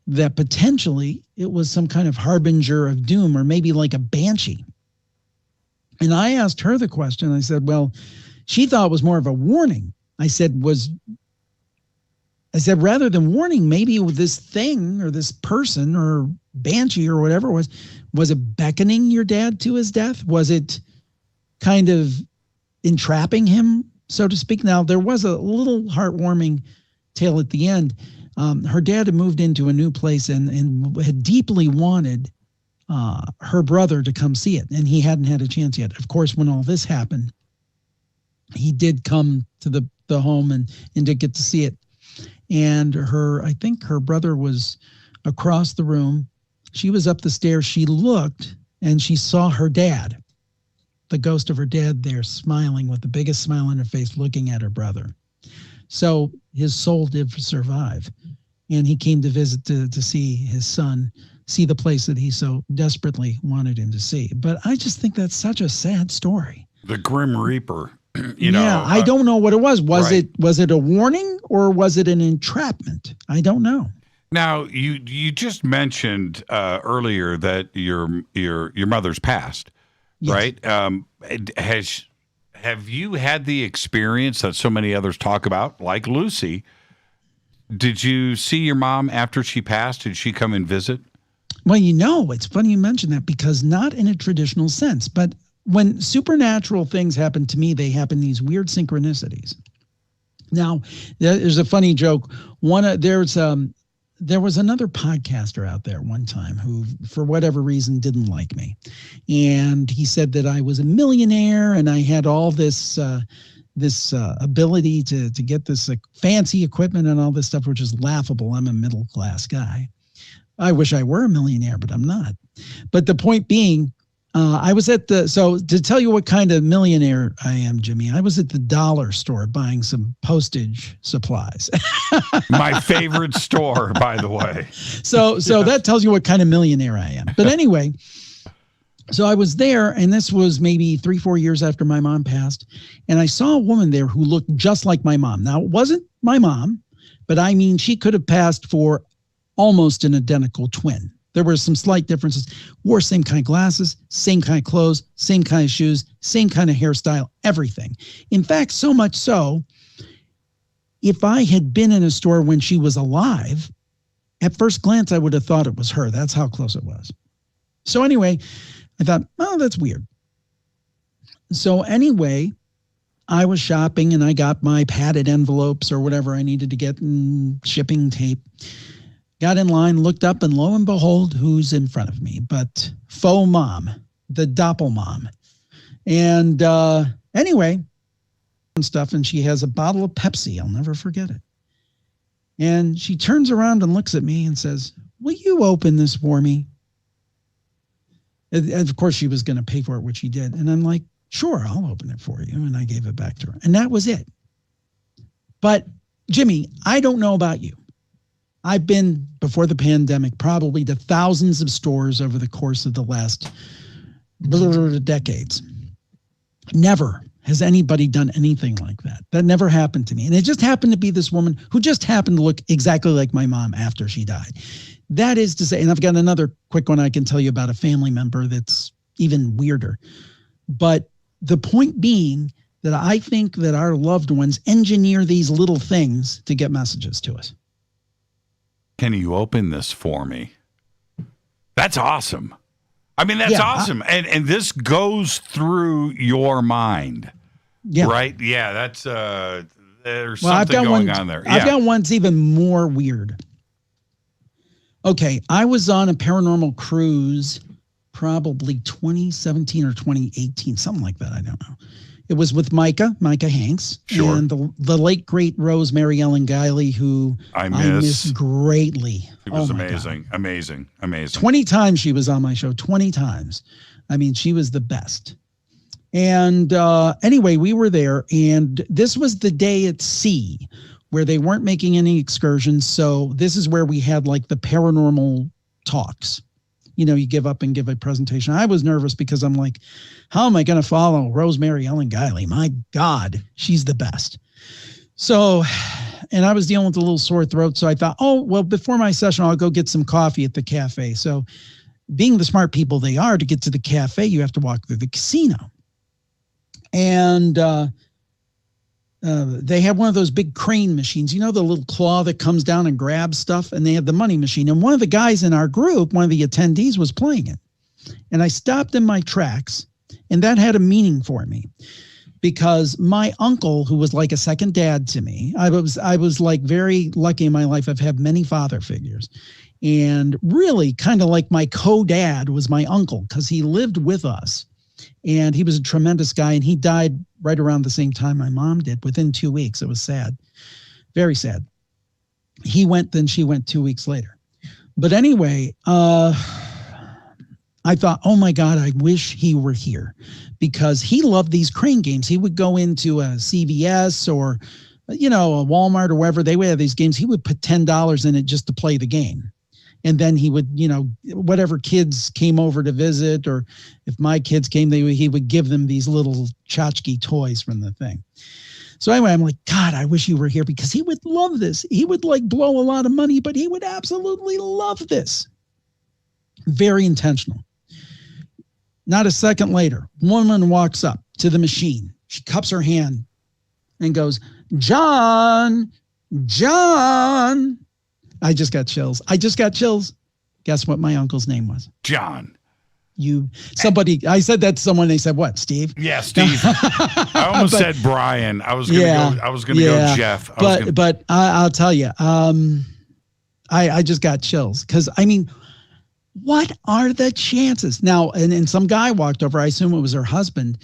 that potentially it was some kind of harbinger of doom or maybe like a banshee. And I asked her the question. I said, well, she thought it was more of a warning. I said, rather than warning, maybe this thing or this person or banshee or whatever it was it beckoning your dad to his death? Was it kind of entrapping him, so to speak? Now, there was a little heartwarming tale at the end. Her dad had moved into a new place and had deeply wanted her brother to come see it, and he hadn't had a chance yet. Of course, when all this happened, he did come to the home and did get to see it. And I think her brother was across the room. She was up the stairs. She looked and she saw her dad, the ghost of her dad there, smiling with the biggest smile on her face, looking at her brother. So his soul did survive. And he came to visit to see his son, see the place that he so desperately wanted him to see. But I just think that's such a sad story. The Grim Reaper. I don't know what it was. Was right. it a warning or was it an entrapment? I don't know. Now, you just mentioned earlier that your mother's passed, yes. Right? Have you had the experience that so many others talk about, like Lucy? Did you see your mom after she passed? Did she come and visit? Well, it's funny you mention that because not in a traditional sense, but when supernatural things happen to me, they happen these weird synchronicities. Now, there's a funny joke. There was another podcaster out there one time who, for whatever reason, didn't like me, and he said that I was a millionaire and I had all this ability to get this fancy equipment and all this stuff, which is laughable. I'm a middle class guy. I wish I were a millionaire, but I'm not. But the point being, I was at so to tell you what kind of millionaire I am, Jimmy, I was at the dollar store buying some postage supplies. My favorite store, by the way. So that tells you what kind of millionaire I am. But anyway, so I was there, and this was maybe 3-4 years after my mom passed, and I saw a woman there who looked just like my mom. Now, it wasn't my mom, but I mean, she could have passed for almost an identical twin. There were some slight differences. Wore same kind of glasses, same kind of clothes, same kind of shoes, same kind of hairstyle, everything. In fact, so much so, if I had been in a store when she was alive, at first glance, I would have thought it was her. That's how close it was. So anyway, I thought, oh, that's weird. So anyway, I was shopping and I got my padded envelopes or whatever I needed to get in shipping tape. Got in line, looked up, and lo and behold, who's in front of me but faux mom, the doppelmom. And anyway, and stuff, and she has a bottle of Pepsi. I'll never forget it. And she turns around and looks at me and says, "Will you open this for me?" And of course, she was going to pay for it, which she did. And I'm like, "Sure, I'll open it for you." And I gave it back to her. And that was it. But Jimmy, I don't know about you. I've been, before the pandemic, probably to thousands of stores over the course of the last decades. Never has anybody done anything like that. That never happened to me. And it just happened to be this woman who just happened to look exactly like my mom after she died. That is to say, and I've got another quick one I can tell you about a family member that's even weirder. But the point being that I think that our loved ones engineer these little things to get messages to us. Can you open this for me? That's awesome. I mean, that's awesome. And this goes through your mind. Yeah. Right? Yeah, that's there's something going on there. I've got one's even more weird. Okay, I was on a paranormal cruise probably 2017 or 2018, something like that, I don't know. It was with Micah Hanks, sure, and the late, great Rosemary Ellen Guiley, who I miss greatly. She was amazing, amazing. 20 times she was on my show, 20 times. I mean, she was the best. And anyway, we were there, and this was the day at sea where they weren't making any excursions. So this is where we had like the paranormal talks. You know, you give up and give a presentation. I was nervous because I'm like, how am I going to follow Rosemary Ellen Guiley? My God, she's the best. So, and I was dealing with a little sore throat. So I thought, oh, well, before my session, I'll go get some coffee at the cafe. So being the smart people they are, to get to the cafe, you have to walk through the casino. And they have one of those big crane machines, you know, the little claw that comes down and grabs stuff, and they had the money machine. And one of the guys in our group, one of the attendees, was playing it. And I stopped in my tracks, and that had a meaning for me because my uncle, who was like a second dad to me, I was like very lucky in my life. I've had many father figures, and really kind of like my co-dad was my uncle because he lived with us. And he was a tremendous guy, and he died right around the same time my mom did, within 2 weeks. It was sad, very sad. He went, then she went 2 weeks later. But anyway, I thought, oh my God, I wish he were here because he loved these crane games. He would go into a CVS or, you know, a Walmart or wherever they would have these games. He would put $10 in it just to play the game. And then he would, you know, whatever kids came over to visit, or if my kids came, he would give them these little tchotchke toys from the thing. So anyway, I'm like, God, I wish you were here because he would love this. He would like blow a lot of money, but he would absolutely love this. Very intentional. Not a second later, woman walks up to the machine. She cups her hand and goes, John. I just got chills. Guess what my uncle's name was? John. I said that to someone. They said, what, Steve? Yeah, Steve. I almost said Brian. I was going to go Jeff. But I'll tell you, I just got chills because, I mean, what are the chances? Now, and some guy walked over. I assume it was her husband.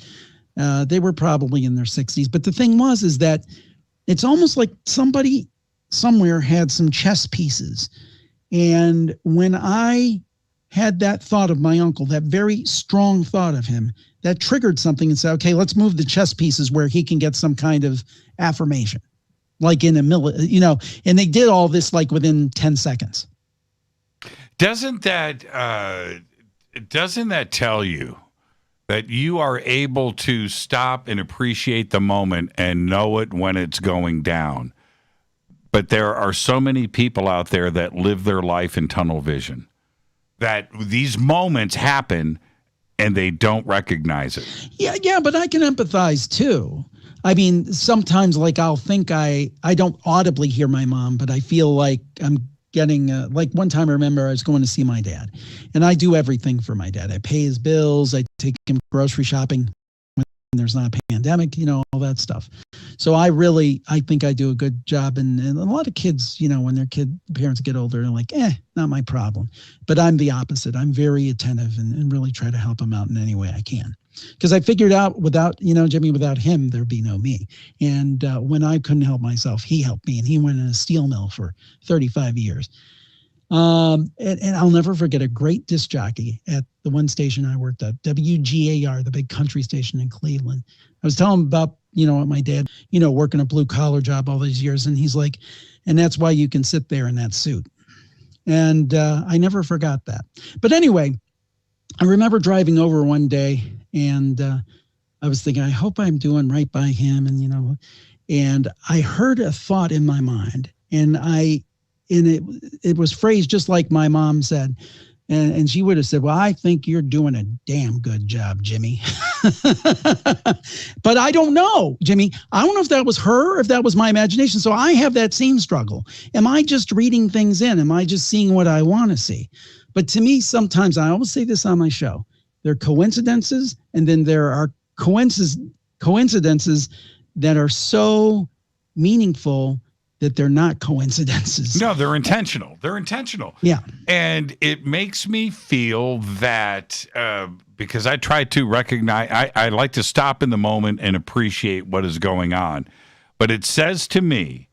They were probably in their 60s. But the thing is that it's almost like somebody somewhere had some chess pieces. And when I had that thought of my uncle, that very strong thought of him, that triggered something and said, okay, let's move the chess pieces where he can get some kind of affirmation, like in a and they did all this like within 10 seconds. Doesn't that tell you that you are able to stop and appreciate the moment and know it when it's going down? But there are so many people out there that live their life in tunnel vision, that these moments happen and they don't recognize it. Yeah, but I can empathize too. I mean, sometimes like I'll think I don't audibly hear my mom, but I feel like I'm getting like one time I remember I was going to see my dad, and I do everything for my dad. I pay his bills. I take him grocery shopping when there's not a pandemic, all that stuff. So I think I do a good job. And a lot of kids, when their parents get older, they're like, not my problem. But I'm the opposite. I'm very attentive and really try to help them out in any way I can. Because I figured out Jimmy, without him, there'd be no me. And when I couldn't help myself, he helped me. And he went in a steel mill for 35 years. And I'll never forget a great disc jockey at the one station I worked at, WGAR, the big country station in Cleveland. I was telling him about, what my dad, working a blue collar job all these years. And he's like, and that's why you can sit there in that suit. And I never forgot that. But anyway, I remember driving over one day, and I was thinking, I hope I'm doing right by him. And I heard a thought in my mind, and it was phrased just like my mom said. And she would have said, well, I think you're doing a damn good job, Jimmy. But I don't know, Jimmy. I don't know if that was her or if that was my imagination. So I have that same struggle. Am I just reading things in? Am I just seeing what I want to see? But to me, sometimes, I always say this on my show, there are coincidences, and then there are coincidences that are so meaningful that they're not coincidences. No, they're intentional. They're intentional. Yeah. And it makes me feel that because I try to recognize, I like to stop in the moment and appreciate what is going on. But it says to me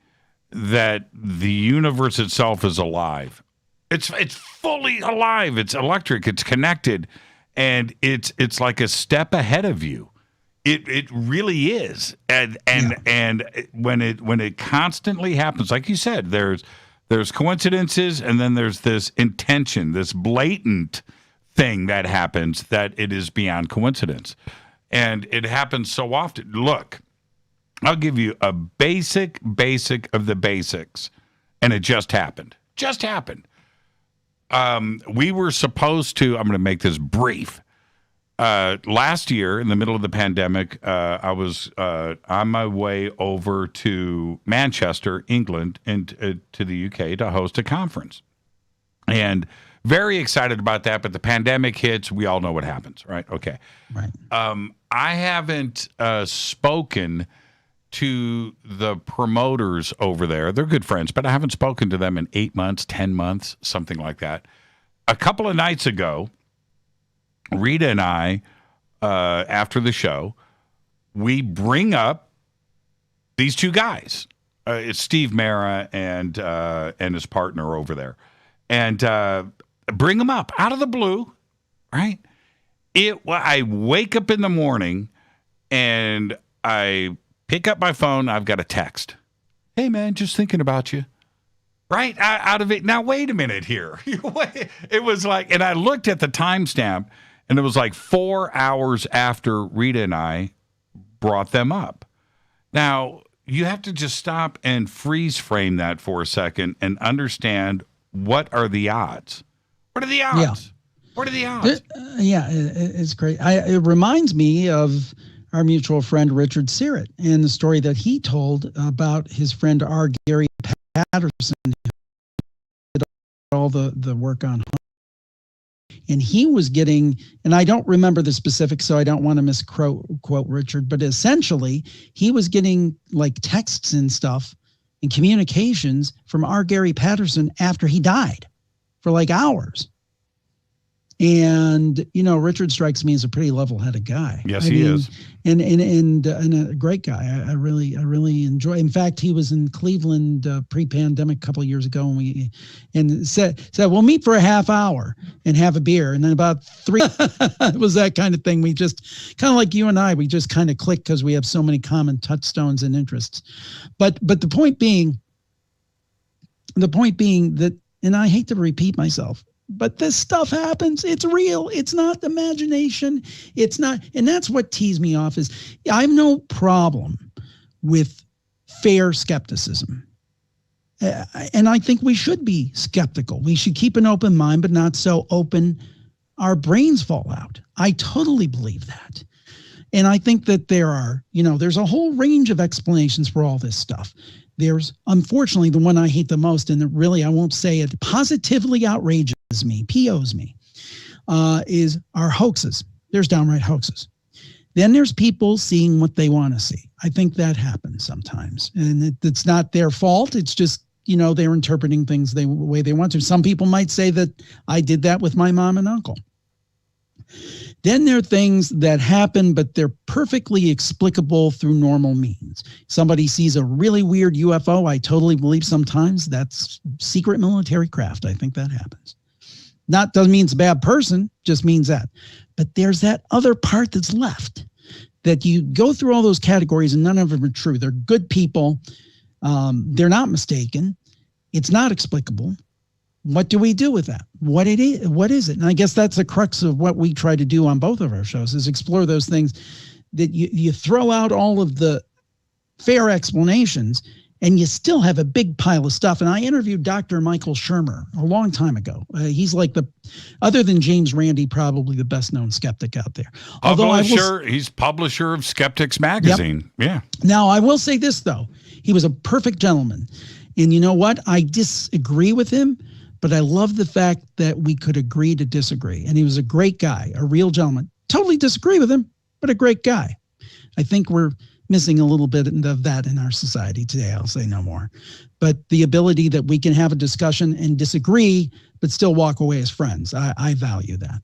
that the universe itself is alive. It's fully alive. It's electric. It's connected. And it's like a step ahead of you. It really is, and when it constantly happens, like you said, there's coincidences, and then there's this intention, this blatant thing that happens that it is beyond coincidence, and it happens so often. Look, I'll give you a basic of the basics, and it just happened. Just happened. We were supposed to. I'm going to make this brief. Last year, in the middle of the pandemic, I was on my way over to Manchester, England, and to the UK to host a conference. And very excited about that, but the pandemic hits. We all know what happens, right? Okay. Right. I haven't spoken to the promoters over there. They're good friends, but I haven't spoken to them in 8 months, 10 months, something like that. A couple of nights ago, Rita and I, after the show, we bring up these two guys. It's Steve Mara and his partner over there, and bring them up out of the blue, right? I wake up in the morning and I pick up my phone. I've got a text. Hey man, just thinking about you. Right out of it. Now wait a minute here. It was like, and I looked at the timestamp. And it was like 4 hours after Rita and I brought them up. Now, you have to just stop and freeze frame that for a second and understand, what are the odds? What are the odds? Yeah. What are the odds? It's great. It reminds me of our mutual friend, Richard Sirrett, and the story that he told about his friend, R. Gary Patterson, who did all the work on home. And he was getting, and I don't remember the specifics, so I don't want to misquote Richard, but essentially he was getting like texts and stuff and communications from R. Gary Patterson after he died for like hours. And, Richard strikes me as a pretty level-headed guy. Yes, he is. And a great guy. I really enjoy. In fact, he was in Cleveland pre-pandemic a couple of years ago, and said we'll meet for a half hour and have a beer. And then about 3, it was that kind of thing. We just kind of like you and I, we just kind of click because we have so many common touchstones and interests. But the point being that, and I hate to repeat myself, but this stuff happens. It's real. It's not imagination. It's not. And that's what tees me off is I have no problem with fair skepticism. And I think we should be skeptical. We should keep an open mind, but not so open our brains fall out. I totally believe that. And I think that there's a whole range of explanations for all this stuff. There's, unfortunately, the one I hate the most, and really, I won't say it, positively outrages me, POs me, is our hoaxes. There's downright hoaxes. Then there's people seeing what they want to see. I think that happens sometimes. And it's not their fault. It's just, they're interpreting things the way they want to. Some people might say that I did that with my mom and uncle. Then there are things that happen, but they're perfectly explicable through normal means. Somebody sees a really weird UFO. I totally believe sometimes that's secret military craft. I think that happens. Doesn't mean it's a bad person, just means that. But there's that other part that's left, that you go through all those categories and none of them are true. They're good people. They're not mistaken. It's not explicable. What do we do with that? What is it? And I guess that's the crux of what we try to do on both of our shows, is explore those things that you throw out all of the fair explanations and you still have a big pile of stuff. And I interviewed Dr. Michael Shermer a long time ago. He's like other than James Randi, probably the best known skeptic out there. He's publisher of Skeptics Magazine. Yep. Yeah. Now, I will say this, though. He was a perfect gentleman. And you know what? I disagree with him. But I love the fact that we could agree to disagree. And he was a great guy, a real gentleman. Totally disagree with him, but a great guy. I think we're missing a little bit of that in our society today. I'll say no more. But the ability that we can have a discussion and disagree, but still walk away as friends. I value that.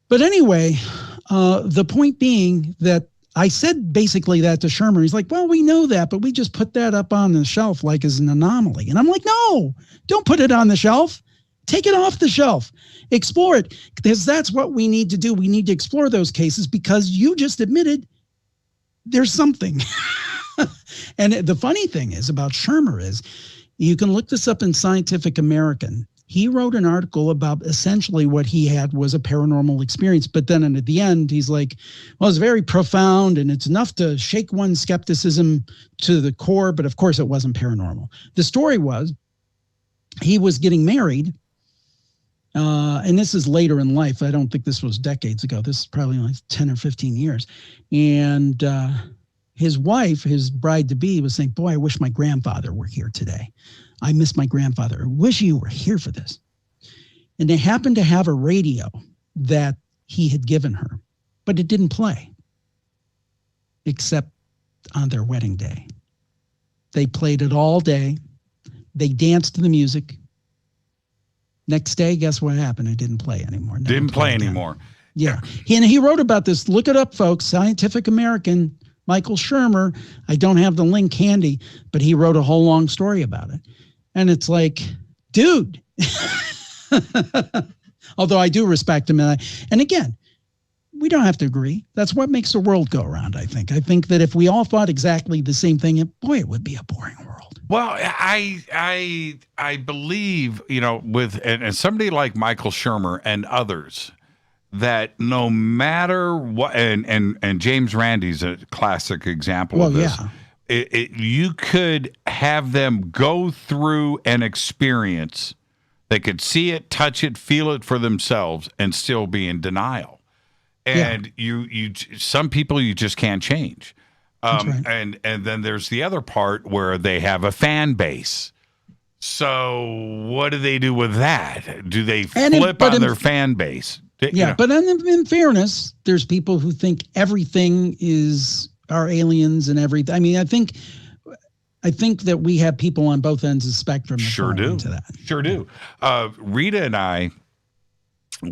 But anyway, the point being that I said basically that to Shermer. He's like, well, we know that, but we just put that up on the shelf like as an anomaly. And I'm like, no, don't put it on the shelf. Take it off the shelf. Explore it, because that's what we need to do. We need to explore those cases because you just admitted there's something. And the funny thing is about Shermer is you can look this up in Scientific American. He wrote an article about essentially what he had was a paranormal experience. But then at the end, he's like, well, it's very profound and it's enough to shake one's skepticism to the core. But of course, it wasn't paranormal. The story was he was getting married. And this is later in life. I don't think this was decades ago. This is probably like 10 or 15 years. And his wife, his bride-to-be, was saying, boy, I wish my grandfather were here today. I miss my grandfather. I wish you were here for this. And they happened to have a radio that he had given her, but it didn't play except on their wedding day. They played it all day. They danced to the music. Next day, guess what happened? It didn't play anymore. Didn't play anymore. Yeah. He wrote about this. Look it up, folks. Scientific American, Michael Shermer. I don't have the link handy, but he wrote a whole long story about it. And it's like, dude, although I do respect him. And again, we don't have to agree. That's what makes the world go around, I think. I think that if we all thought exactly the same thing, boy, it would be a boring world. Well, I believe, with and somebody like Michael Shermer and others, that no matter what, and James Randi's a classic example of this. Yeah. You could have them go through an experience. They could see it, touch it, feel it for themselves, and still be in denial. And you some people you just can't change. Right. And then there's the other part where they have a fan base. So what do they do with that? Do they flip on their fan base? But in fairness, there's people who think everything are aliens and everything. I mean, I think that we have people on both ends of the spectrum. Sure do. Into that. Sure do. Rita and I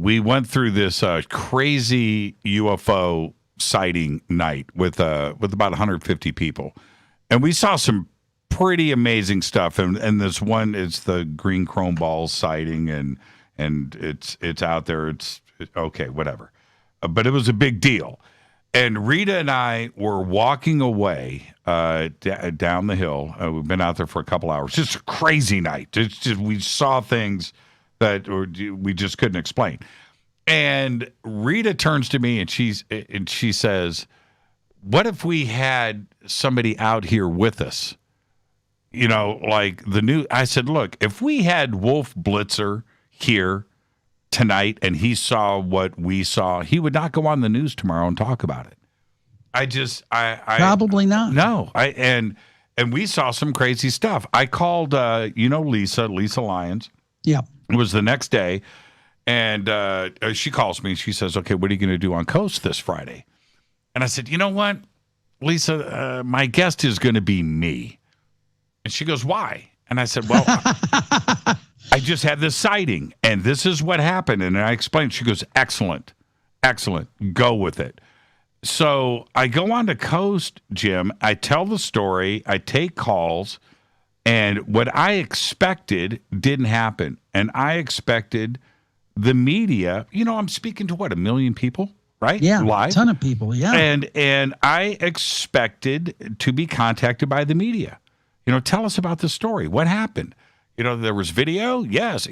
we went through this crazy UFO sighting night with about 150 people, and we saw some pretty amazing stuff. And this one is the green chrome balls sighting, and it's out there. It's okay, whatever. But it was a big deal. And Rita and I were walking away down the hill. We've been out there for a couple hours. Just a crazy night. It's just, we saw things that we just couldn't explain. And Rita turns to me and she says, "What if we had somebody out here with us? You know, like the new." I said, "Look, if we had Wolf Blitzer here tonight and he saw what we saw, he would not go on the news tomorrow and talk about it." I probably not. No, and we saw some crazy stuff. I called, Lisa Lyons. Yeah, it was the next day, and she calls me. She says, "Okay, what are you going to do on Coast this Friday?" And I said, "You know what, Lisa, my guest is going to be me." And she goes, "Why?" And I said, "Well, I just had this sighting, and this is what happened." And I explained. She goes, excellent, go with it. So I go on to Coast, Jim. I tell the story. I take calls, and what I expected didn't happen. And I expected the media. I'm speaking to 1 million people, right? Yeah, live, a ton of people. Yeah, and I expected to be contacted by the media. Tell us about the story. What happened? There was video. Yes.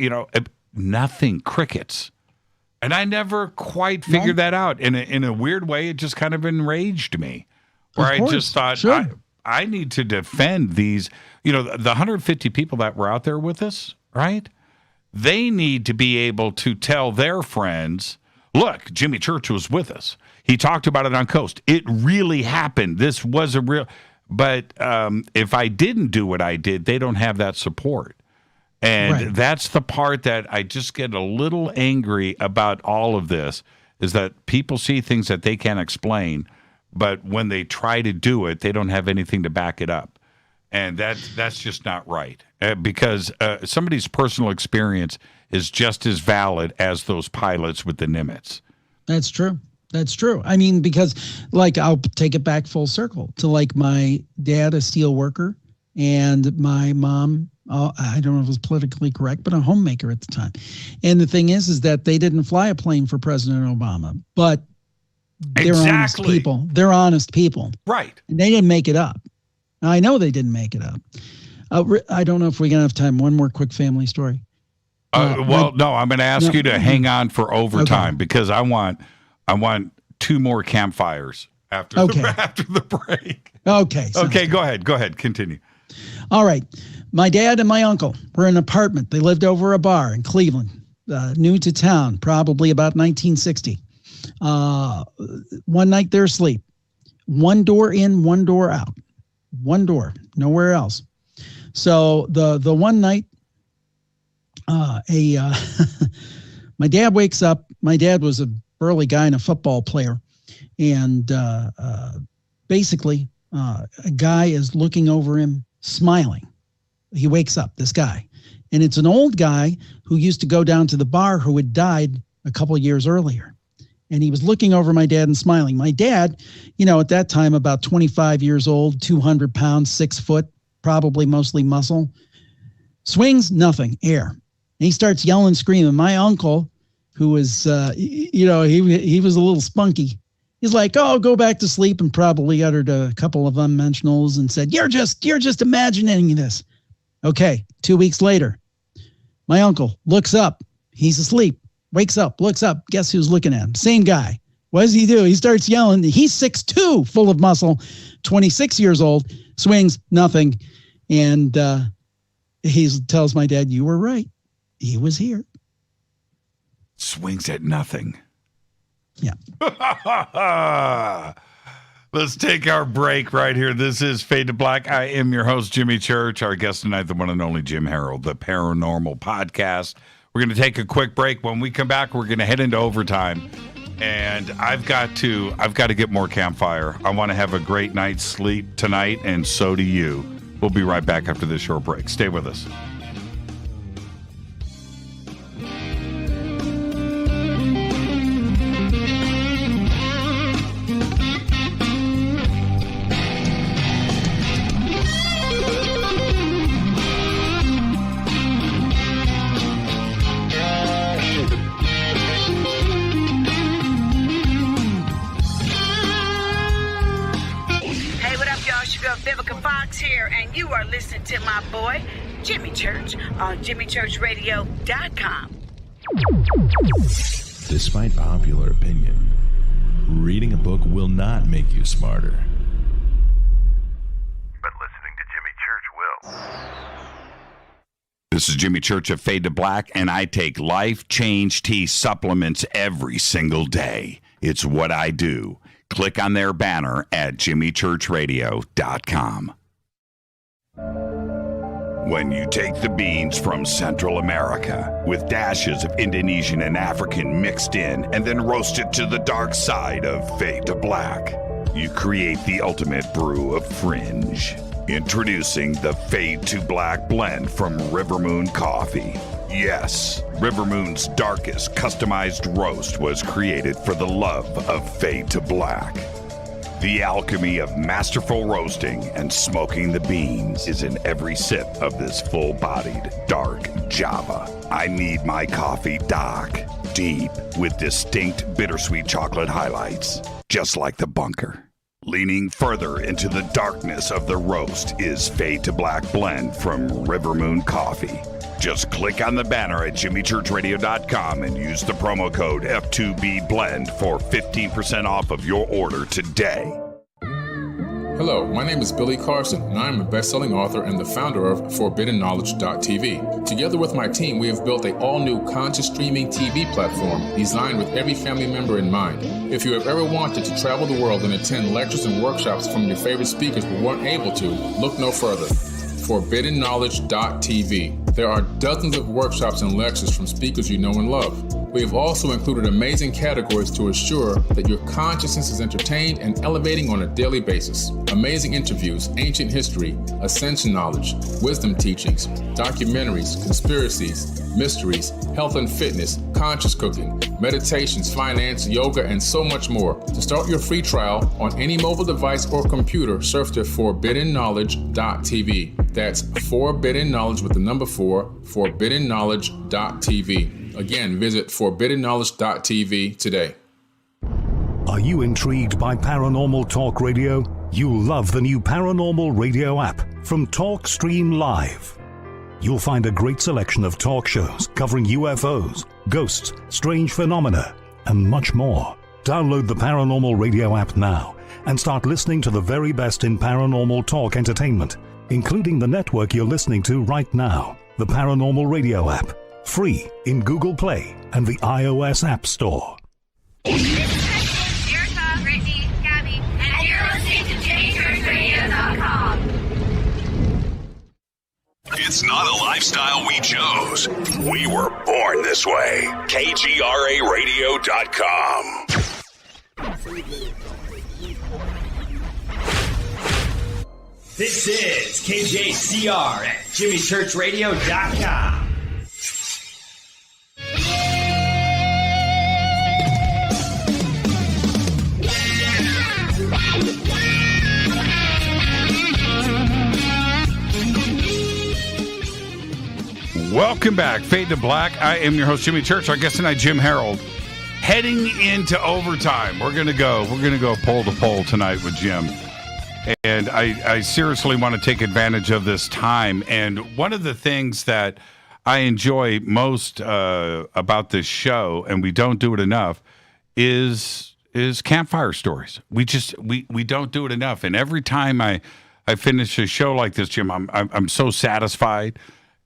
Nothing. Crickets. And I never quite figured that out. In a weird way, it just kind of enraged me. Where I just thought, sure, I need to defend these, the 150 people that were out there with us, right? They need to be able to tell their friends, look, Jimmy Church was with us. He talked about it on Coast. It really happened. This was a real... But if I didn't do what I did, they don't have that support. And that's the part that I just get a little angry about all of this, is that people see things that they can't explain, but when they try to do it, they don't have anything to back it up. And that's just not right, because somebody's personal experience is just as valid as those pilots with the Nimitz. That's true. That's true. I mean, because I'll take it back full circle to my dad, a steel worker, and my mom, I don't know if it was politically correct, but a homemaker at the time. And the thing is that they didn't fly a plane for President Obama, but they're honest people. They're honest people. Right. And they didn't make it up. I know they didn't make it up. I don't know if we're going to have time. One more quick family story. No, I'm going to ask you to hang on for overtime, because I want 2 more campfires after the break. Okay. Okay, go ahead. Continue. All right. My dad and my uncle were in an apartment. They lived over a bar in Cleveland, new to town, probably about 1960. One night they're asleep. One door in, one door out. One door, nowhere else. So the one night, my dad wakes up. My dad was a burly guy and a football player. And basically, a guy is looking over him, smiling. He wakes up, this guy. And it's an old guy who used to go down to the bar, who had died a couple of years earlier. And he was looking over my dad and smiling. My dad, at that time, about 25 years old, 200 pounds, 6 foot, probably mostly muscle. Swings, nothing, air. And he starts yelling, screaming. My uncle, who was, he was a little spunky. He's like, "Oh, go back to sleep," and probably uttered a couple of unmentionables and said, You're just imagining this. Okay, 2 weeks later, my uncle looks up. He's asleep. Wakes up, looks up. Guess who's looking at him? Same guy. What does he do? He starts yelling. He's 6'2", full of muscle, 26 years old, swings, nothing. And he tells my dad, "You were right. He was here." Swings at nothing. Yeah. Let's take our break right here. This is Fade to Black. I am your host, Jimmy Church. Our guest tonight, the one and only Jim Harold, the Paranormal Podcast. We're going to take a quick break. When we come back, we're going to head into overtime. And I've got to get more Campfire. I want to have a great night's sleep tonight, and so do you. We'll be right back after this short break. Stay with us. are listening to my boy, Jimmy Church, on JimmyChurchRadio.com. Despite popular opinion, reading a book will not make you smarter. But listening to Jimmy Church will. This is Jimmy Church of Fade to Black, and I take Life Change Tea supplements every single day. It's what I do. Click on their banner at JimmyChurchRadio.com. When you take the beans from Central America with dashes of Indonesian and African mixed in and then roast it to the dark side of Fade to Black, you create the ultimate brew of fringe. Introducing the Fade to Black blend from River Moon Coffee. Yes, River Moon's darkest customized roast was created for the love of Fade to Black. The alchemy of masterful roasting and smoking the beans is in every sip of this full-bodied, dark Java. I need my coffee dark, deep, with distinct bittersweet chocolate highlights, just like the bunker. Leaning further into the darkness of the roast is Fade to Black blend from River Moon Coffee. Just click on the banner at JimmyChurchRadio.com and use the promo code F2BBLEND for 15% off of your order today. Hello, my name is Billy Carson, and I am a best-selling author and the founder of ForbiddenKnowledge.tv. Together with my team, we have built an all-new conscious streaming TV platform designed with every family member in mind. If you have ever wanted to travel the world and attend lectures and workshops from your favorite speakers but weren't able to, look no further. ForbiddenKnowledge.tv. There are dozens of workshops and lectures from speakers you know and love. We have also included amazing categories to assure that your consciousness is entertained and elevating on a daily basis. Amazing interviews, ancient history, ascension knowledge, wisdom teachings, documentaries, conspiracies, mysteries, health and fitness, conscious cooking, meditations, finance, yoga, and so much more. To start your free trial on any mobile device or computer, surf to ForbiddenKnowledge.tv. That's Forbidden Knowledge with the number 4, ForbiddenKnowledge.tv. Again, visit ForbiddenKnowledge.tv today. Are you intrigued by Paranormal Talk Radio? You'll love the new Paranormal Radio app from TalkStream Live. You'll find a great selection of talk shows covering UFOs, ghosts, strange phenomena, and much more. Download the Paranormal Radio app now and start listening to the very best in paranormal talk entertainment, including the network you're listening to right now, the Paranormal Radio app. Free in Google Play and the iOS App Store. Erica, Brittany, Gabby, and you're listening to JimmyChurchRadio.com. It's not a lifestyle we chose. We were born this way. KGRARadio.com. This is KJCR at JimmyChurchRadio.com. Welcome back, Fade to Black. I am your host, Jimmy Church. Our guest tonight, Jim Harold. Heading into overtime, we're gonna go pole to pole tonight with Jim, and I seriously want to take advantage of this time. And one of the things that I enjoy most about this show, and we don't do it enough, is campfire stories. We don't do it enough, and every time I finish a show like this, Jim, I'm so satisfied.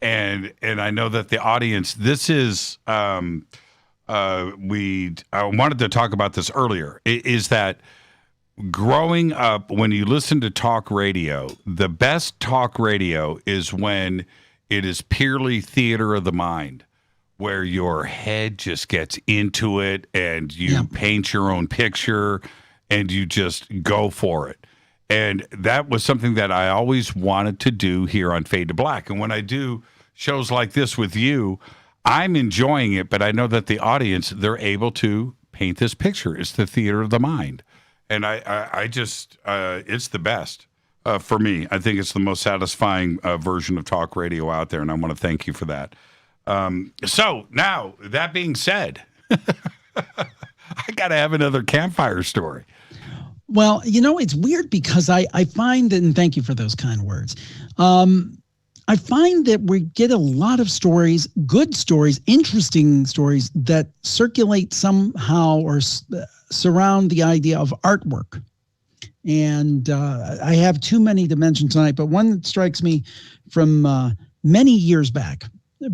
And I know that the audience, this is, I wanted to talk about this earlier, is that growing up, when you listen to talk radio, the best talk radio is when it is purely theater of the mind, where your head just gets into it and you paint your own picture and you just go for it. And that was something that I always wanted to do here on Fade to Black. And when I do shows like this with you, I'm enjoying it, but I know that the audience, they're able to paint this picture. It's the theater of the mind. And I just, it's the best for me. I think it's the most satisfying version of talk radio out there, and I want to thank you for that. So now, that being said, I got to have another campfire story. Well, it's weird because I find, and thank you for those kind words. I find that we get a lot of stories, good stories, interesting stories that circulate somehow or surround the idea of artwork. And I have too many to mention tonight, but one that strikes me from many years back,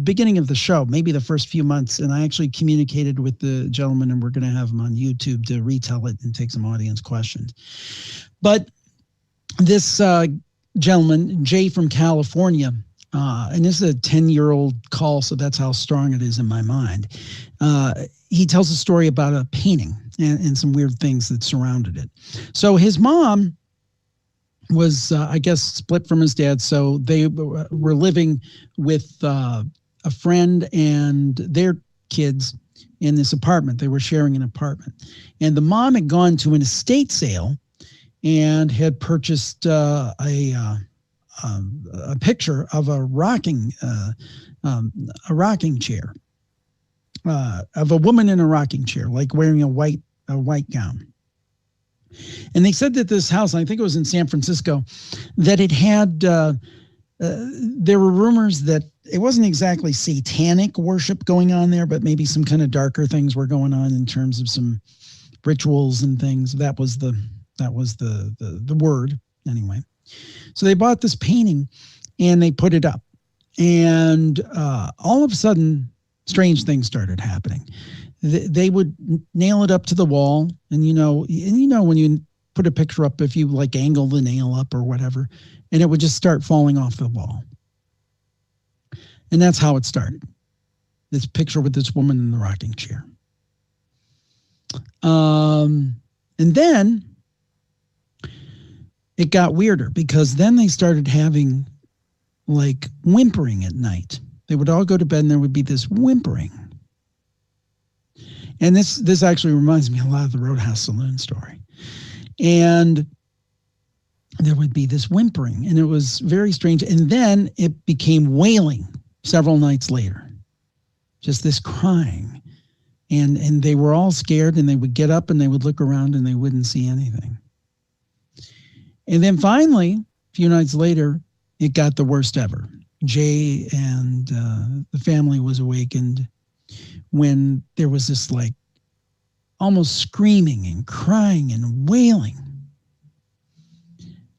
beginning of the show, maybe the first few months, and I actually communicated with the gentleman, and we're going to have him on YouTube to retell it and take some audience questions. But this gentleman, Jay from California, and this is a 10-year-old call, so that's how strong it is in my mind. He tells a story about a painting and some weird things that surrounded it. So his mom was, I guess, split from his dad, so they were living with a friend and their kids in this apartment. They were sharing an apartment. And the mom had gone to an estate sale and had purchased a picture of a rocking chair, of a woman in a rocking chair, like wearing a white gown. And they said that this house, I think it was in San Francisco, that it had, there were rumors that it wasn't exactly satanic worship going on there, but maybe some kind of darker things were going on in terms of some rituals and things. That was the word anyway. So they bought this painting and they put it up, and all of a sudden strange things started happening. They would nail it up to the wall, and when you put a picture up, if you like angle the nail up or whatever, and it would just start falling off the wall. And that's how it started. This picture with this woman in the rocking chair. And then it got weirder, because then they started having like whimpering at night. They would all go to bed and there would be this whimpering. And this actually reminds me a lot of the Roadhouse Saloon story. And there would be this whimpering, and it was very strange. And then it became wailing several nights later. Just this crying. And they were all scared, and they would get up and they would look around and they wouldn't see anything. And then finally, a few nights later, it got the worst ever. Jay and the family was awakened when there was this like almost screaming and crying and wailing.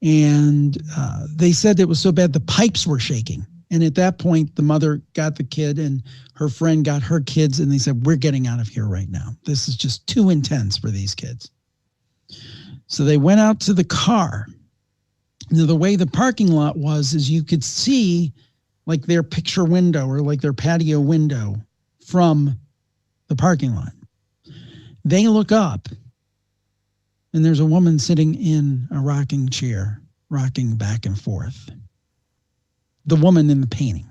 And they said it was so bad the pipes were shaking. And at that point, the mother got the kid and her friend got her kids, and they said, we're getting out of here right now. This is just too intense for these kids. So they went out to the car. Now, the way the parking lot was is you could see like their picture window or like their patio window from the parking lot. They look up, and there's a woman sitting in a rocking chair, rocking back and forth. The woman in the painting.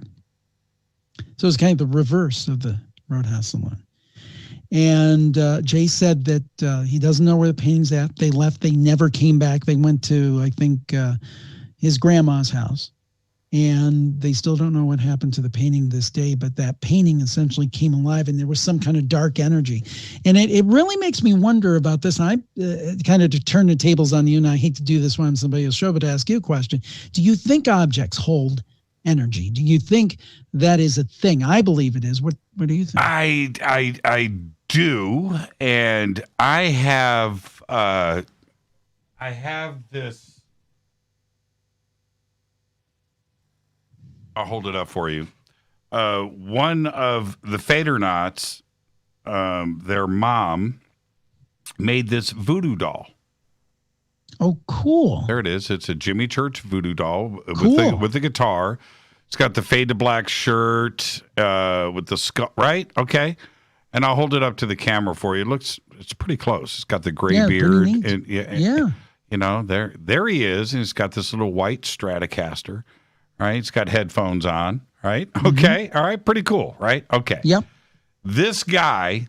So it's kind of the reverse of the Roadhouse Saloon. And Jay said that he doesn't know where the painting's at. They left. They never came back. They went to, I think, his grandma's house. And they still don't know what happened to the painting this day, but that painting essentially came alive, and there was some kind of dark energy. And it really makes me wonder about this. And I kind of to turn the tables on you, and I hate to do this when I'm somebody else's show, but to ask you a question. Do you think objects hold energy? Do you think that is a thing? I believe it is. What do you think? I do, and I have this. I'll hold it up for you. One of the Fadernauts, their mom, made this voodoo doll. Oh, cool. There it is. It's a Jimmy Church voodoo doll Cool. with the guitar. It's got the fade to black shirt with the skull, right? Okay. And I'll hold it up to the camera for you. It's pretty close. It's got the gray beard. And, yeah. You know, there he is. And he's got this little white Stratocaster. Right, he's got headphones on, right? Okay, all right, pretty cool, right? Okay. Yep. This guy,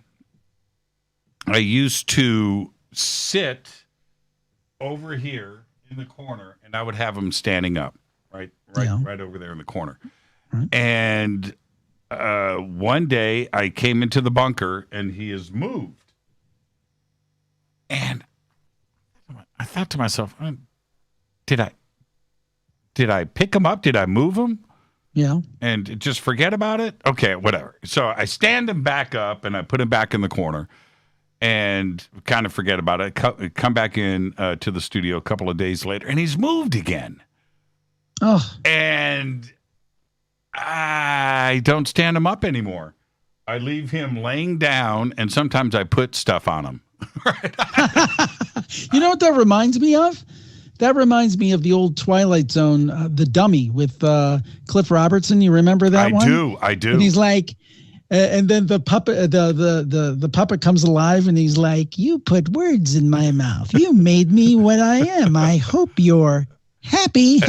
I used to sit over here in the corner, and I would have him standing up, right over there in the corner. Right. And one day, I came into the bunker, and he has moved. And I thought to myself, did I pick him up? Did I move him? Yeah. And just forget about it? Okay, whatever. So I stand him back up and I put him back in the corner and kind of forget about it. Come back in to the studio a couple of days later and he's moved again. Oh. And I don't stand him up anymore. I leave him laying down and sometimes I put stuff on him. You know what that reminds me of? That reminds me of the old Twilight Zone, The Dummy with Cliff Robertson. You remember that one? I do. And he's like, and then the puppet, the puppet comes alive, and he's like, "You put words in my mouth. You made me what I am. I hope you're happy."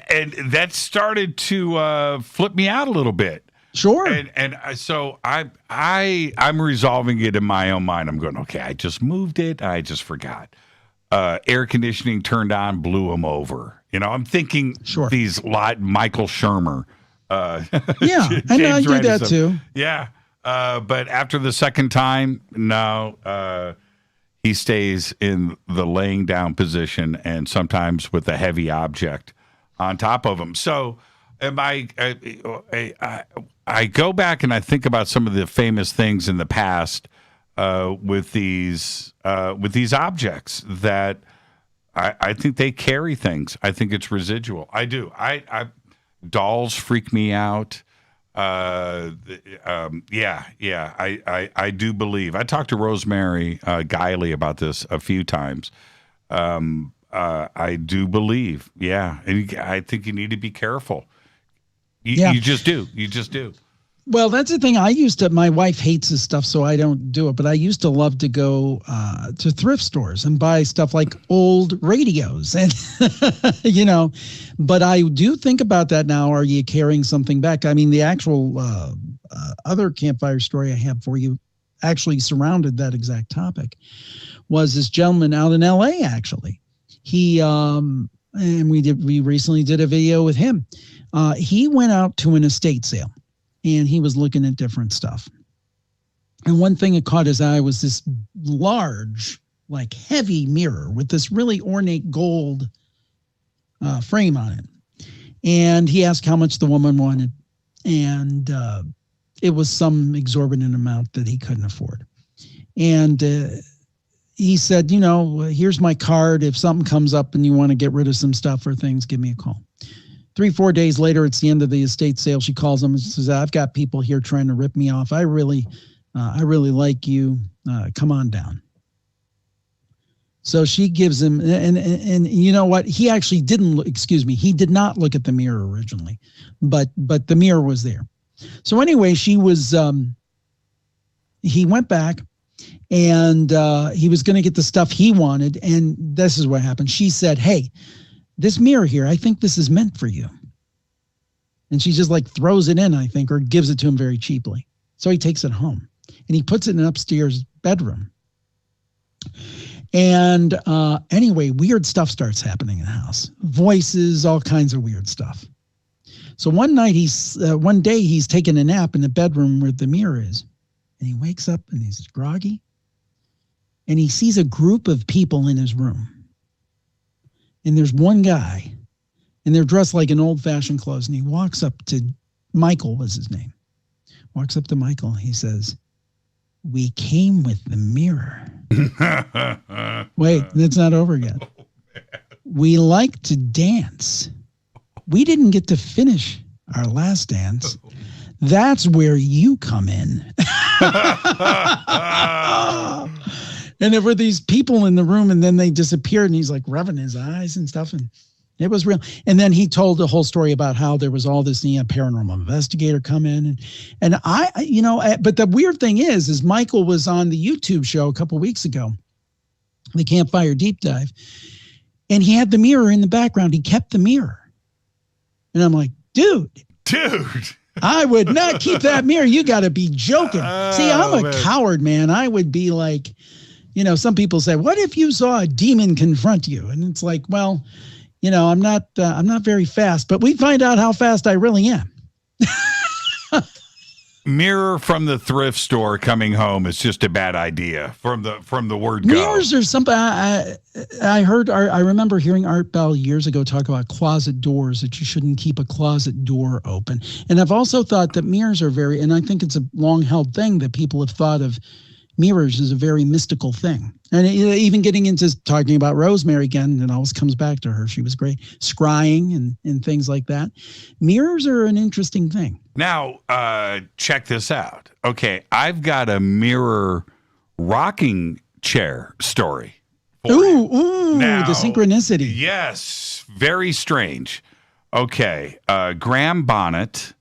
and that started to flip me out a little bit. Sure. And so I'm resolving it in my own mind. I'm going, okay, I just moved it. I just forgot. Air conditioning turned on, blew him over. I'm thinking these Michael Shermer. Yeah, and I do that too. Yeah. But after the second time, no, he stays in the laying down position and sometimes with a heavy object on top of him. So I go back and I think about some of the famous things in the past with these objects that I think they carry things. I think it's residual. I do. Dolls freak me out. I do believe. I talked to Rosemary Guiley about this a few times. I do believe. Yeah, and I think you need to be careful. You just do. You just do. Well, that's the thing. My wife hates this stuff, so I don't do it. But I used to love to go to thrift stores and buy stuff like old radios. And, but I do think about that now. Are you carrying something back? I mean, the actual other campfire story I have for you actually surrounded that exact topic. Was this gentleman out in L.A., actually. He, and we recently did a video with him. He went out to an estate sale and he was looking at different stuff. And one thing that caught his eye was this large, like heavy mirror with this really ornate gold frame on it. And he asked how much the woman wanted. And it was some exorbitant amount that he couldn't afford. And he said, here's my card. If something comes up and you want to get rid of some stuff or things, give me a call. 3-4 days later, it's the end of the estate sale. She calls him and says, I've got people here trying to rip me off. I really like you. Come on down. So she gives him, and you know what? He actually he did not look at the mirror originally, but the mirror was there. So anyway, he went back and he was going to get the stuff he wanted. And this is what happened. She said, hey, this mirror here, I think this is meant for you. And she just like throws it in, I think, or gives it to him very cheaply. So he takes it home and he puts it in an upstairs bedroom. And anyway, weird stuff starts happening in the house. Voices, all kinds of weird stuff. So one day he's taking a nap in the bedroom where the mirror is. And he wakes up and he's groggy. And he sees a group of people in his room. And there's one guy, and they're dressed like in old-fashioned clothes. And he walks up to Michael, was his name. Walks up to Michael. And he says, we came with the mirror. Wait, that's not over yet. We like to dance. We didn't get to finish our last dance. That's where you come in. And there were these people in the room, and then they disappeared, and he's like rubbing his eyes and stuff, and it was real. And then he told the whole story about how there was all this paranormal investigator come in, and but the weird thing is Michael was on the YouTube show a couple of weeks ago, the Campfire Deep Dive, and he had the mirror in the background. He kept the mirror, and I'm like, dude. I would not keep that mirror. You got to be joking. See, I'm a coward, man. I would be like, some people say, what if you saw a demon confront you? And it's like, well, I'm not very fast, but we find out how fast I really am. mirror from the thrift store coming home is just a bad idea from the word go. Mirrors are something I remember hearing Art Bell years ago talk about closet doors, that you shouldn't keep a closet door open. And I've also thought that mirrors are and I think it's a long held thing that people have thought of mirrors as a very mystical thing. And even getting into talking about Rosemary again, it always comes back to her. She was great. Scrying and things like that. Mirrors are an interesting thing. Now, check this out. Okay, I've got a mirror rocking chair story. Ooh, now, the synchronicity. Yes, very strange. Okay, Graham Bonnet,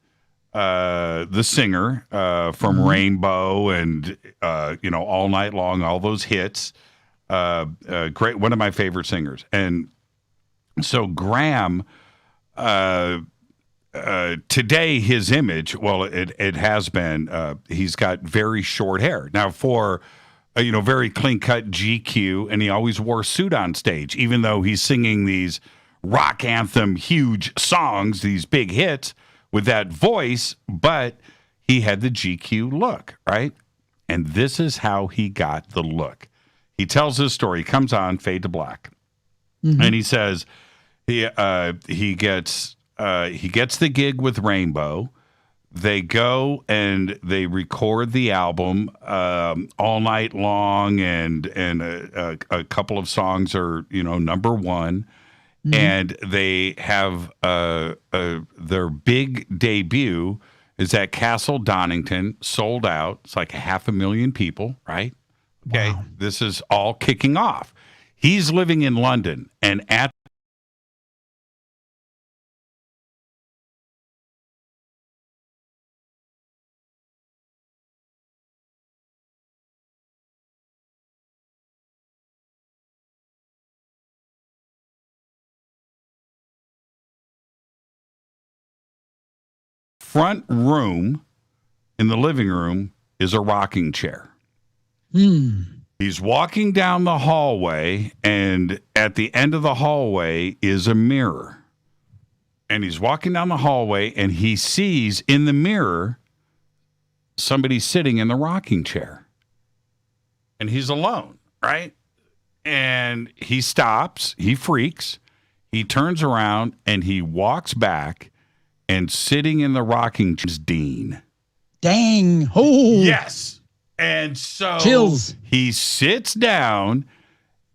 the singer from Rainbow and All Night Long, all those hits. Great, one of my favorite singers. And so Graham, today his image, well, it has been, he's got very short hair. Now for, very clean cut GQ, and he always wore a suit on stage, even though he's singing these rock anthem, huge songs, these big hits with that voice, but he had the GQ look, right? And this is how he got the look. He tells his story. He comes on Fade to Black, and he says he gets the gig with Rainbow. They go and they record the album All Night Long, and a couple of songs are number one. And they have their big debut is at Castle Donington, sold out. It's like 500,000 people, right? Okay, wow. This is all kicking off. He's living in London, and at front room in the living room is a rocking chair. He's walking down the hallway, and at the end of the hallway is a mirror. And he's walking down the hallway, and he sees in the mirror somebody sitting in the rocking chair. And he's alone, right? And he stops, he freaks, he turns around, and he walks back, and sitting in the rocking chair is Dean. Dang. Oh. Yes. And so Chills. He sits down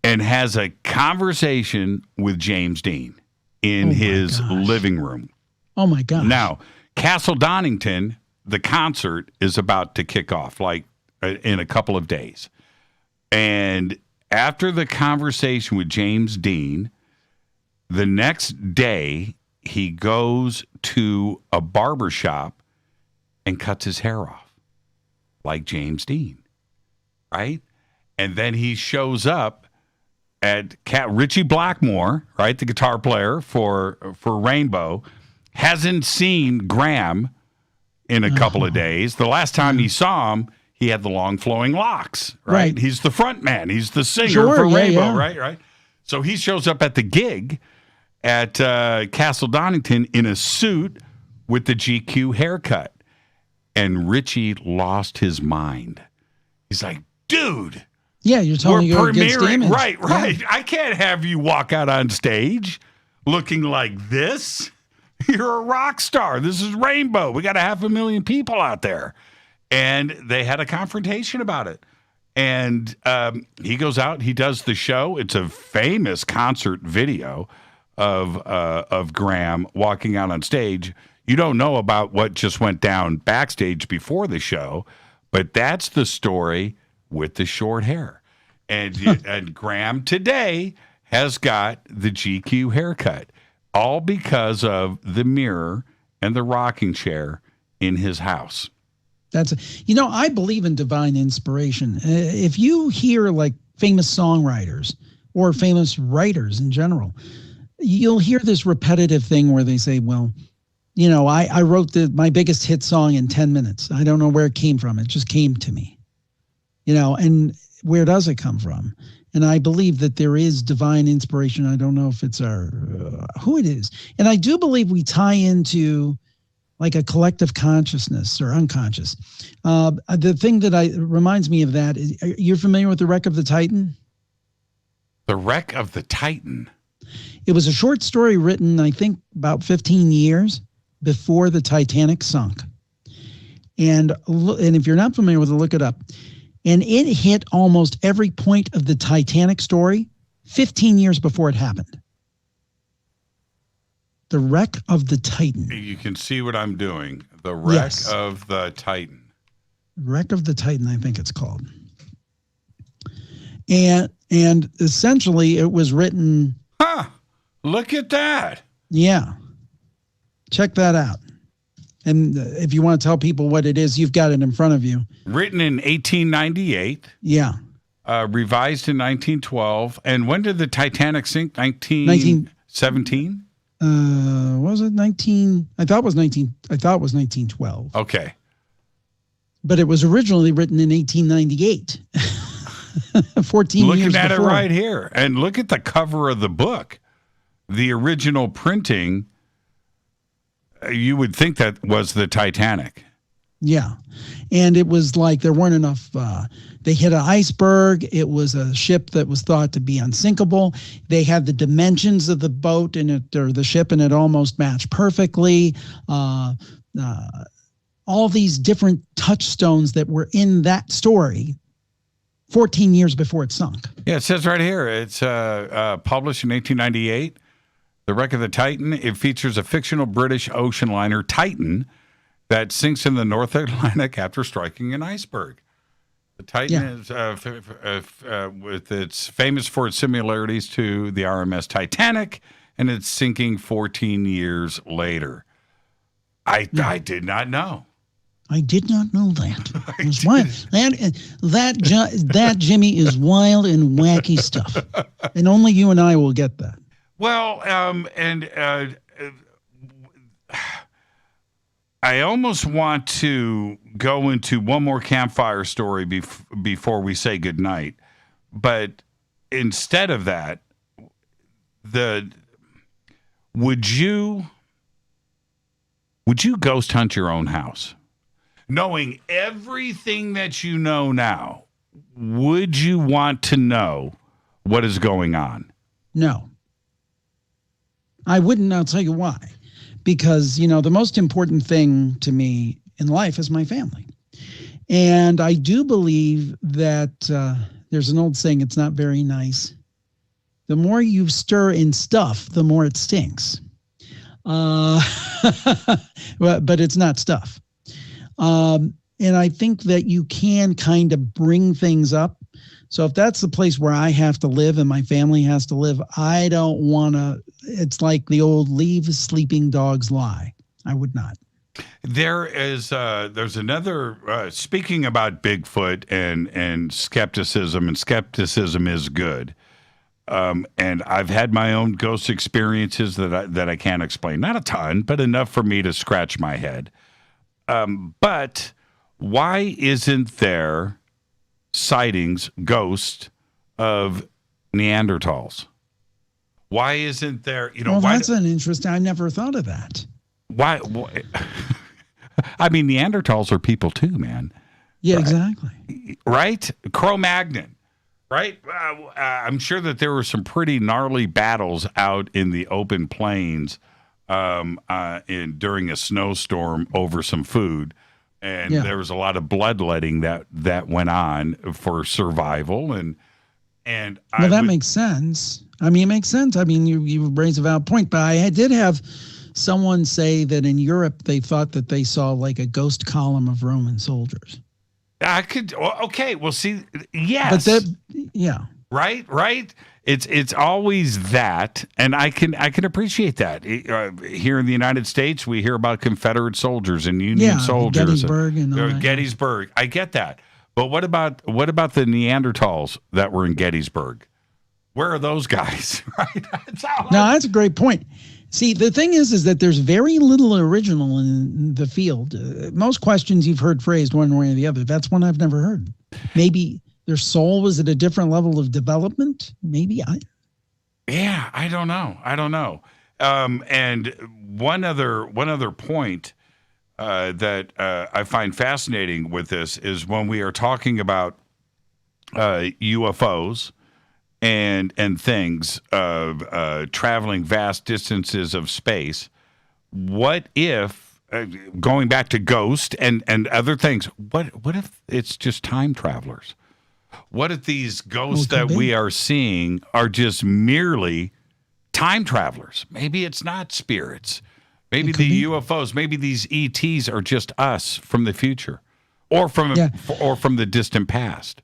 and has a conversation with James Dean in his living room. Oh, my gosh. Now, Castle Donington, the concert is about to kick off, like in a couple of days. And after the conversation with James Dean, the next day, he goes to a barbershop and cuts his hair off, like James Dean, right? And then he shows up at Richie Blackmore, right, the guitar player for Rainbow, hasn't seen Graham in a couple of days. The last time he saw him, he had the long flowing locks, right? He's the front man. He's the singer for Rainbow, right? So he shows up at the gig at Castle Donington in a suit with the GQ haircut. And Richie lost his mind. He's like, dude. Yeah, you're telling me you're premiering. Right. Yeah. I can't have you walk out on stage looking like this. You're a rock star. This is Rainbow. We got 500,000 people out there. And they had a confrontation about it. And he goes out, he does the show. It's a famous concert video of Graham walking out on stage. You don't know about what just went down backstage before the show, but that's the story with the short hair. And Graham today has got the GQ haircut, all because of the mirror and the rocking chair in his house. I believe in divine inspiration. If you hear like famous songwriters or famous writers in general, you'll hear this repetitive thing where they say, well, I wrote my biggest hit song in 10 minutes. I don't know where it came from. It just came to me. And where does it come from? And I believe that there is divine inspiration. I don't know if it's who it is. And I do believe we tie into like a collective consciousness or unconscious. The thing that reminds me of that is, you're familiar with The Wreck of the Titan? The Wreck of the Titan. It was a short story written, I think, about 15 years before the Titanic sunk. And if you're not familiar with it, look it up. And it hit almost every point of the Titanic story 15 years before it happened. The Wreck of the Titan. You can see what I'm doing. The Wreck of the Titan. Wreck of the Titan, I think it's called. And essentially it was written. Look at that. Yeah. Check that out. And if you want to tell people what it is, you've got it in front of you. Written in 1898. Yeah. Revised in 1912. And when did the Titanic sink? 1917? Was it 19? I thought it was 1912. Okay. But it was originally written in 1898. 14 years Looking at before. it right here. And look at the cover of the book. The original printing, you would think that was the Titanic. Yeah. And it was like there weren't enough. They hit an iceberg. It was a ship that was thought to be unsinkable. They had the dimensions of the boat in it, or the ship, and it almost matched perfectly. All these different touchstones that were in that story 14 years before it sunk. Yeah, it says right here. It's published in 1898. The Wreck of the Titan. It features a fictional British ocean liner, Titan, that sinks in the North Atlantic after striking an iceberg. The Titan is it's famous for its similarities to the RMS Titanic, and it's sinking 14 years later. I did not know. I did not know that. It's wild. That Jimmy is wild and wacky stuff, and only you and I will get that. Well, I almost want to go into one more campfire story before we say goodnight. But instead of that, would you ghost hunt your own house? Knowing everything that you know now, would you want to know what is going on? No. I wouldn't. I'll tell you why. Because, the most important thing to me in life is my family. And I do believe that there's an old saying, it's not very nice. The more you stir in stuff, the more it stinks. But it's not stuff. And I think that you can kind of bring things up. So if that's the place where I have to live and my family has to live, I don't want to. It's like the old leave sleeping dogs lie. I would not. There's another, speaking about Bigfoot and skepticism, and skepticism is good. And I've had my own ghost experiences that I can't explain. Not a ton, but enough for me to scratch my head. But why isn't there sightings, ghosts of Neanderthals? Why isn't there, that's an interesting, I never thought of that. Why? I mean, Neanderthals are people too, man. Yeah, right? Exactly. Right? Cro-Magnon, right? I'm sure that there were some pretty gnarly battles out in the open plains during a snowstorm over some food. And there was a lot of bloodletting that went on for survival. And that makes sense. I mean, it makes sense. I mean, you raise a valid point, but I did have someone say that in Europe, they thought that they saw like a ghost column of Roman soldiers. Okay. Well, see, yes. But Right. It's always that, and I can appreciate that. Here in the United States, we hear about Confederate soldiers and Union soldiers. Gettysburg. I get that, but what about the Neanderthals that were in Gettysburg? Where are those guys? Right. That's a great point. See, the thing is that there's very little original in the field. Most questions you've heard phrased one way or the other. That's one I've never heard. Maybe their soul was at a different level of development. Maybe I don't know. And one other point that I find fascinating with this is when we are talking about UFOs and things traveling vast distances of space. What if, going back to Ghost and other things, what if it's just time travelers? What if these ghosts that we are seeing are just merely time travelers? Maybe it's not spirits. Maybe the UFOs, maybe these ETs are just us from the future or from the distant past.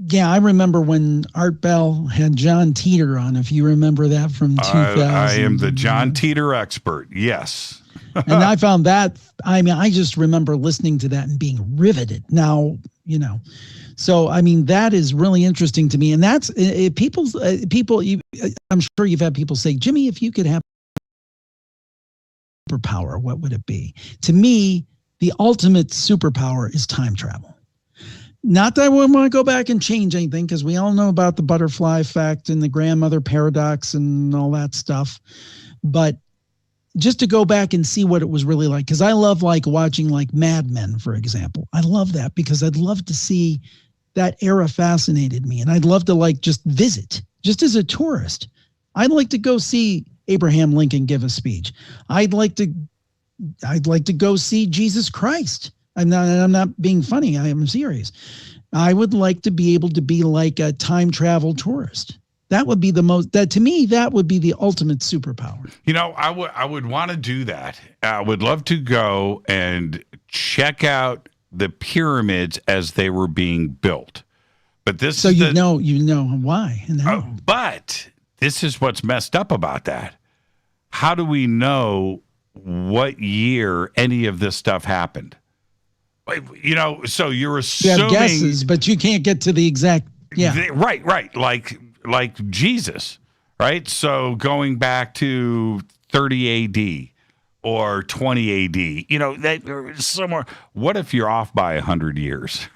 Yeah, I remember when Art Bell had John Teeter on, if you remember that from 2000. I am the John Teeter expert, yes. And I found that, I just remember listening to that and being riveted. Now, so, that is really interesting to me. And that's, people, I'm sure you've had people say, Jimmy, if you could have superpower, what would it be? To me, the ultimate superpower is time travel. Not that I would want to go back and change anything, because we all know about the butterfly effect and the grandmother paradox and all that stuff. But just to go back and see what it was really like, because I love watching Mad Men, for example. I love that because I'd love to see that era. Fascinated me, and I'd love to just visit, just as a tourist. I'd like to go see Abraham Lincoln give a speech. I'd like to go see Jesus Christ. I'm not being funny. I am serious. I would like to be able to be like a time travel tourist. That would be to me, that would be the ultimate superpower. I would want to do that. I would love to go and check out the pyramids as they were being built. But this so you know why and how. But this is what's messed up about that. How do we know what year any of this stuff happened? So you're assuming you have guesses, but you can't get to the exact. Yeah, right. Like Jesus, right? So going back to 30 AD or 20 AD, somewhere. What if you're off by 100 years?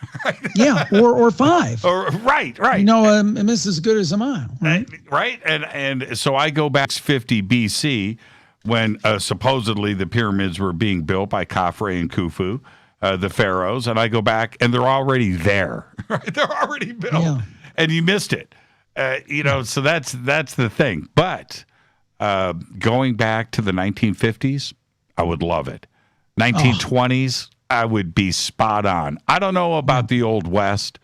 Yeah, or 5. Or right. Miss as good as a mile, right? Right, and so I go back 50 BC when supposedly the pyramids were being built by Khafre and Khufu. The pharaohs, and I go back and they're already there. Right? They're already built, and you missed it. So that's the thing. But going back to the 1950s, I would love it. 1920s, I would be spot on. I don't know about the Old West.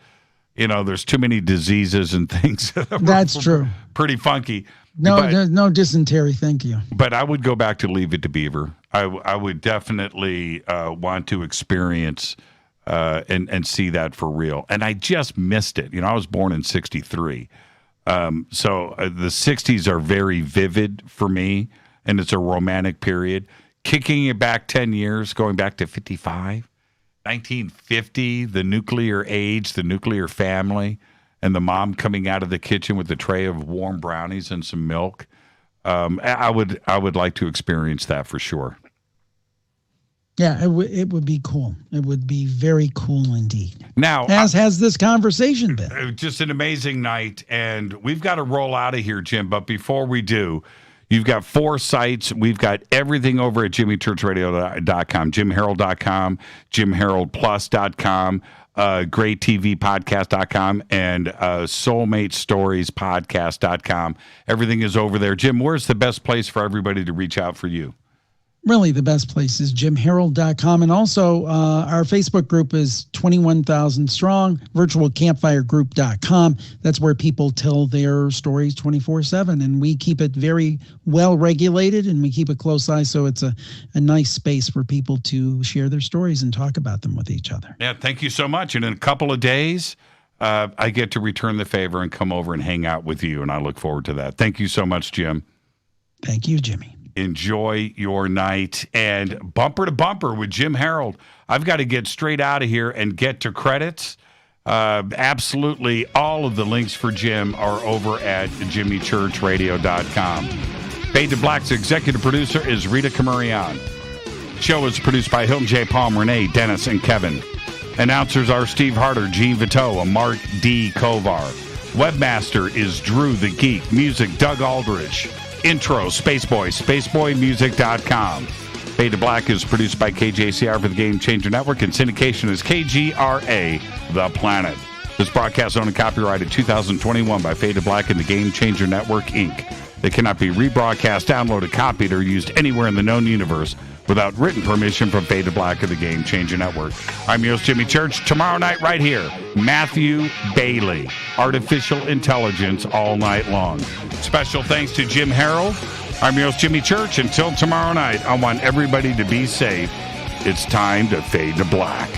There's too many diseases and things. That's true. Pretty funky. No dysentery, thank you. But I would go back to Leave It to Beaver. I would definitely want to experience and see that for real. And I just missed it. I was born in 1963. So the 60s are very vivid for me, and it's a romantic period. Kicking it back 10 years, going back to 1955, 1950, the nuclear age, the nuclear family, and the mom coming out of the kitchen with a tray of warm brownies and some milk. I would like to experience that for sure. Yeah, it would be cool. It would be very cool indeed. Now, as has this conversation been. Just an amazing night, and we've got to roll out of here, Jim. But before we do, you've got 4 sites. We've got everything over at jimmychurchradio.com, jimharold.com, jimharoldplus.com, greattvpodcast.com, and soulmatestoriespodcast.com. Everything is over there. Jim, where's the best place for everybody to reach out for you? Really, the best place is jimharold.com. And also, our Facebook group is 21,000 strong, virtualcampfiregroup.com. That's where people tell their stories 24/7. And we keep it very well regulated, and we keep a close eye. So it's a nice space for people to share their stories and talk about them with each other. Yeah, thank you so much. And in a couple of days, I get to return the favor and come over and hang out with you. And I look forward to that. Thank you so much, Jim. Thank you, Jimmy. Enjoy your night, and bumper to bumper with Jim Harold. I've got to get straight out of here and get to credits. Absolutely all of the links for Jim are over at jimmychurchradio.com. Fade to Black's executive producer is Rita Camarion. The show is produced by Hilton J. Palm, Renee, Dennis, and Kevin. Announcers are Steve Harder, Gene Vito, and Mark D. Kovar. Webmaster is Drew the Geek. Music, Doug Aldrich. Intro, Spaceboy, spaceboymusic.com. Fade to Black is produced by KJCR for the Game Changer Network, and syndication is KGRA, The Planet. This broadcast owned and copyrighted 2021 by Fade to Black and the Game Changer Network, Inc. They cannot be rebroadcast, downloaded, copied, or used anywhere in the known universe without written permission from Fade to Black of the Game Changer Network. I'm your host, Jimmy Church. Tomorrow night, right here, Matthew Bailey, Artificial Intelligence, all night long. Special thanks to Jim Harrell. I'm your host, Jimmy Church. Until tomorrow night, I want everybody to be safe. It's time to fade to black.